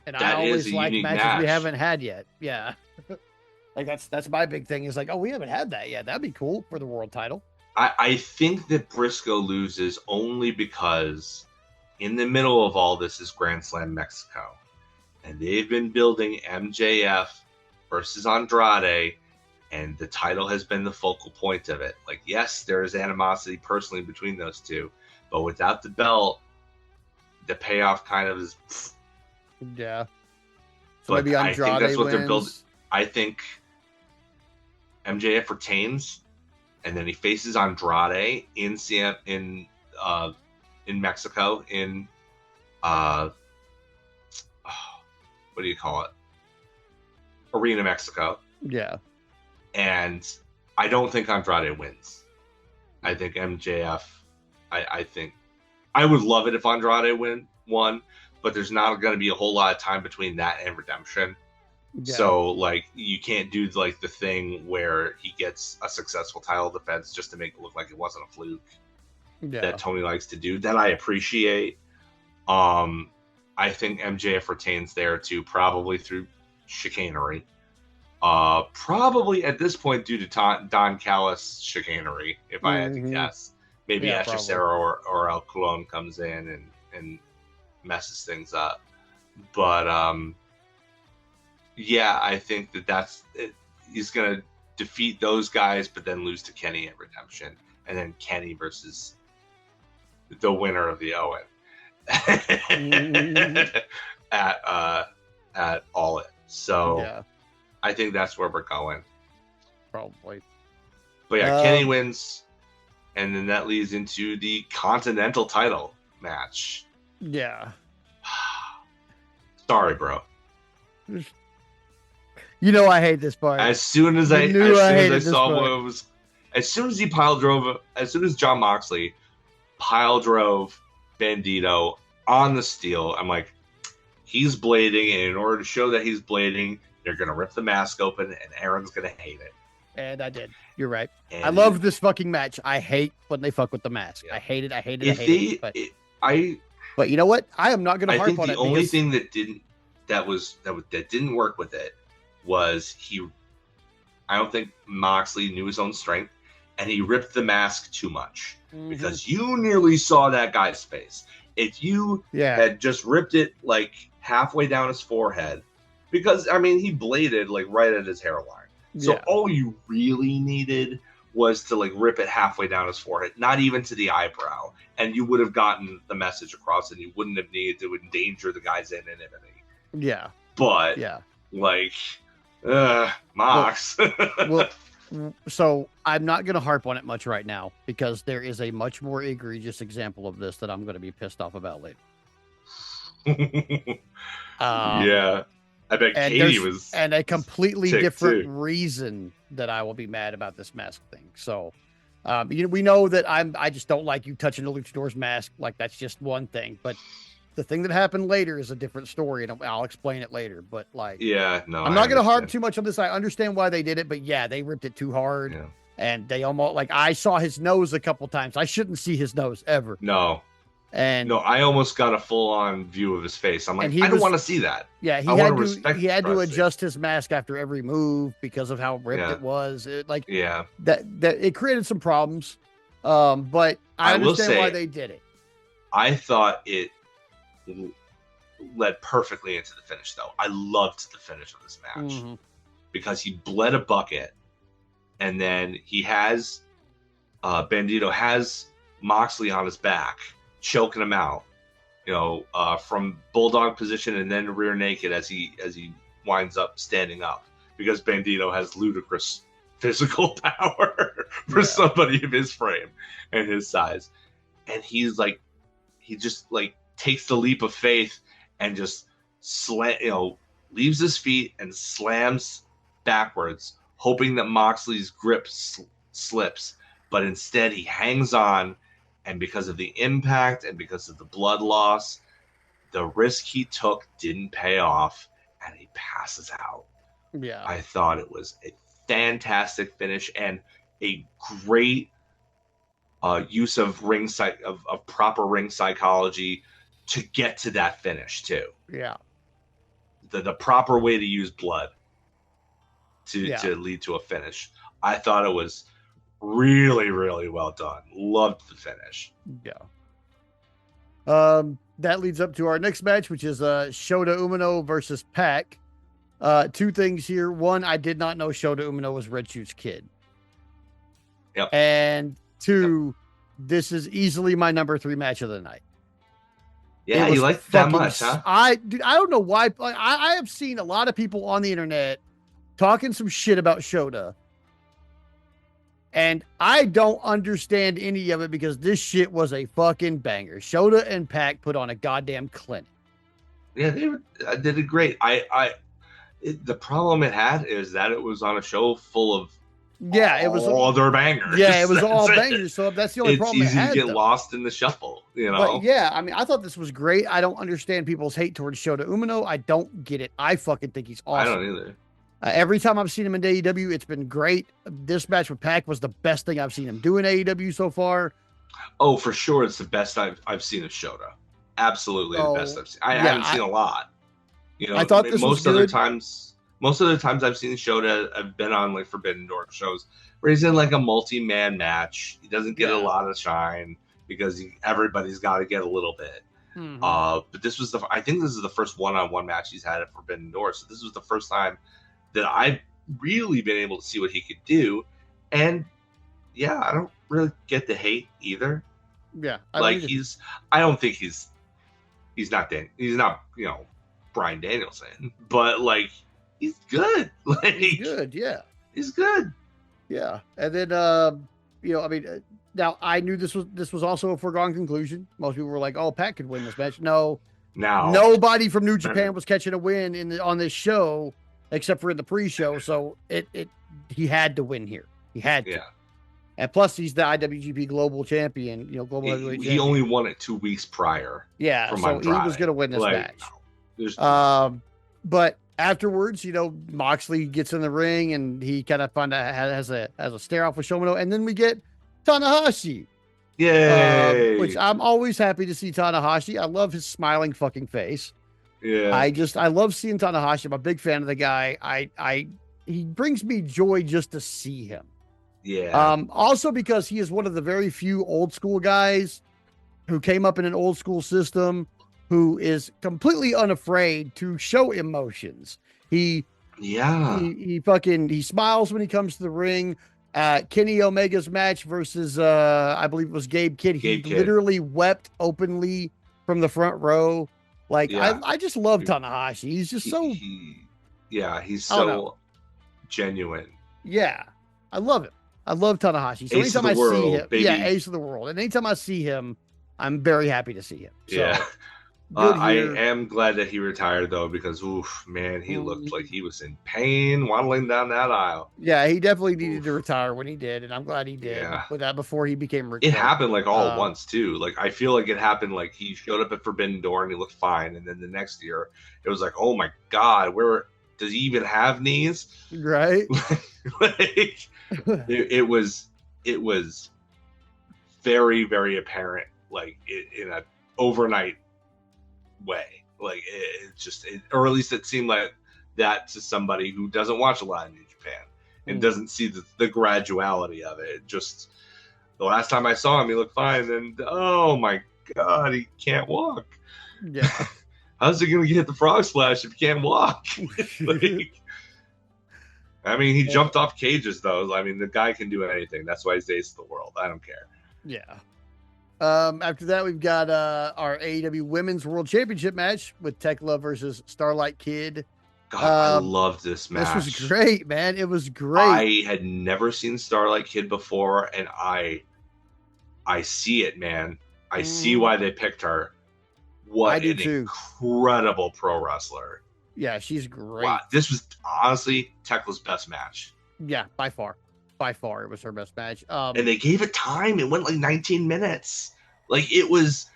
And I always like matches we haven't had yet. Yeah. Like that's my big thing is like, oh, we haven't had that yet. That'd be cool for the world title. I think that Briscoe loses only because in the middle of all this is Grand Slam Mexico. And they've been building MJF versus Andrade, and the title has been the focal point of it. Like, yes, there is animosity personally between those two, but without the belt, the payoff kind of is. Yeah. So but maybe Andrade I think that's what wins. They're building. I think MJF retains, and then he faces Andrade in Mexico in what do you call it? Arena Mexico. Yeah. And I don't think Andrade wins. I think MJF. I think I would love it if Andrade won, but there's not going to be a whole lot of time between that and Redemption. Yeah. So like you can't do like the thing where he gets a successful title defense just to make it look like it wasn't a fluke. Yeah. That Tony likes to do. That I appreciate. I think MJF retains there too, probably through chicanery. Probably at this point due to Don Callis chicanery, if I had to guess. Maybe Hechicero or El Colon comes in and messes things up. But I think that's it. He's going to defeat those guys, but then lose to Kenny at Redemption. And then Kenny versus the winner of the Owen at All In. So I think that's where we're going. Probably. But Kenny wins, and then that leads into the Continental title match. Yeah. Sorry, bro. I hate this part. As soon as John Moxley pile drove Bandito on the steel, I'm like, he's blading, and in order to show that he's blading, they're going to rip the mask open, and Aaron's going to hate it. And I did. You're right. And I love this fucking match. I hate when they fuck with the mask. Yeah. I hate it. I hate it. if I hate they, it. But, it, I but you know what? I am not going to I harp think on the it only because thing that didn't work with it was I don't think Moxley knew his own strength, and he ripped the mask too much because you nearly saw that guy's face. If you had just ripped it like halfway down his forehead, because I mean he bladed like right at his hairline, so all you really needed was to like rip it halfway down his forehead, not even to the eyebrow, and you would have gotten the message across, and you wouldn't have needed to endanger the guy's anonymity. Yeah, but like, Mox. Well, so I'm not going to harp on it much right now because there is a much more egregious example of this that I'm going to be pissed off about later. Yeah, I bet Katie was, and a completely different reason that I will be mad about this mask thing. So, we know that I just don't like you touching the luchador's mask. Like that's just one thing, but the thing that happened later is a different story, and I'll explain it later. But like, I'm not going to harp too much on this. I understand why they did it, but they ripped it too hard, and they almost like I saw his nose a couple times. I shouldn't see his nose ever. No, I almost got a full-on view of his face. I'm like, I don't want to see that. Yeah, he had to adjust his mask after every move because of how ripped it was. That it created some problems. But I understand why they did it. I thought it led perfectly into the finish, though. I loved the finish of this match because he bled a bucket, and then he has Bandito has Moxley on his back, choking him out, from bulldog position and then rear naked as he winds up standing up because Bandito has ludicrous physical power for somebody of his frame and his size, and he just takes the leap of faith and just leaves his feet and slams backwards, hoping that Moxley's grip slips, but instead he hangs on. And because of the impact and because of the blood loss, the risk he took didn't pay off, and he passes out. Yeah, I thought it was a fantastic finish and a great use of of proper ring psychology to get to that finish too. Yeah, the proper way to use blood to lead to a finish. I thought it was really, really well done. Loved the finish. That leads up to our next match, which is Shota Umino versus Pac. Two things here. One, I did not know Shota Umino was Red Shoot's kid. And two, this is easily my number 3 match of the night. Yeah, you like that much, huh? I don't know why. I have seen a lot of people on the internet talking some shit about Shota. And I don't understand any of it because this shit was a fucking banger. Shota and Pac put on a goddamn clinic. Yeah, they did it great. The problem it had is that it was on a show full of it was all other bangers. Yeah, it was all bangers. So that's the only problem. It's easy to get lost in the shuffle, But I mean, I thought this was great. I don't understand people's hate towards Shota Umino. I don't get it. I fucking think he's awesome. I don't either. Every time I've seen him in AEW, it's been great. This match with Pac was the best thing I've seen him do in AEW so far. Oh, for sure, it's the best I've seen of Shota. Absolutely the best I've seen. I haven't seen a lot. I thought this was good. Most of the times I've seen Shota, I've been on like Forbidden Door shows where he's in like a multi-man match. He doesn't get a lot of shine because everybody's got to get a little bit. But this was I think this is the first one-on-one match he's had at Forbidden Door. So this was the first time that I've really been able to see what he could do. And I don't really get the hate either. Yeah. I don't think he's not Bryan Danielson, but like he's good. Like he's good. Yeah. He's good. Yeah. And then, now I knew this was also a foregone conclusion. Most people were like, oh, Pac could win this match. No, nobody from New Japan was catching a win on this show, except for in the pre-show. So he had to win here. He had to. And plus, he's the IWGP Global Champion. Global Heavyweight Champion. He only won it 2 weeks prior. Yeah, so he was going to win this match. But afterwards, Moxley gets in the ring and he kind of has a stare off with Shomino, and then we get Tanahashi, which Yay! I'm always happy to see Tanahashi. I love his smiling fucking face. Yeah, I love seeing Tanahashi. I'm a big fan of the guy. He brings me joy just to see him. yeah, Also because he is one of the very few old school guys who came up in an old school system, who is completely unafraid to show emotions. He yeah. he smiles when he comes to the ring. Kenny Omega's match versus I believe it was Gabe Kidd. He Gabe Kid. literally wept openly from the front row. Like Yeah. I just love Tanahashi. He's just so Yeah, he's I don't know. so genuine. Yeah, I love him. I love Tanahashi. So Ace of anytime the I see world, him, baby. yeah, ace of the world. And anytime I see him, I'm very happy to see him. So, Yeah. good I here. am glad that he retired though, because oof, man, he looked like he was in pain waddling down that aisle. Yeah, he definitely needed to retire when he did, and I'm glad he did. Yeah. With that before he became Ric It Flair. happened like all at once too. Like I feel like it happened like he showed up at Forbidden Door and he looked fine, and then the next year it was like, oh my god, where does he even have knees? Right. Like it was very very apparent, like in an overnight way. Like or at least it seemed like that to somebody who doesn't watch a lot of New Japan and doesn't see the graduality of it. Just the last time I saw him, he looked fine, and oh my god, he can't walk. Yeah. How's he gonna get the frog splash if he can't walk? Like, I mean, he jumped off cages though. I mean, the guy can do anything. That's why he's ace of the world. I don't care. Yeah. After that, we've got our AEW Women's World Championship match with Tekla versus Starlight Kid. God, I loved this match. This was great, man. It was great. I had never seen Starlight Kid before, and I see it, man. I see why they picked her. What an incredible pro wrestler. Yeah, she's great. Wow, this was honestly Tekla's best match. Yeah, by far. By far, it was her best match. And they gave it time. It went like 19 minutes. Like it was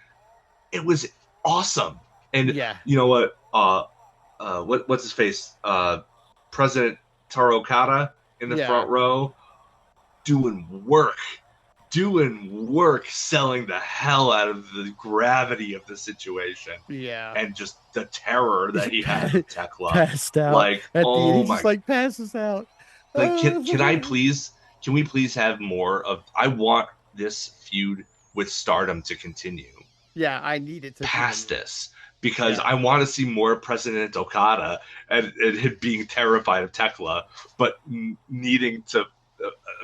awesome. And yeah, you know what? What's his face? President Taro Okada in the front row, doing work, selling the hell out of the gravity of the situation. Yeah, and just the terror that he had with Tekla. Passed out. Like, at oh the end, he my! just like passes out. Like, can we please have more of? I want this feud with Stardom to continue. Yeah, I need it to past this, because I want to see more President Okada and him being terrified of Tekla, but needing to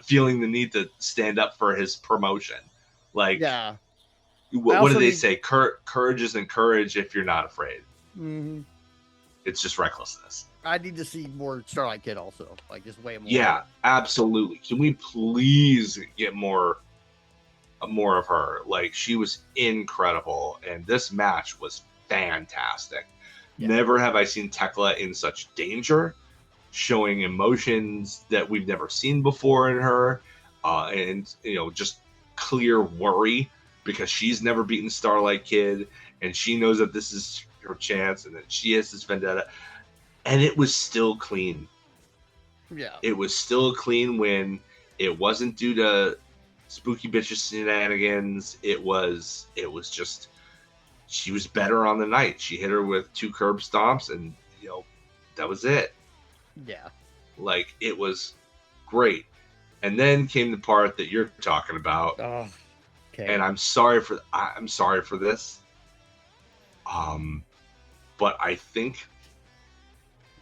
feeling the need to stand up for his promotion. Like, what do they say? Courage isn't courage if you're not afraid. Mm-hmm. It's just recklessness. I need to see more Starlight Kid also, like just way more. Yeah, absolutely. Can we please get more of her? Like, she was incredible, and this match was fantastic. Yeah. Never have I seen Tekla in such danger, showing emotions that we've never seen before in her, and just clear worry, because she's never beaten Starlight Kid, and she knows that this is her chance, and that she has this vendetta. And it was still clean. Yeah. It was still a clean win. It wasn't due to spooky bitches shenanigans. It was just, she was better on the night. She hit her with 2 curb stomps, and that was it. Yeah. Like, it was great. And then came the part that you're talking about. Oh, okay. And I'm sorry for this. But I think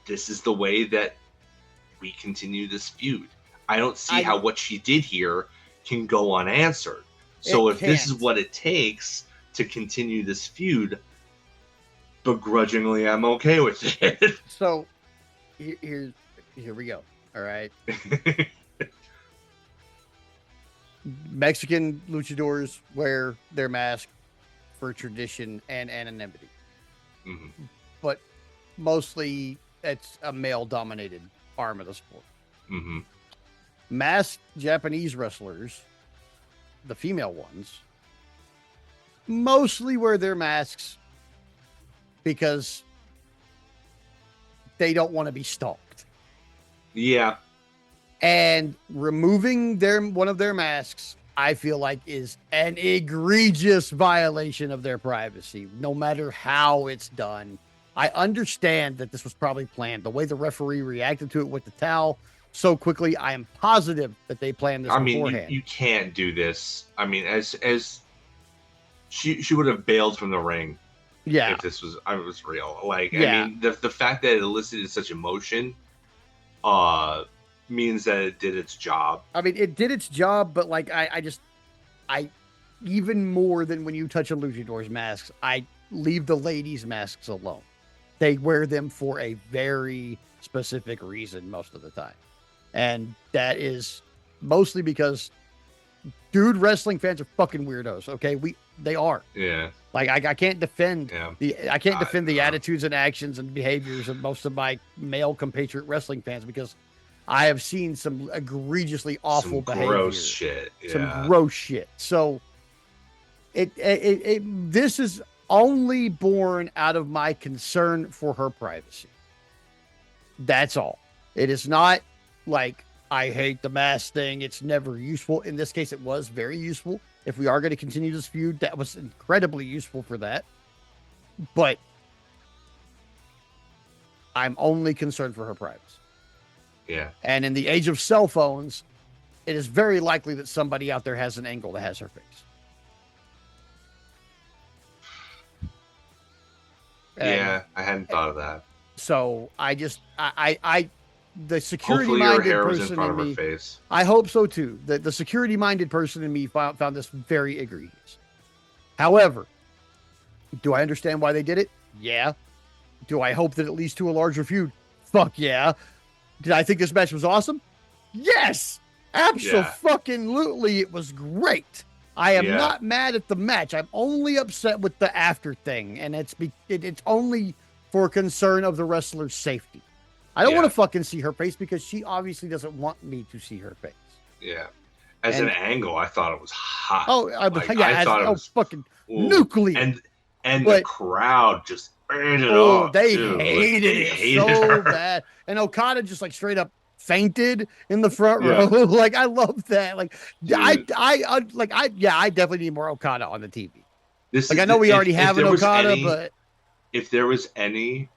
this is the way that we continue this feud. I don't see how what she did here can go unanswered. So if this is what it takes to continue this feud, begrudgingly, I'm okay with it. So here we go. All right. Mexican luchadors wear their mask for tradition and anonymity. Mm-hmm. But mostly it's a male-dominated arm of the sport. Mm-hmm. Masked Japanese wrestlers, the female ones, mostly wear their masks because they don't want to be stalked. Yeah. And removing one of their masks, I feel like, is an egregious violation of their privacy, no matter how it's done. I understand that this was probably planned. The way the referee reacted to it with the towel so quickly, I am positive that they planned this beforehand. You can't do this. I mean, as she would have bailed from the ring. Yeah. If this was real. Like, I mean, the fact that it elicited such emotion means that it did its job. I mean, it did its job, but like I even more than when you touch a luchador's masks, I leave the ladies' masks alone. They wear them for a very specific reason most of the time. And that is mostly because wrestling fans are fucking weirdos. Okay. They are. Yeah. Like I can't defend the attitudes and actions and behaviors of most of my male compatriot wrestling fans, because I have seen some egregiously awful behavior. Gross shit. Yeah. Some gross shit. So this is only born out of my concern for her privacy. That's all. It is not like I hate the mask thing. It's never useful. In this case, it was very useful. If we are going to continue this feud, that was incredibly useful for that. But I'm only concerned for her privacy. Yeah. And in the age of cell phones, it is very likely that somebody out there has an angle that has her face. Yeah, I hadn't thought of that. So the security-minded Hopefully her hair was in person front in of me, her face. I hope so too. The security-minded person in me found this very egregious. However, do I understand why they did it? Yeah. Do I hope that it leads to a larger feud? Fuck yeah. Did I think this match was awesome? Yes. Absolutely, it was great. I am not mad at the match. I'm only upset with the after thing, and it's only for concern of the wrestler's safety. I don't want to fucking see her face because she obviously doesn't want me to see her face. Yeah. As an angle, I thought it was hot. Oh, I thought it was fucking nuclear. And the crowd just ate it up. They dude. hated it so bad. And Okada just like straight up fainted in the front row. Like, I love that. Like, I definitely need more Okada on the TV. I know we already have an Okada, but if there was any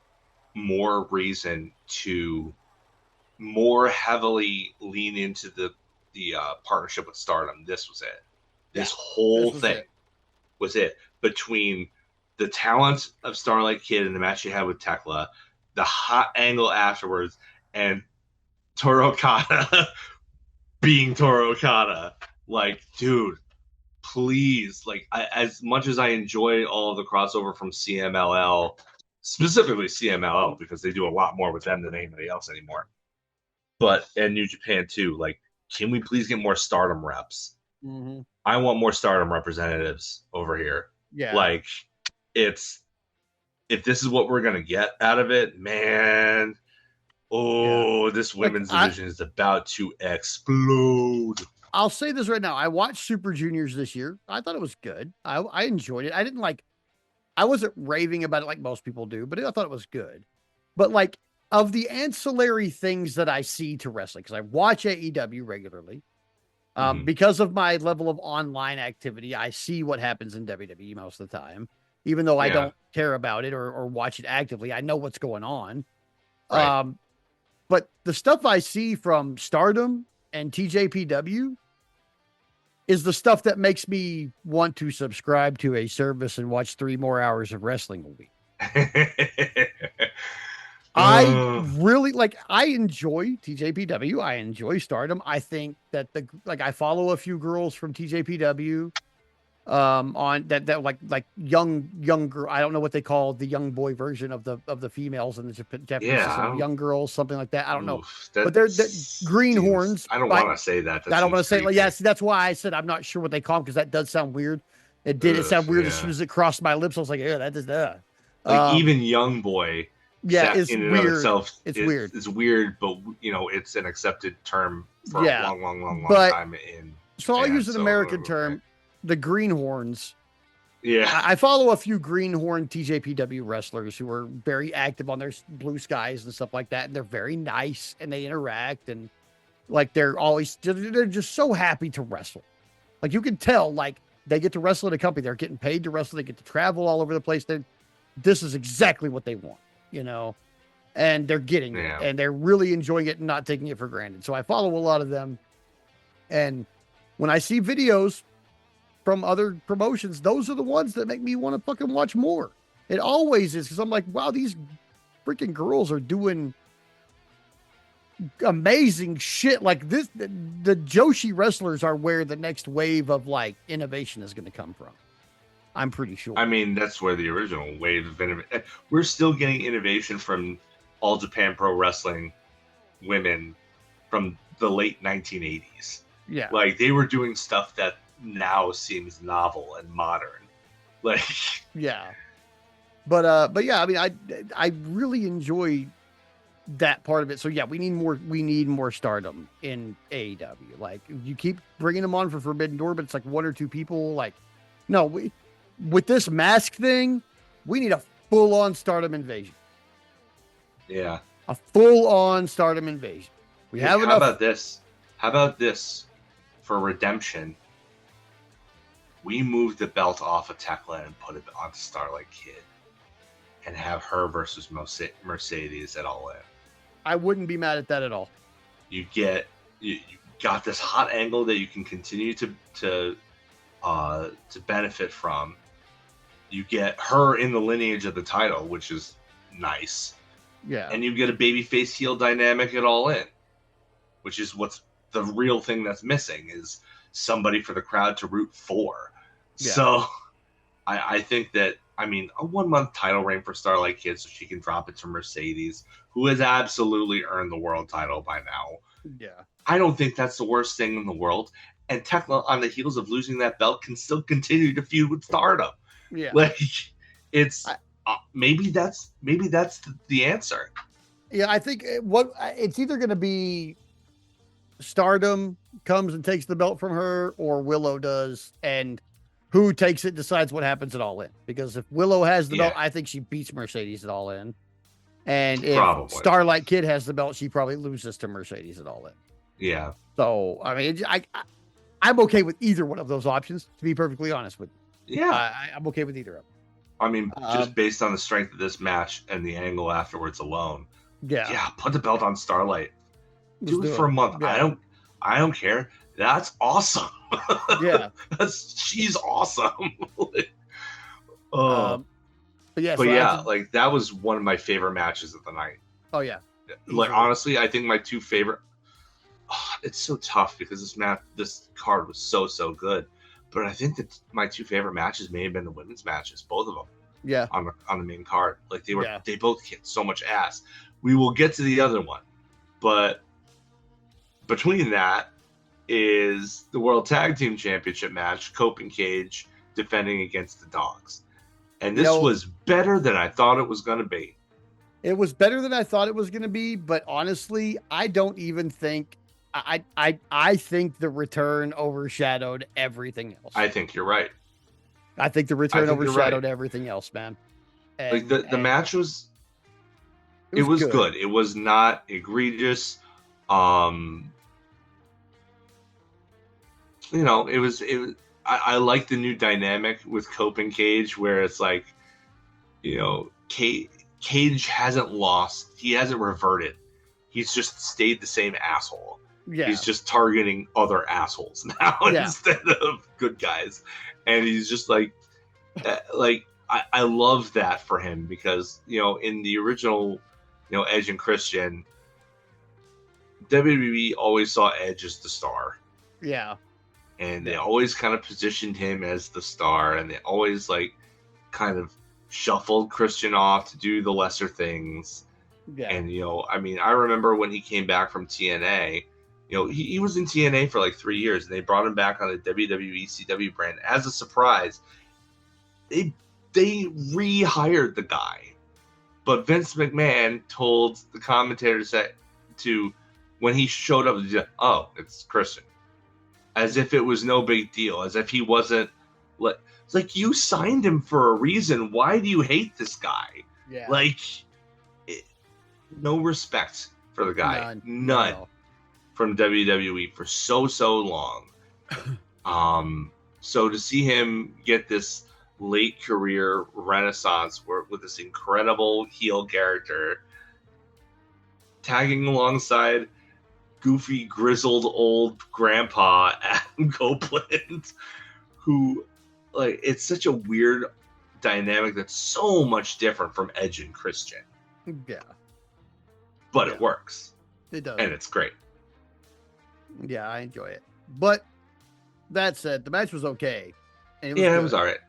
more reason to more heavily lean into the partnership with Stardom, this was it. This whole thing was it. Between the talent of Starlight Kid and the match you had with Tekla, the hot angle afterwards, and Toru Okada being Toru Okada. Like, dude, please. Like, as much as I enjoy all of the crossover from CMLL, specifically CMLL, because they do a lot more with them than anybody else anymore. And New Japan too. Like, can we please get more Stardom reps? Mm-hmm. I want more Stardom representatives over here. Yeah. Like, if this is what we're gonna get out of it, man. This women's division is about to explode. I'll say this right now. I watched Super Juniors this year. I thought it was good. I enjoyed it. I wasn't raving about it like most people do, but I thought it was good. But like, of the ancillary things that I see to wrestling, because I watch AEW regularly, because of my level of online activity, I see what happens in WWE most of the time, even though I don't care about it or watch it actively. I know what's going on. Right. But the stuff I see from Stardom and TJPW is the stuff that makes me want to subscribe to a service and watch 3 more hours of wrestling a week. I really I enjoy TJPW. I enjoy Stardom. I think that I follow a few girls from TJPW on that like young girl. I don't know what they call the young boy version of the females in the Japanese system. Young girls, something like that. I don't know. But they're greenhorns. I don't want to say that. I don't want to say see, that's why I said I'm not sure what they call them, because that does sound weird. It did. It sounded weird as soon as it crossed my lips. I was like, yeah, that is that. Even young boy. Yeah, it's weird. It's weird. It's weird, but it's an accepted term for a long time in. So I'll use an American term. The greenhorns Yeah. I follow a few Greenhorn TJPW wrestlers who are very active on their Blue Skies and stuff like that, and they're very nice and they interact and like they're just so happy to wrestle. Like you can tell, like they get to wrestle at a company, they're getting paid to wrestle, they get to travel all over the place. This is exactly what they want, you know, and they're getting it Yeah. and they're really enjoying it and not taking it for granted. So I follow a lot of them, and when I see videos from other promotions, those are the ones that make me want to fucking watch more. It always is because I'm like, wow, these freaking girls are doing amazing shit like this. The Joshi wrestlers are where the next wave of like innovation is going to come from. I'm pretty sure. I mean, that's where the original wave of innovation. We're still getting innovation from All Japan Pro Wrestling women from the late 1980s. Yeah. Like they were doing stuff that now seems novel and modern. Like, yeah. But yeah, I mean, I really enjoy that part of it. So yeah, we need more stardom in AEW. Like you keep bringing them on for Forbidden Door, but it's like one or two people. Like, no, with this mask thing, we need a full on stardom invasion. yeah. A full on stardom invasion. We have How enough. about this? How about this for redemption? We move the belt off of Tekla and put it on Starlight Kid and have her versus Mercedes at All In. I wouldn't be mad at that at all. You got this hot angle that you can continue to benefit from. You get her in the lineage of the title, which is nice. Yeah. And you get a babyface heel dynamic at All In, which is what's the real thing that's missing is somebody for the crowd to root for. Yeah. So I think that, I mean, a 1 month title reign for Starlight Kid so she can drop it to Mercedes, who has absolutely earned the world title by now. Yeah. I don't think that's the worst thing in the world. And Tekla, on the heels of losing that belt, can still continue to feud with Stardom. Yeah. Like, it's maybe that's the answer. Yeah, I think it's either going to be Stardom comes and takes the belt from her, or Willow does, and who takes it decides what happens at All In. Because if Willow has the belt, I think she beats Mercedes at All In, and if Starlight Kid has the belt, she probably loses to Mercedes at All In. Yeah. So I mean, I'm okay with either one of those options. To be perfectly honest with you, yeah, I'm okay with either of them. I mean, just based on the strength of this match and the angle afterwards alone. Yeah, put the belt on Starlight. Do it for a month. Yeah. I don't care. That's awesome. Yeah, she's awesome. but yeah, like that was one of my favorite matches of the night. Oh yeah. Like honestly, I think my two favorite. It's so tough because this card was so good. But I think that my two favorite matches may have been the women's matches, both of them. Yeah. On the main card, like they both kicked so much ass. We will get to the other one, but between that is the World Tag Team Championship match, Cope and Cage defending against the Dogs, and this was better than I thought it was going to be. It was better than I thought it was going to be, but honestly, I don't even think. I think the return overshadowed everything else. I think you're right. I think the return overshadowed everything else, man. And, like the match was good. It was not egregious. You know, it was. I like the new dynamic with Cope and Cage, where it's like, you know, Cage hasn't lost. He hasn't reverted. He's just stayed the same asshole. Yeah. He's just targeting other assholes now instead of good guys. And he's just like I love that for him because, you know, in the original, you know, Edge and Christian, WWE always saw Edge as the star. Yeah. And they always kind of positioned him as the star, and they always like kind of shuffled Christian off to do the lesser things. Yeah. And, you know, I mean, I remember when he came back from TNA, you know, he was in TNA for like 3 years, and they brought him back on the WWE CW brand as a surprise. They rehired the guy, but Vince McMahon told the commentators to when he showed up, oh, it's Christian, as if it was no big deal, as if he wasn't. It's like, you signed him for a reason. Why do you hate this guy? Yeah. Like, no respect for the guy. None from WWE for so long. So to see him get this late career renaissance with this incredible heel character, tagging alongside goofy, grizzled old grandpa Adam Copeland, who, like, it's such a weird dynamic that's so much different from Edge and Christian. Yeah. But it works. It does. And it's great. Yeah, I enjoy it. But that said, the match was okay. And it was all right.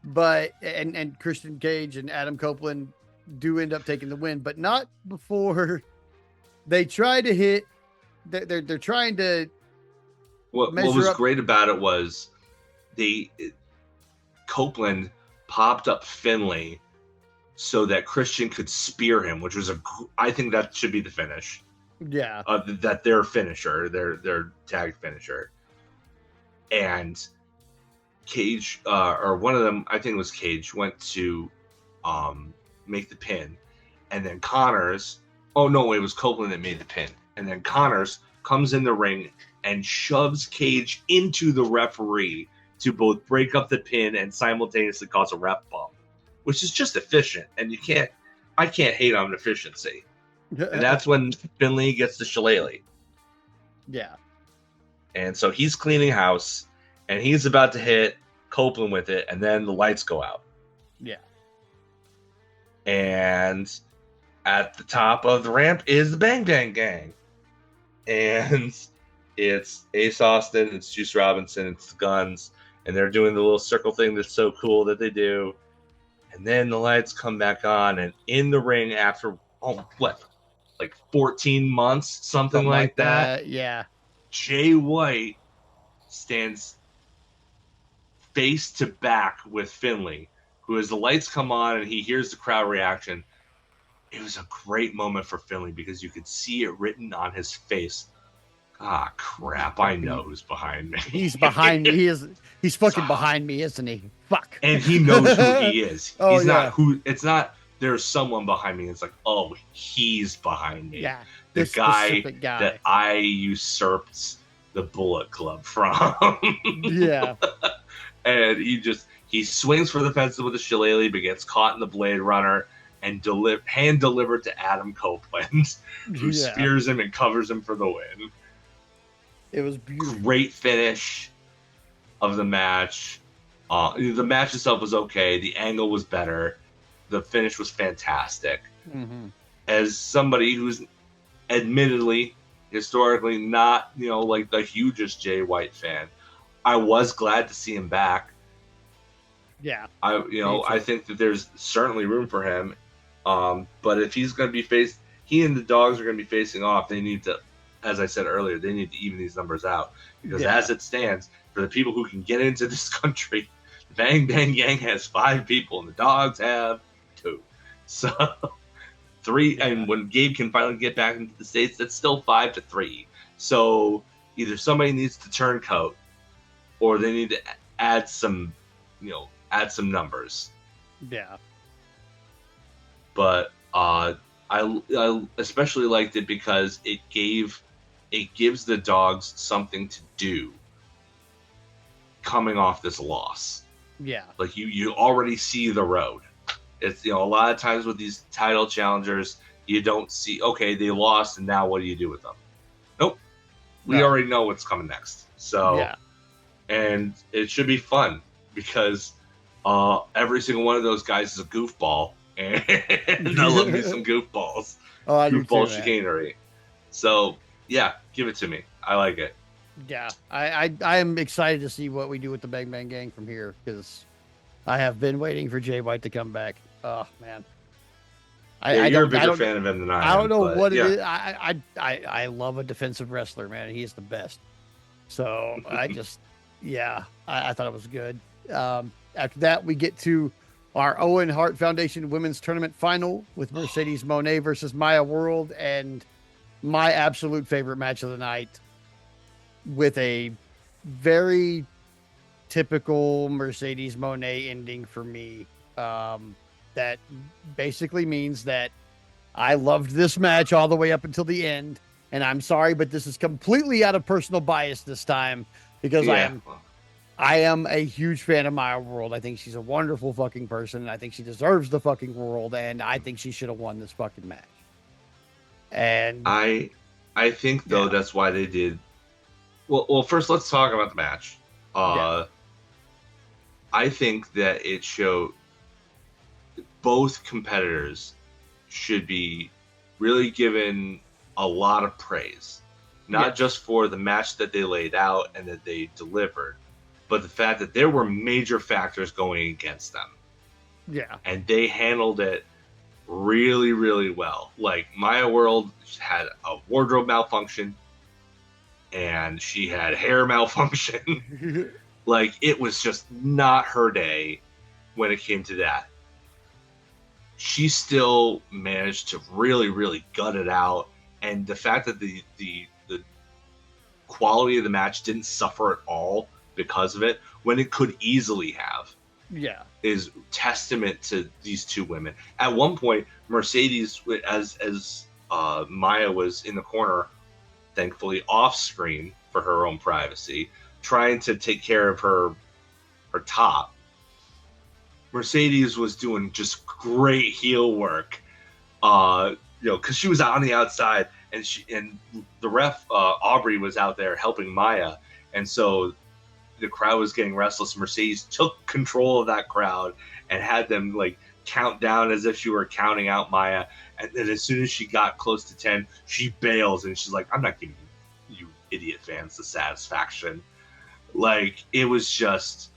But and Christian Cage and Adam Copeland do end up taking the win, but not before they try to hit. They're trying to. What was great about it was Copeland popped up Finlay so that Christian could spear him, which was I think that should be the finish. Yeah. That their finisher, their tag finisher. And Cage, or one of them, I think it was Cage, went to make the pin. And then Connors, oh no, it was Copeland that made the pin. And then Connors comes in the ring and shoves Cage into the referee to both break up the pin and simultaneously cause a ref bump, which is just efficient. And I can't hate on efficiency. And that's when Finlay gets the shillelagh. Yeah. And so he's cleaning house, and he's about to hit Copeland with it, and then the lights go out. Yeah. And at the top of the ramp is the Bang Bang Gang. And it's Ace Austin, it's Juice Robinson, it's the Guns, and they're doing the little circle thing that's so cool that they do. And then the lights come back on, and in the ring after, like 14 months, something like that. Yeah. Jay White stands face to back with Finlay, who, as the lights come on and he hears the crowd reaction, it was a great moment for Finlay because you could see it written on his face. Ah, crap! I know who's behind me. He's behind me. He's fucking behind me, isn't he? Fuck. And he knows who he is. Oh, he's not who. It's not. There's someone behind me. It's like, oh, he's behind me. Yeah. The guy that I usurped the Bullet Club from. Yeah. And he swings for the fence with the shillelagh, but gets caught in the Blade Runner and hand delivered to Adam Copeland, who spears him and covers him for the win. It was beautiful. Great finish of the match. The match itself was okay. The angle was better. The finish was fantastic. Mm-hmm. As somebody who's admittedly, historically, not like the hugest Jay White fan, I was glad to see him back. Yeah. I think that there's certainly room for him. But if he's going to be he and the Dogs are going to be facing off, they need to, as I said earlier, they need to even these numbers out. Because as it stands, for the people who can get into this country, the Bang Bang Gang has 5 people and the Dogs have 2. So 3, and when Gabe can finally get back into the States, that's still 5-3. So either somebody needs to turncoat, or they need to add some numbers. Yeah. But I especially liked it because it gives the Dogs something to do coming off this loss. Yeah. Like you already see the road. It's a lot of times with these title challengers, you don't see, okay, they lost and now what do you do with them? Nope. We already know what's coming next. So and it should be fun because every single one of those guys is a goofball, and I love me some goofballs. Goofball chicanery. So yeah, give it to me. I like it. Yeah, I am excited to see what we do with the Bang Bang Gang from here because I have been waiting for Jay White to come back. Oh man, you're a bigger fan of him than I am. I don't know what it is. I love a defensive wrestler, man. He is the best. So I just, I thought it was good. After that, we get to our Owen Hart Foundation Women's Tournament Final with Mercedes Moné versus Maya World, and my absolute favorite match of the night with a very typical Mercedes Moné ending for me. That basically means that I loved this match all the way up until the end. And I'm sorry, but this is completely out of personal bias this time because Yeah. I am a huge fan of Maya World. I think she's a wonderful fucking person. And I think she deserves the fucking world. And I think she should have won this fucking match. And I think though that's why they did. Well, first let's talk about the match. I think that it showed both competitors should be really given a lot of praise, not just for the match that they laid out and that they delivered, but the fact that there were major factors going against them. Yeah. And they handled it really, really well. Like, Maya World had a wardrobe malfunction and she had hair malfunction. Like, it was just not her day when it came to that. She still managed to really, really gut it out. And the fact that the quality of the match didn't suffer at all because of it, when it could easily have, is testament to these two women. At one point, Mercedes, as Maya was in the corner, thankfully off screen for her own privacy, trying to take care of her top, Mercedes was doing just great heel work, because she was out on the outside, and the ref Aubrey was out there helping Maya, and so the crowd was getting restless. Mercedes took control of that crowd and had them like count down as if she were counting out Maya, and then as soon as she got close to 10, she bails and she's like, "I'm not giving you idiot fans the satisfaction." Like, it was just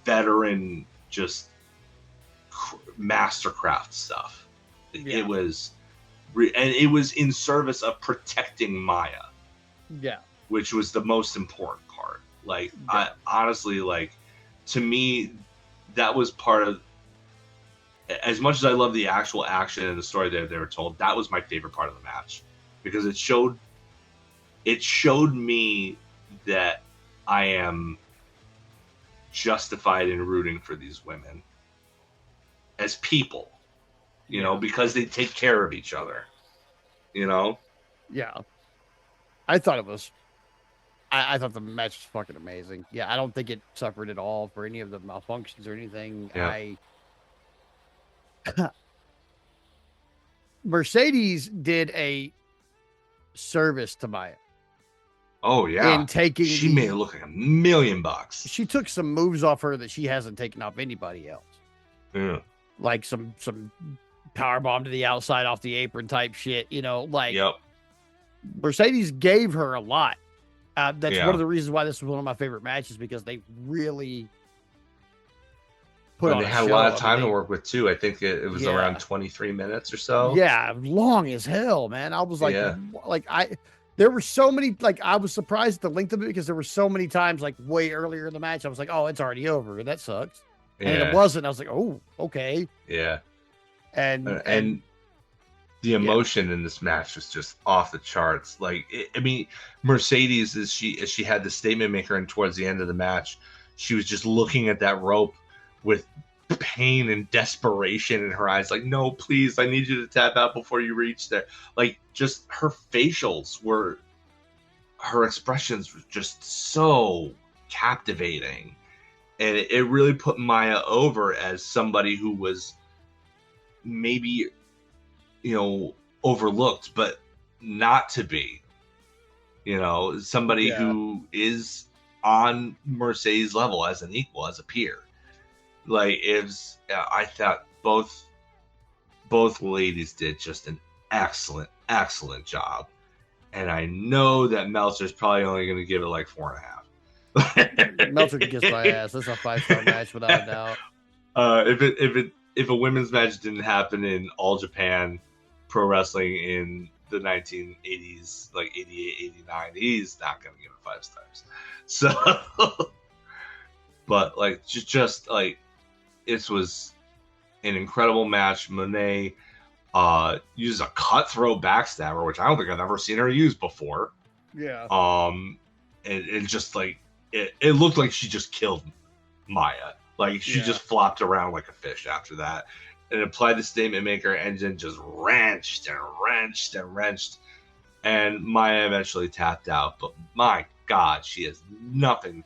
veteran, just mastercraft stuff. It was, and it was in service of protecting Maya. Yeah. Which was the most important part. Like, I honestly, like, to me, that was part of, as much as I love the actual action and the story that they were told, that was my favorite part of the match, because it showed me that I am justified in rooting for these women as people, because they take care of each other, Yeah. I thought it was, I thought the match was fucking amazing. Yeah, I don't think it suffered at all for any of the malfunctions or anything. Yeah. Mercedes did a service to Maya. Oh yeah. In taking, she made it look like $1 million. She took some moves off her that she hasn't taken off anybody else. Yeah. Like some power bomb to the outside off the apron type shit. Yep. Mercedes gave her a lot. That's one of the reasons why this was one of my favorite matches, because they really put on. They had a lot of time to work with too. I think it was around 23 minutes or so. Yeah, long as hell, man. I was like, there were so many, like, I was surprised at the length of it, because there were so many times, like, way earlier in the match, I was like, oh, it's already over. That sucks. And it wasn't. I was like, oh, okay. Yeah. And the emotion in this match was just off the charts. Like, Mercedes, as she had the statement maker, and towards the end of the match, she was just looking at that rope with pain and desperation in her eyes. Like, no, please, I need you to tap out before you reach there. Like, just her her expressions were just so captivating. And it really put Maya over as somebody who was maybe, overlooked, but not to be, somebody who is on Mercedes level as an equal, as a peer. Like, I thought both ladies did just an excellent job. And I know that Meltzer's probably only going to give it like 4.5. Meltzer can kiss my ass. That's a 5-star match without a doubt. If a women's match didn't happen in All Japan Pro Wrestling in the 1980s, like 88, 89, he's not going to give it 5 stars. So, but like, just like, it was an incredible match. Monet uses a cutthroat backstabber, which I don't think I've ever seen her use before. Yeah. And just like it looked like she just killed Maya. Like she Yeah. just flopped around like a fish after that, and applied the statement maker, and then just wrenched and wrenched and wrenched, and Maya eventually tapped out. But my God, she has nothing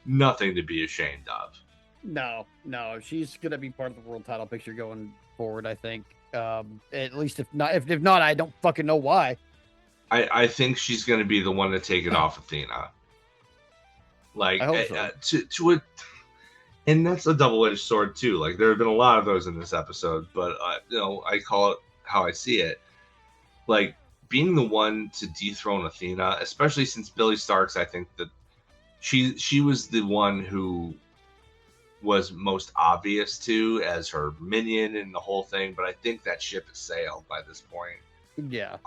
to be ashamed of. No, she's gonna be part of the world title picture going forward. I think. At least if not, I don't fucking know why. I think she's going to be the one to take it off Athena. Like I hope so. to it, and that's a double-edged sword too. Like there have been a lot of those in this episode, but I call it how I see it. Like being the one to dethrone Athena, especially since Billy Starks, I think that she was the one who was most obvious to as her minion and the whole thing. But I think that ship has sailed by this point. Yeah.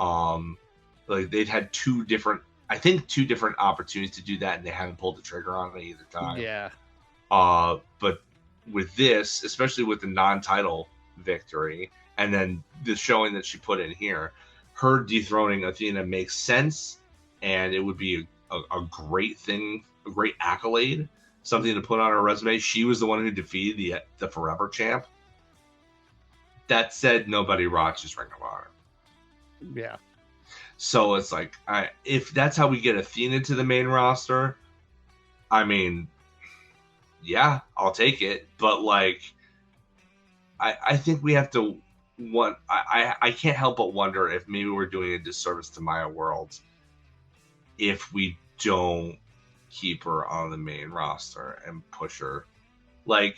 Like they'd had two different opportunities to do that, and they haven't pulled the trigger on it either time. Yeah. But with this, especially with the non-title victory, and then the showing that she put in here, her dethroning Athena makes sense, and it would be a great thing, a great accolade, something to put on her resume. She was the one who defeated the Forever Champ. That said, nobody watches Ring of Honor. Yeah. So it's like, if that's how we get Athena to the main roster, I mean, yeah, I'll take it. But like, I think we have to I can't help but wonder if maybe we're doing a disservice to Maya Worlds if we don't keep her on the main roster and push her. Like,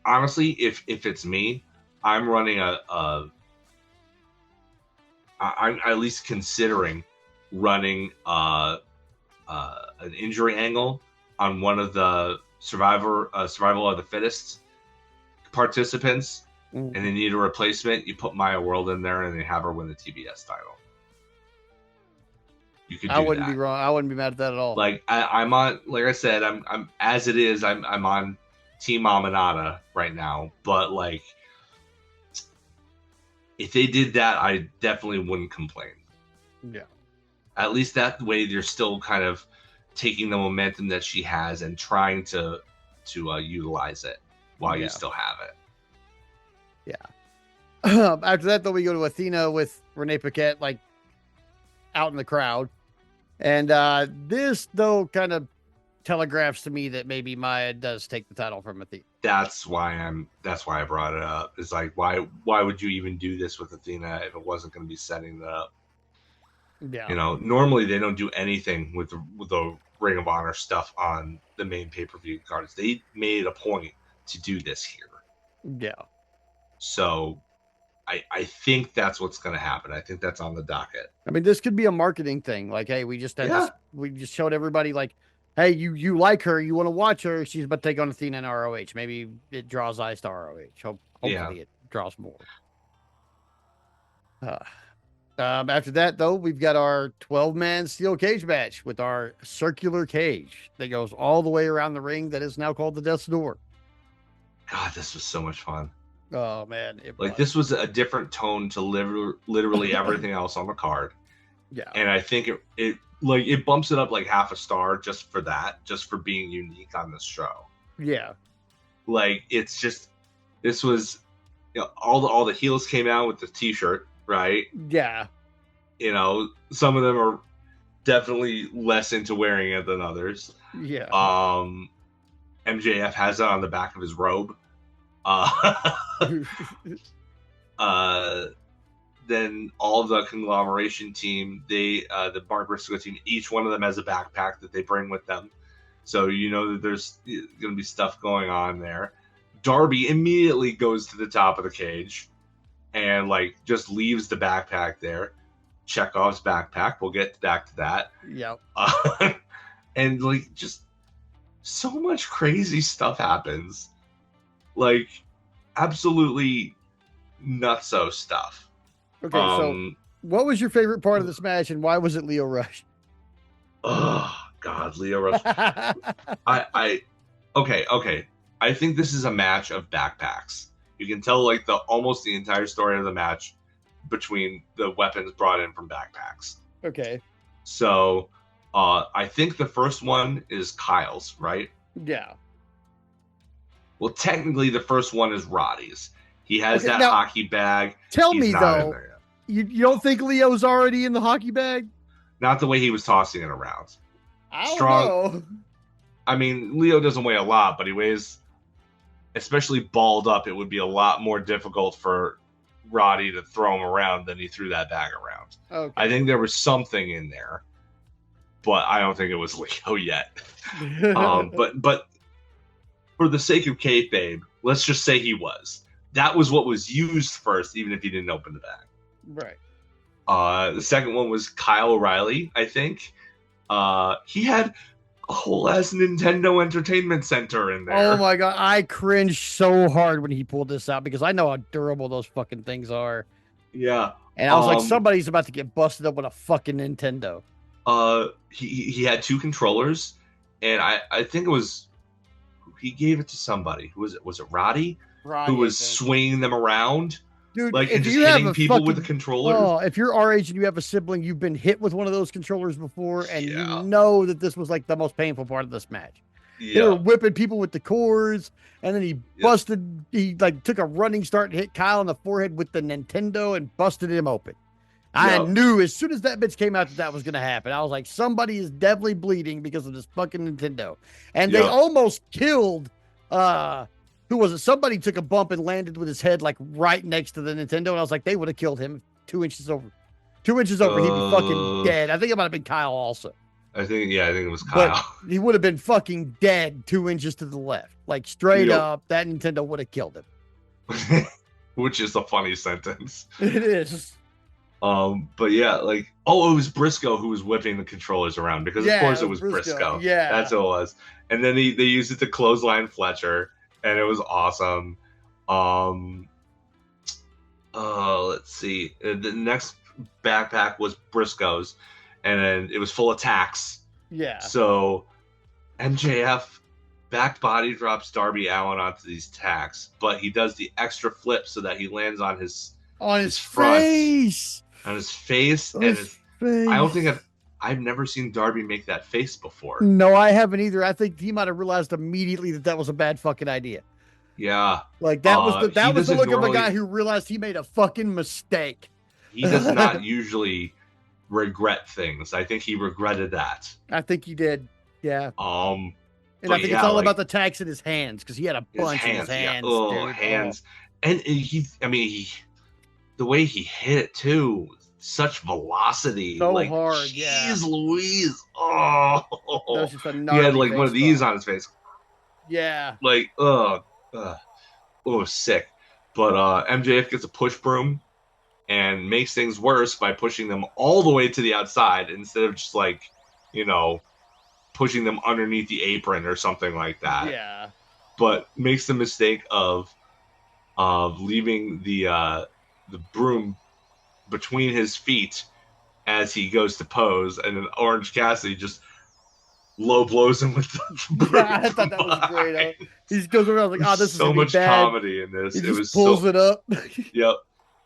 honestly, if it's me, I'm running I'm at least considering running an injury angle on one of the survival of the fittest participants, and they need a replacement. You put Maya World in there, and they have her win the TBS title. You could. I wouldn't be wrong. I wouldn't be mad at that at all. Like I'm on. Like I said, I'm as it is. I'm on Team Aminata right now, but like, if they did that, I definitely wouldn't complain. Yeah. At least that way, you're still kind of taking the momentum that she has and trying to utilize it while you still have it. Yeah. After that, though, we go to Athena with Renee Paquette, like out in the crowd, and this though kind of telegraphs to me that maybe Maya does take the title from Athena. That's why I brought it up. It's like, why would you even do this with Athena if it wasn't going to be setting it up? Yeah. Normally they don't do anything with the Ring of Honor stuff on the main pay-per-view cards. They made a point to do this here. Yeah. So I think that's what's going to happen. I think that's on the docket. I mean, this could be a marketing thing. Like, hey, we just we just showed everybody, like, hey, you like her, you want to watch her. She's about to take on Athena in ROH. Maybe it draws eyes to ROH. Hopefully it draws more. After that, though, we've got our 12-man steel cage match with our circular cage that goes all the way around the ring that is now called the Death's Door. God, this was so much fun. Oh, man. This was a different tone to literally everything else on the card. Yeah. And I think it bumps it up like half a star just for being unique on this show. Yeah. Like, it's just, this was, all the heels came out with the t-shirt, right? Yeah. Some of them are definitely less into wearing it than others. Yeah. MJF has it on the back of his robe. Then all of the conglomeration team, the Mark Briscoe team, each one of them has a backpack that they bring with them. So that there's going to be stuff going on there. Darby immediately goes to the top of the cage and just leaves the backpack there. Chekhov's backpack. We'll get back to that. Yep. And just so much crazy stuff happens. Absolutely nutso stuff. Okay, so what was your favorite part of this match, and why was it Lio Rush? Oh God, Lio Rush. Okay. I think this is a match of backpacks. You can tell almost the entire story of the match between the weapons brought in from backpacks. Okay. So I think the first one is Kyle's, right? Yeah. Well, technically, the first one is Roddy's. He has Okay, that now hockey bag. tell He's me not in though, there yet. you don't think Leo's already in the hockey bag? Not the way he was tossing it around. I don't Strong. know. I mean, Leo doesn't weigh a lot, but he weighs, especially balled up, it would be a lot more difficult for Roddy to throw him around than he threw that bag around. Okay. I think there was something in there, but I don't think it was Leo yet. But for the sake of kayfabe, let's just say he was. That was what was used first, even if he didn't open the bag. Right. The second one was Kyle O'Reilly, I think. He had a whole ass Nintendo Entertainment Center in there. Oh my god, I cringed so hard when he pulled this out because I know how durable those fucking things are. Yeah. And I was like, somebody's about to get busted up with a fucking Nintendo. He had two controllers, and I think it was, he gave it to somebody. Who was it? Was it Roddy? Who was swinging them around? Dude, like, if and just you hitting have people fucking, with the controller. Oh, if you're our age and you have a sibling, you've been hit with one of those controllers before, and Yeah. you know that this was like the most painful part of this match. Yeah. They were whipping people with the cords, and then he busted. He like took a running start and hit Kyle in the forehead with the Nintendo and busted him open. I knew as soon as that bitch came out that was going to happen. I was like, somebody is definitely bleeding because of this fucking Nintendo. And they almost killed, who was it? Somebody took a bump and landed with his head like right next to the Nintendo. And I was like, they would have killed him 2 inches over. 2 inches over, he'd be fucking dead. I think it might have been Kyle also. I think it was Kyle. But he would have been fucking dead 2 inches to the left. Like straight up, that Nintendo would have killed him. Which is a funny sentence. It is. But yeah, like, it was Briscoe who was whipping the controllers around because of course it was Briscoe. Yeah, that's who it was. And then they used it to clothesline Fletcher, and it was awesome. Let's see. The next backpack was Briscoe's, and then it was full of tacks. Yeah. So MJF back body drops Darby Allin onto these tacks, but he does the extra flip so that he lands on his front, face. On his face, and his face. I don't think I've never seen Darby make that face before. No, I haven't either. I think he might have realized immediately that was a bad fucking idea. Yeah, like that was the look of a guy who realized he made a fucking mistake. He does not usually regret things. I think he regretted that. I think he did. Yeah. And I think it's all about the tacks in his hands because he had a bunch in his hands. Yeah. Hands. And the way he hit it too, such velocity, so like, hard. Jeez Louise! Oh, that was just a he had like one of these on his face. Yeah. Like, sick. But MJF gets a push broom and makes things worse by pushing them all the way to the outside instead of just like, pushing them underneath the apron or something like that. Yeah. But makes the mistake of leaving the broom between his feet as he goes to pose, and then Orange Cassidy just low blows him with the broom. Yeah, I thought that was great. He goes around like, this is so much bad. comedy in this. He just pulls it up. Yep.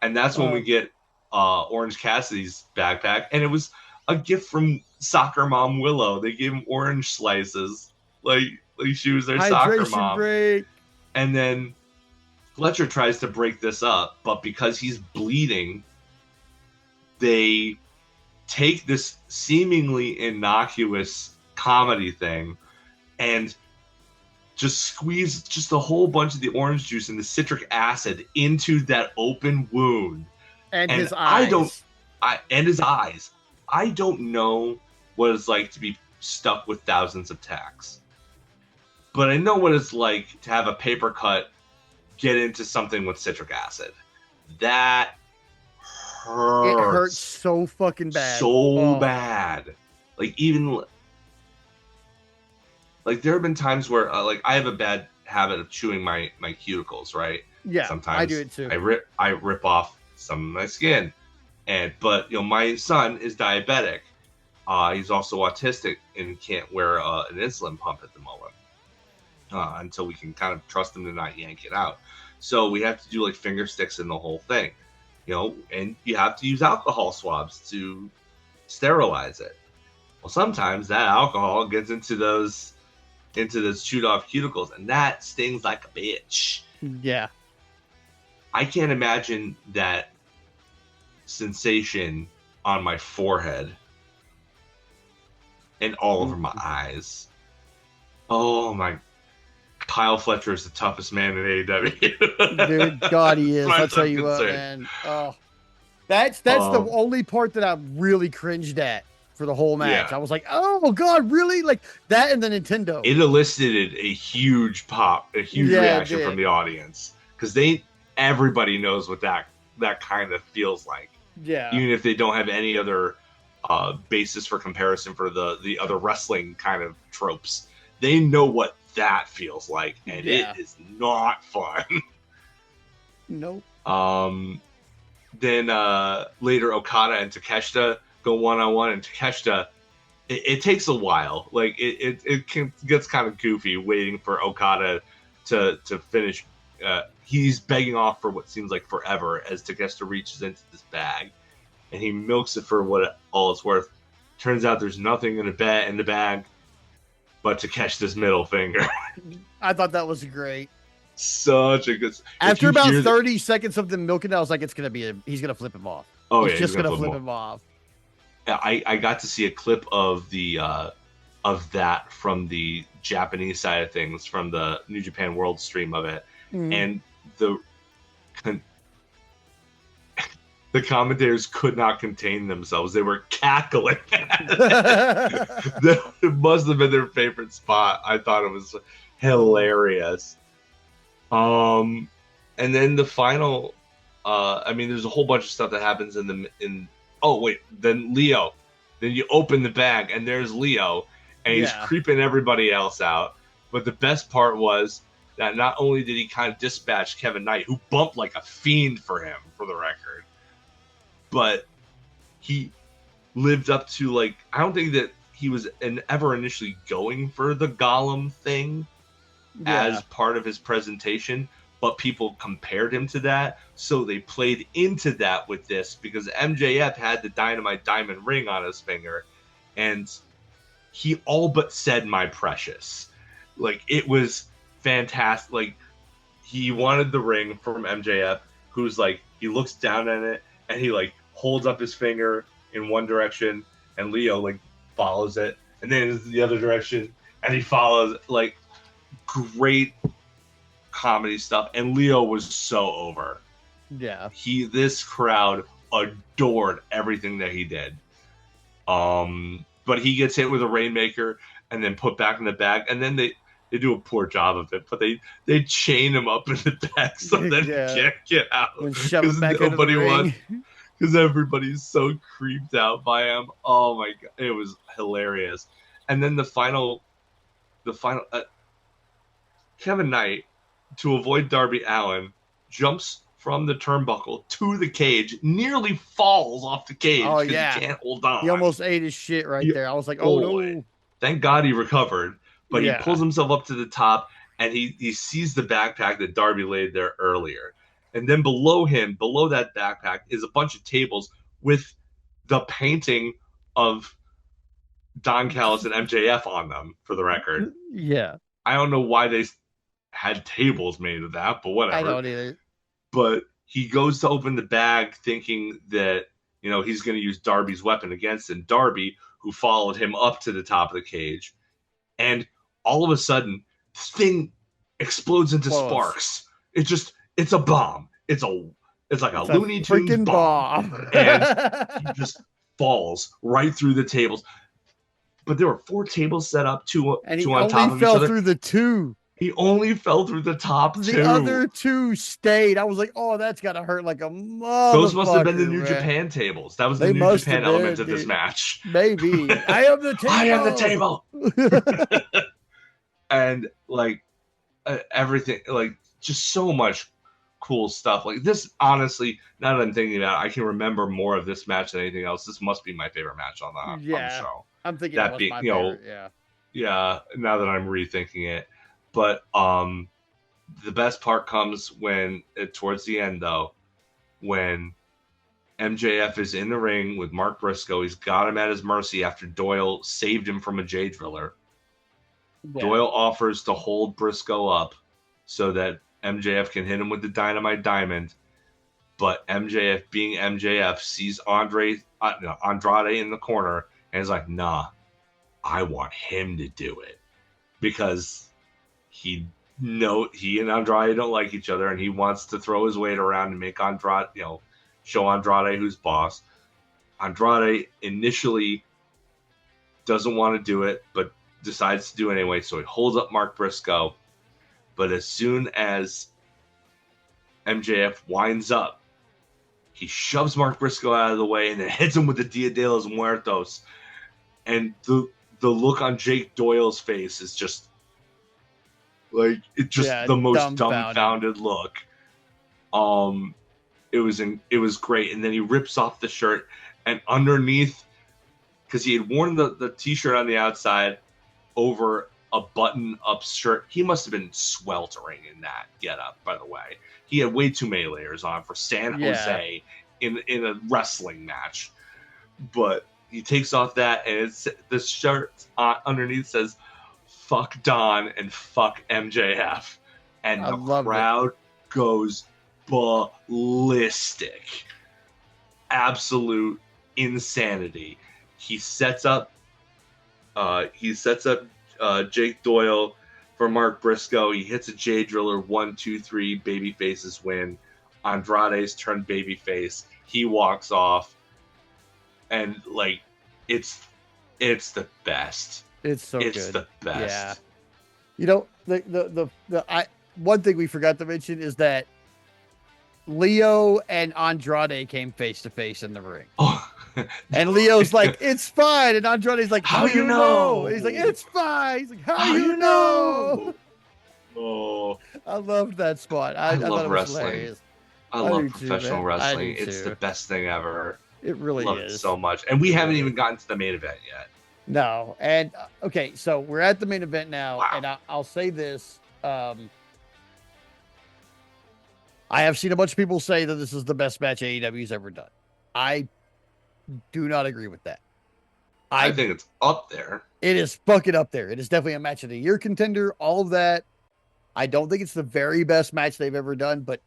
And that's when we get Orange Cassidy's backpack, and it was a gift from soccer mom Willow. They gave him orange slices, like she was their soccer mom. Break. And then Fletcher tries to break this up, but because he's bleeding, they take this seemingly innocuous comedy thing and just squeeze just a whole bunch of the orange juice and the citric acid into that open wound. And his eyes. And his eyes. I don't know what it's like to be stuck with thousands of tacks, but I know what it's like to have a paper cut get into something with citric acid. That hurts. It hurts so fucking bad. So bad. Like, even like there have been times where like I have a bad habit of chewing my cuticles, right? Yeah, sometimes I do it too. I rip off some of my skin, but my son is diabetic. He's also autistic and can't wear an insulin pump at the moment until we can kind of trust him to not yank it out. So we have to do like finger sticks in the whole thing, and you have to use alcohol swabs to sterilize it. Well, sometimes that alcohol gets into those chewed off cuticles, and that stings like a bitch. Yeah. I can't imagine that sensation on my forehead and all over my eyes. Oh my! Kyle Fletcher is the toughest man in AEW. Dude, God, he as is. far I'll as tell I'm you what, concerned. man. Oh, that's the only part that I really cringed at for the whole match. Yeah, I was like, oh God, really? Like that and the Nintendo. it elicited a huge pop, a huge Yeah, it reaction from did. the audience because everybody knows what that kind of feels like, Yeah. even if they don't have any other basis for comparison for the other wrestling kind of tropes. They know what that feels like, and it Yeah. is not fun. Nope. Then later Okada and Takeshita go one on one, and Takeshita, it takes a while. Like gets kind of goofy waiting for Okada to finish. He's begging off for what seems like forever as Takeshita reaches into this bag, and he milks it for all it's worth. Turns out there's nothing in the bag but Takeshita's middle finger. I thought that was great. Such a good. After about 30 seconds of them milking it, I was like, he's gonna flip him off. Oh he's yeah, just gonna flip him off. I got to see a clip of that from the Japanese side of things, from the New Japan World stream of it, and the commentators could not contain themselves. They were cackling. It must have been their favorite spot. I thought it was hilarious. And then the final, I mean, there's a whole bunch of stuff that happens then Leo. Then you open the bag and there's Leo, and he's creeping everybody else out. But the best part was that not only did he kind of dispatch Kevin Knight, who bumped like a fiend for him, for the record, but he lived up to, like, I don't think that he was ever initially going for the Gollum thing as part of his presentation, but people compared him to that, so they played into that with this, because MJF had the Dynamite Diamond ring on his finger, and he all but said "my precious." Like, it was fantastic. Like, he wanted the ring from MJF, who's like, he looks down at it and he like holds up his finger in one direction, and Leo like follows it, and then the other direction, and he follows. Like, great comedy stuff, and Leo was so over. Yeah. This crowd adored everything that he did. But he gets hit with a Rainmaker and then put back in the bag, and then they do a poor job of it, but they chain him up in the bag so that he can't get out because nobody wants, because everybody's so creeped out by him. Oh my god, it was hilarious. And then the final Kevin Knight, to avoid Darby Allin, jumps from the turnbuckle to the cage, nearly falls off the cage because he can't hold on. He almost ate his shit there. I was like, oh no. Thank God he recovered, but he pulls himself up to the top, and he sees the backpack that Darby laid there earlier. And then below that backpack, is a bunch of tables with the painting of Don Callis and MJF on them, for the record. Yeah. I don't know why they had tables made of that, but whatever. I don't either. But he goes to open the bag thinking that, he's going to use Darby's weapon against him. Darby, who followed him up to the top of the cage. And all of a sudden, this thing explodes into sparks. It's a bomb. It's like a Looney Tunes bomb. And he just falls right through the tables. But there were 4 tables set up, two on top of each other. And he fell through the 2. He only fell through the top 2. The other 2 stayed. I was like, oh, that's got to hurt like a motherfucker. Those must have been the New Japan tables. That was the New Japan element of this match. Maybe. I am the table. I am the table. And, like, everything, like, just so much cool stuff. Like, this, honestly, now that I'm thinking about it, I can remember more of this match than anything else. This must be my favorite match on the show. I'm thinking that being, my favorite, yeah, now that I'm rethinking it. But the best part comes when, towards the end, though, when MJF is in the ring with Mark Briscoe. He's got him at his mercy after Doyle saved him from a J Driller. Yeah. Doyle offers to hold Briscoe up so that MJF can hit him with the Dynamite Diamond. But MJF, being MJF, sees Andrade in the corner and is like, nah, I want him to do it. Because he and Andrade don't like each other, and he wants to throw his weight around and make Andrade, show Andrade who's boss. Andrade initially doesn't want to do it, but decides to do it anyway. So he holds up Mark Briscoe. But as soon as MJF winds up, he shoves Mark Briscoe out of the way and then hits him with the Dia de los Muertos. And the look on Jake Doyle's face is just like the most dumbfounded look. It was great. And then he rips off the shirt, and underneath, because he had worn the t-shirt on the outside over a button-up shirt. He must have been sweltering in that getup, by the way. He had way too many layers on for San Jose in a wrestling match. But he takes off that, and the shirt underneath says, "Fuck Don and fuck MJF." And the crowd goes ballistic. Absolute insanity. He sets up Jake Doyle for Mark Briscoe. He hits a J Driller, 1, 2, 3, baby faces win. Andrade's turned babyface. He walks off, and it's the best. It's good. It's the best. Yeah. One thing we forgot to mention is that Leo and Andrade came face to face in the ring. Oh. And Leo's like, "It's fine," and Andrade's like, "How you know?" And he's like, "It's fine." He's like, "How you know?" Oh, I loved that spot. I love wrestling. Hilarious. I love professional wrestling. It's the best thing ever. It really love is. It so much, and we haven't even gotten to the main event yet. No, and okay, so we're at the main event now, Wow. and I'll say this: I have seen a bunch of people say that this is the best match AEW's ever done. I do not agree with that. I think it's up there. It is fucking up there. It is definitely a match of the year contender. All of that. I don't think it's the very best match they've ever done, but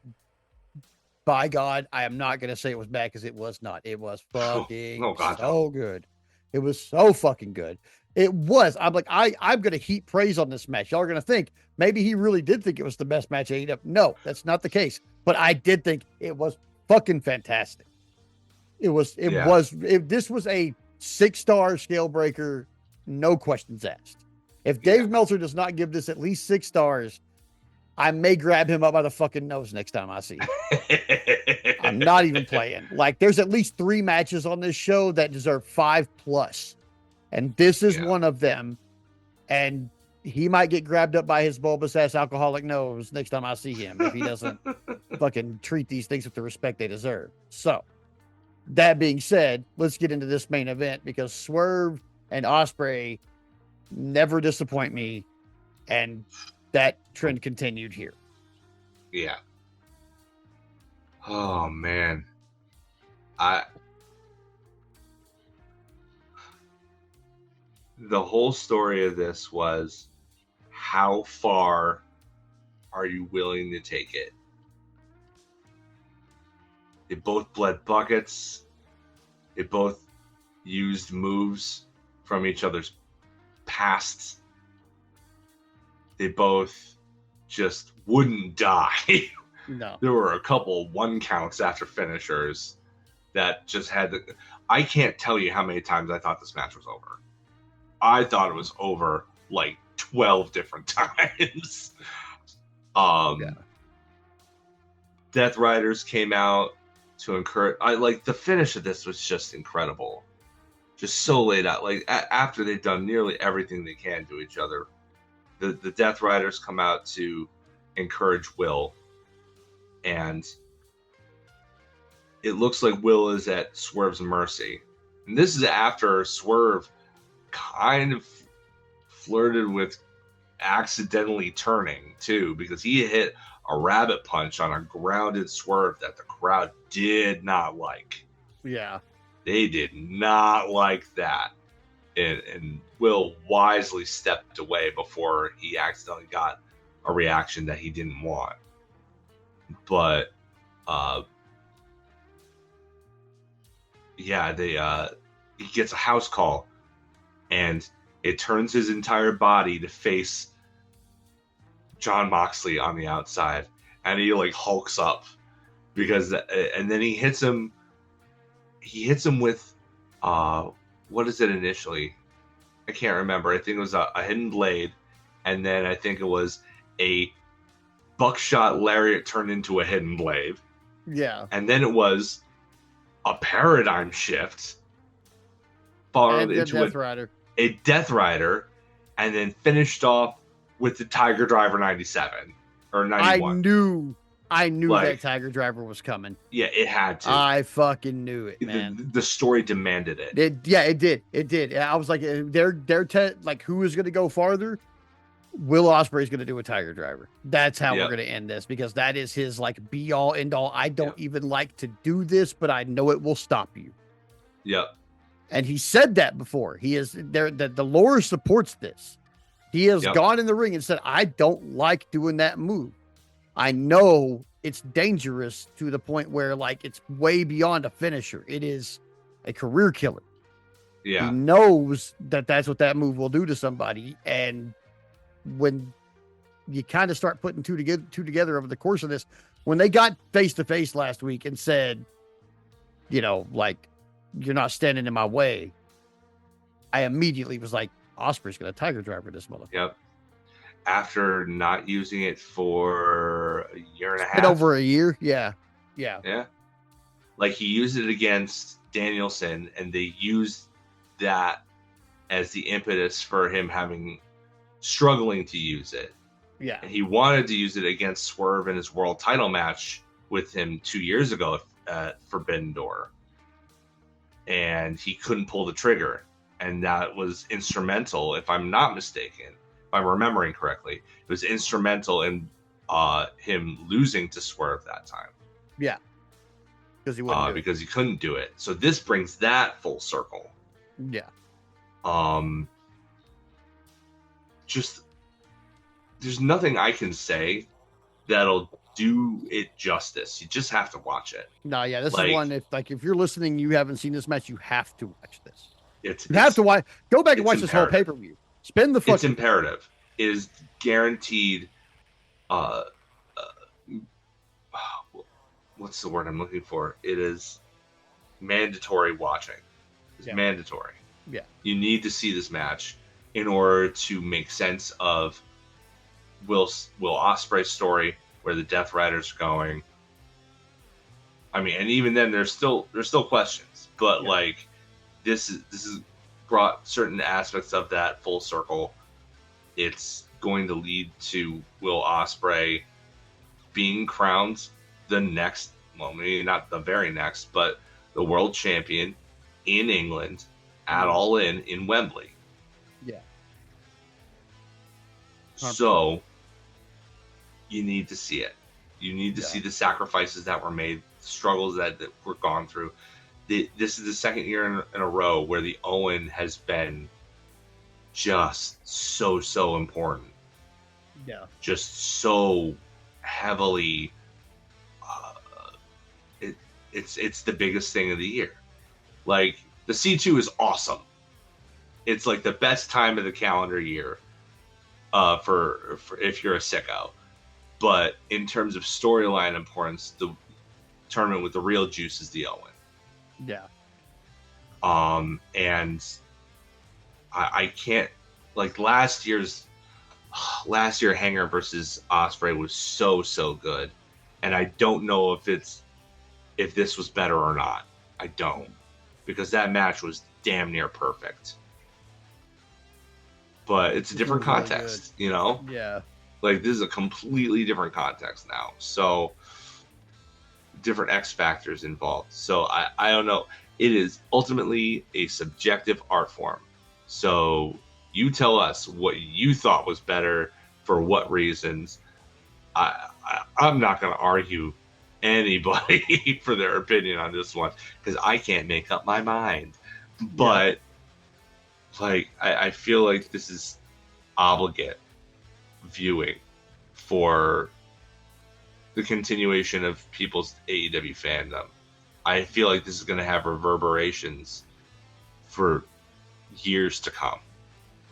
by God, I am not going to say it was bad, because it was not. It was fucking so good. It was so fucking good. It was. I'm going to heap praise on this match. Y'all are going to think maybe he really did think it was the best match AEW. No, that's not the case. But I did think it was fucking fantastic. This was a 6-star scale breaker, no questions asked. If Dave Meltzer does not give this at least 6 stars, I may grab him up by the fucking nose next time I see him. I'm not even playing. There's at least 3 matches on this show that deserve 5+. And this is one of them. And he might get grabbed up by his bulbous ass alcoholic nose next time I see him, if he doesn't fucking treat these things with the respect they deserve. So, that being said, let's get into this main event, because Swerve and Ospreay never disappoint me, and that trend continued here. Yeah. Oh man. The whole story of this was, how far are you willing to take it? They both bled buckets. They both used moves from each other's pasts. They both just wouldn't die. No. There were a couple 1 counts after finishers that just had the... I can't tell you how many times I thought this match was over. I thought it was over 12 different times. Death Riders came out to encourage. The finish of this was just incredible, just so laid out. After they've done nearly everything they can to each other, the Death Riders come out to encourage Will, and it looks like Will is at Swerve's mercy. And this is after Swerve kind of flirted with accidentally turning too, because he hit a rabbit punch on a grounded Swerve that the crowd did not like. Yeah. They did not like that. And Will wisely stepped away before he accidentally got a reaction that he didn't want. But yeah, he gets a house call, and it turns his entire body to face John Moxley on the outside, and he like hulks up because, and then he hits him. He hits him with, what is it initially? I can't remember. I think it was a hidden blade, and then I think it was a buckshot lariat turned into a hidden blade. Yeah. And then it was a paradigm shift, followed into a Death Rider, and then finished off with the Tiger Driver 97 or 91. I knew that Tiger Driver was coming. Yeah, it had to. I fucking knew it, man. The story demanded it. It did. It did. I was like, like, who is going to go farther? Will Ospreay's going to do a Tiger Driver. That's how we're going to end this, because that is his like be all end all. I don't even like to do this, but I know it will stop you. Yep. And he said that before. He is there. That the lore supports this. He has gone in the ring and said, I don't like doing that move. I know it's dangerous to the point where like it's way beyond a finisher. It is a career killer. Yeah. He knows that that's what that move will do to somebody. And when you kind of start putting two together over the course of this, when they got face to face last week and said, you know, like, you're not standing in my way, I immediately was like, Ospreay's going to Tiger Driver this motherfucker. Yep. After not using it for a year and a half. Been over a year. Yeah. Like he used it against Danielson, and they used that as the impetus for him struggling to use it. Yeah. And he wanted to use it against Swerve in his world title match with him 2 years ago at Forbidden Door. And he couldn't pull the trigger. And that was instrumental, if I'm not mistaken, if I'm remembering correctly, it was instrumental in him losing to Swerve that time. Yeah. Because he couldn't do it. So this brings that full circle. Yeah. Just there's nothing I can say that'll do it justice. You just have to watch it. No, yeah, this is one. If you're listening, you haven't seen this match, you have to watch this. You have to watch. Go back and watch this whole pay-per-view. Spend the fucking. It's imperative. It is guaranteed. What's the word I'm looking for? It is mandatory watching. It's mandatory. Yeah. You need to see this match in order to make sense of Will Ospreay's story, where the Death Rider's going. I mean, and even then, there's still questions, but like this is brought certain aspects of that full circle. It's going to lead to Will Ospreay being crowned the next, well, maybe not the very next, but the world champion in England at All In Wembley. Yeah. 100%. So you need to see it. You need to see the sacrifices that were made, the struggles that were gone through. This is the second year in a row where the Owen has been just so important. Yeah. Just so heavily. It's the biggest thing of the year. Like, the C2 is awesome. It's like the best time of the calendar year for if you're a sicko. But in terms of storyline importance, the tournament with the real juice is the Owen. Yeah. And I can't, like, last year Hanger versus Ospreay was so good, and I don't know if this was better or not. I don't, because that match was damn near perfect. But it's a different context, you know? Yeah. Like, this is a completely different context now. So, different X factors involved. So, I don't know. It is ultimately a subjective art form. So, you tell us what you thought was better for what reasons. I'm not going to argue anybody for their opinion on this one because I can't make up my mind. But like, I feel like this is obligate viewing for the continuation of people's AEW fandom. I feel like this is going to have reverberations for years to come.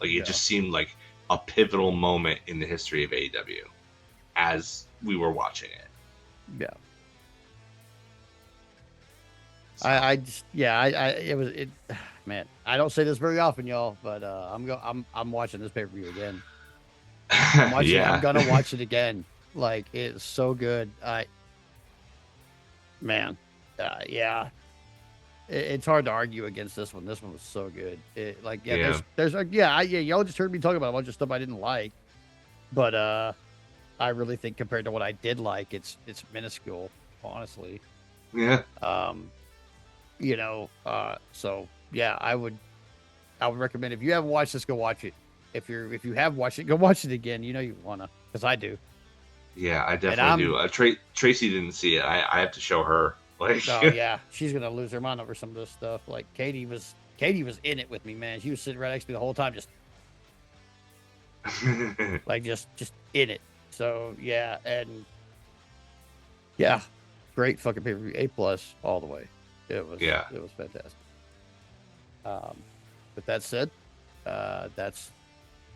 Like, it just seemed like a pivotal moment in the history of AEW as we were watching it. Yeah. So. Man, I don't say this very often, y'all, but I'm watching this pay-per-view again. I'm gonna watch it again. Like, it's so good. It's hard to argue against this one. This one was so good. Y'all just heard me talk about a bunch of stuff I didn't like, but I really think compared to what I did like, it's minuscule, honestly. Yeah. So yeah, I would recommend, if you haven't watched this, go watch it. If you have watched it, go watch it again. You know you wanna, because I do. Yeah, I definitely do. Tracy didn't see it. I have to show her. Like, oh yeah, she's gonna lose her mind over some of this stuff. Like, Katie was in it with me, man. She was sitting right next to me the whole time, just like just in it. So yeah, and yeah, great fucking pay-per-view, A+ all the way. It was fantastic. With that said, that's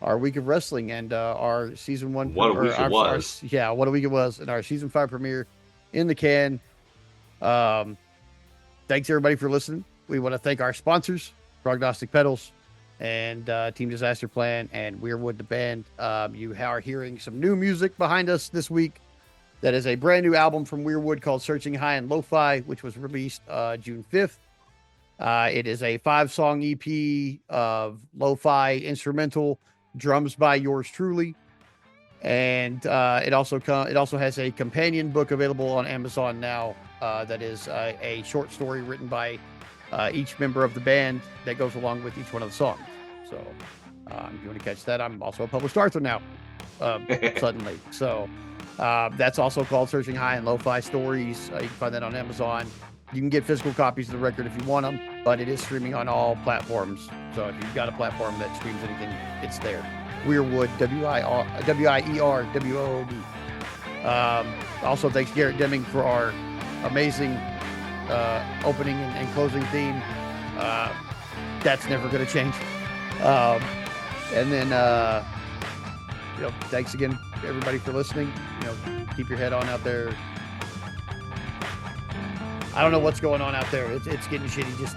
our week of wrestling and our season 1. What a week it was. What a week it was, and our season 5 premiere in the can. Thanks everybody for listening. We want to thank our sponsors, Prognostic Pedals and Team Disaster Plan and Weirwood the band. You are hearing some new music behind us this week. That is a brand new album from Weirwood called Searching High and Lo-Fi, which was released June 5th. It is a 5-song EP of lo-fi instrumental drums by yours truly. And it also has a companion book available on Amazon now. That is a short story written by each member of the band that goes along with each one of the songs. So if you want to catch that, I'm also a published author now, suddenly. So that's also called Searching High and Lo-Fi Stories. You can find that on Amazon. You can get physical copies of the record if you want them, but it is streaming on all platforms. So if you've got a platform that streams anything, it's there. Weirwood, WIERWOOD. Also, thanks Garrett Deming for our amazing opening and closing theme. That's never going to change. And then, thanks again, everybody, for listening. Keep your head on out there. I don't know what's going on out there. It's getting shitty. Just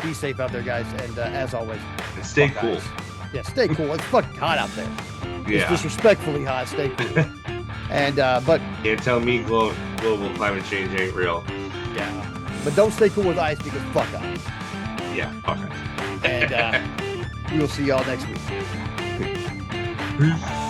be safe out there, guys. And as always, stay cool. Guys. Yeah, stay cool. It's fucking hot out there. Yeah. It's disrespectfully hot. Stay cool. And but can't tell me global climate change ain't real. Yeah, but don't stay cool with ice because fuck ice. Yeah, fuck ice. And we will see y'all next week. Peace.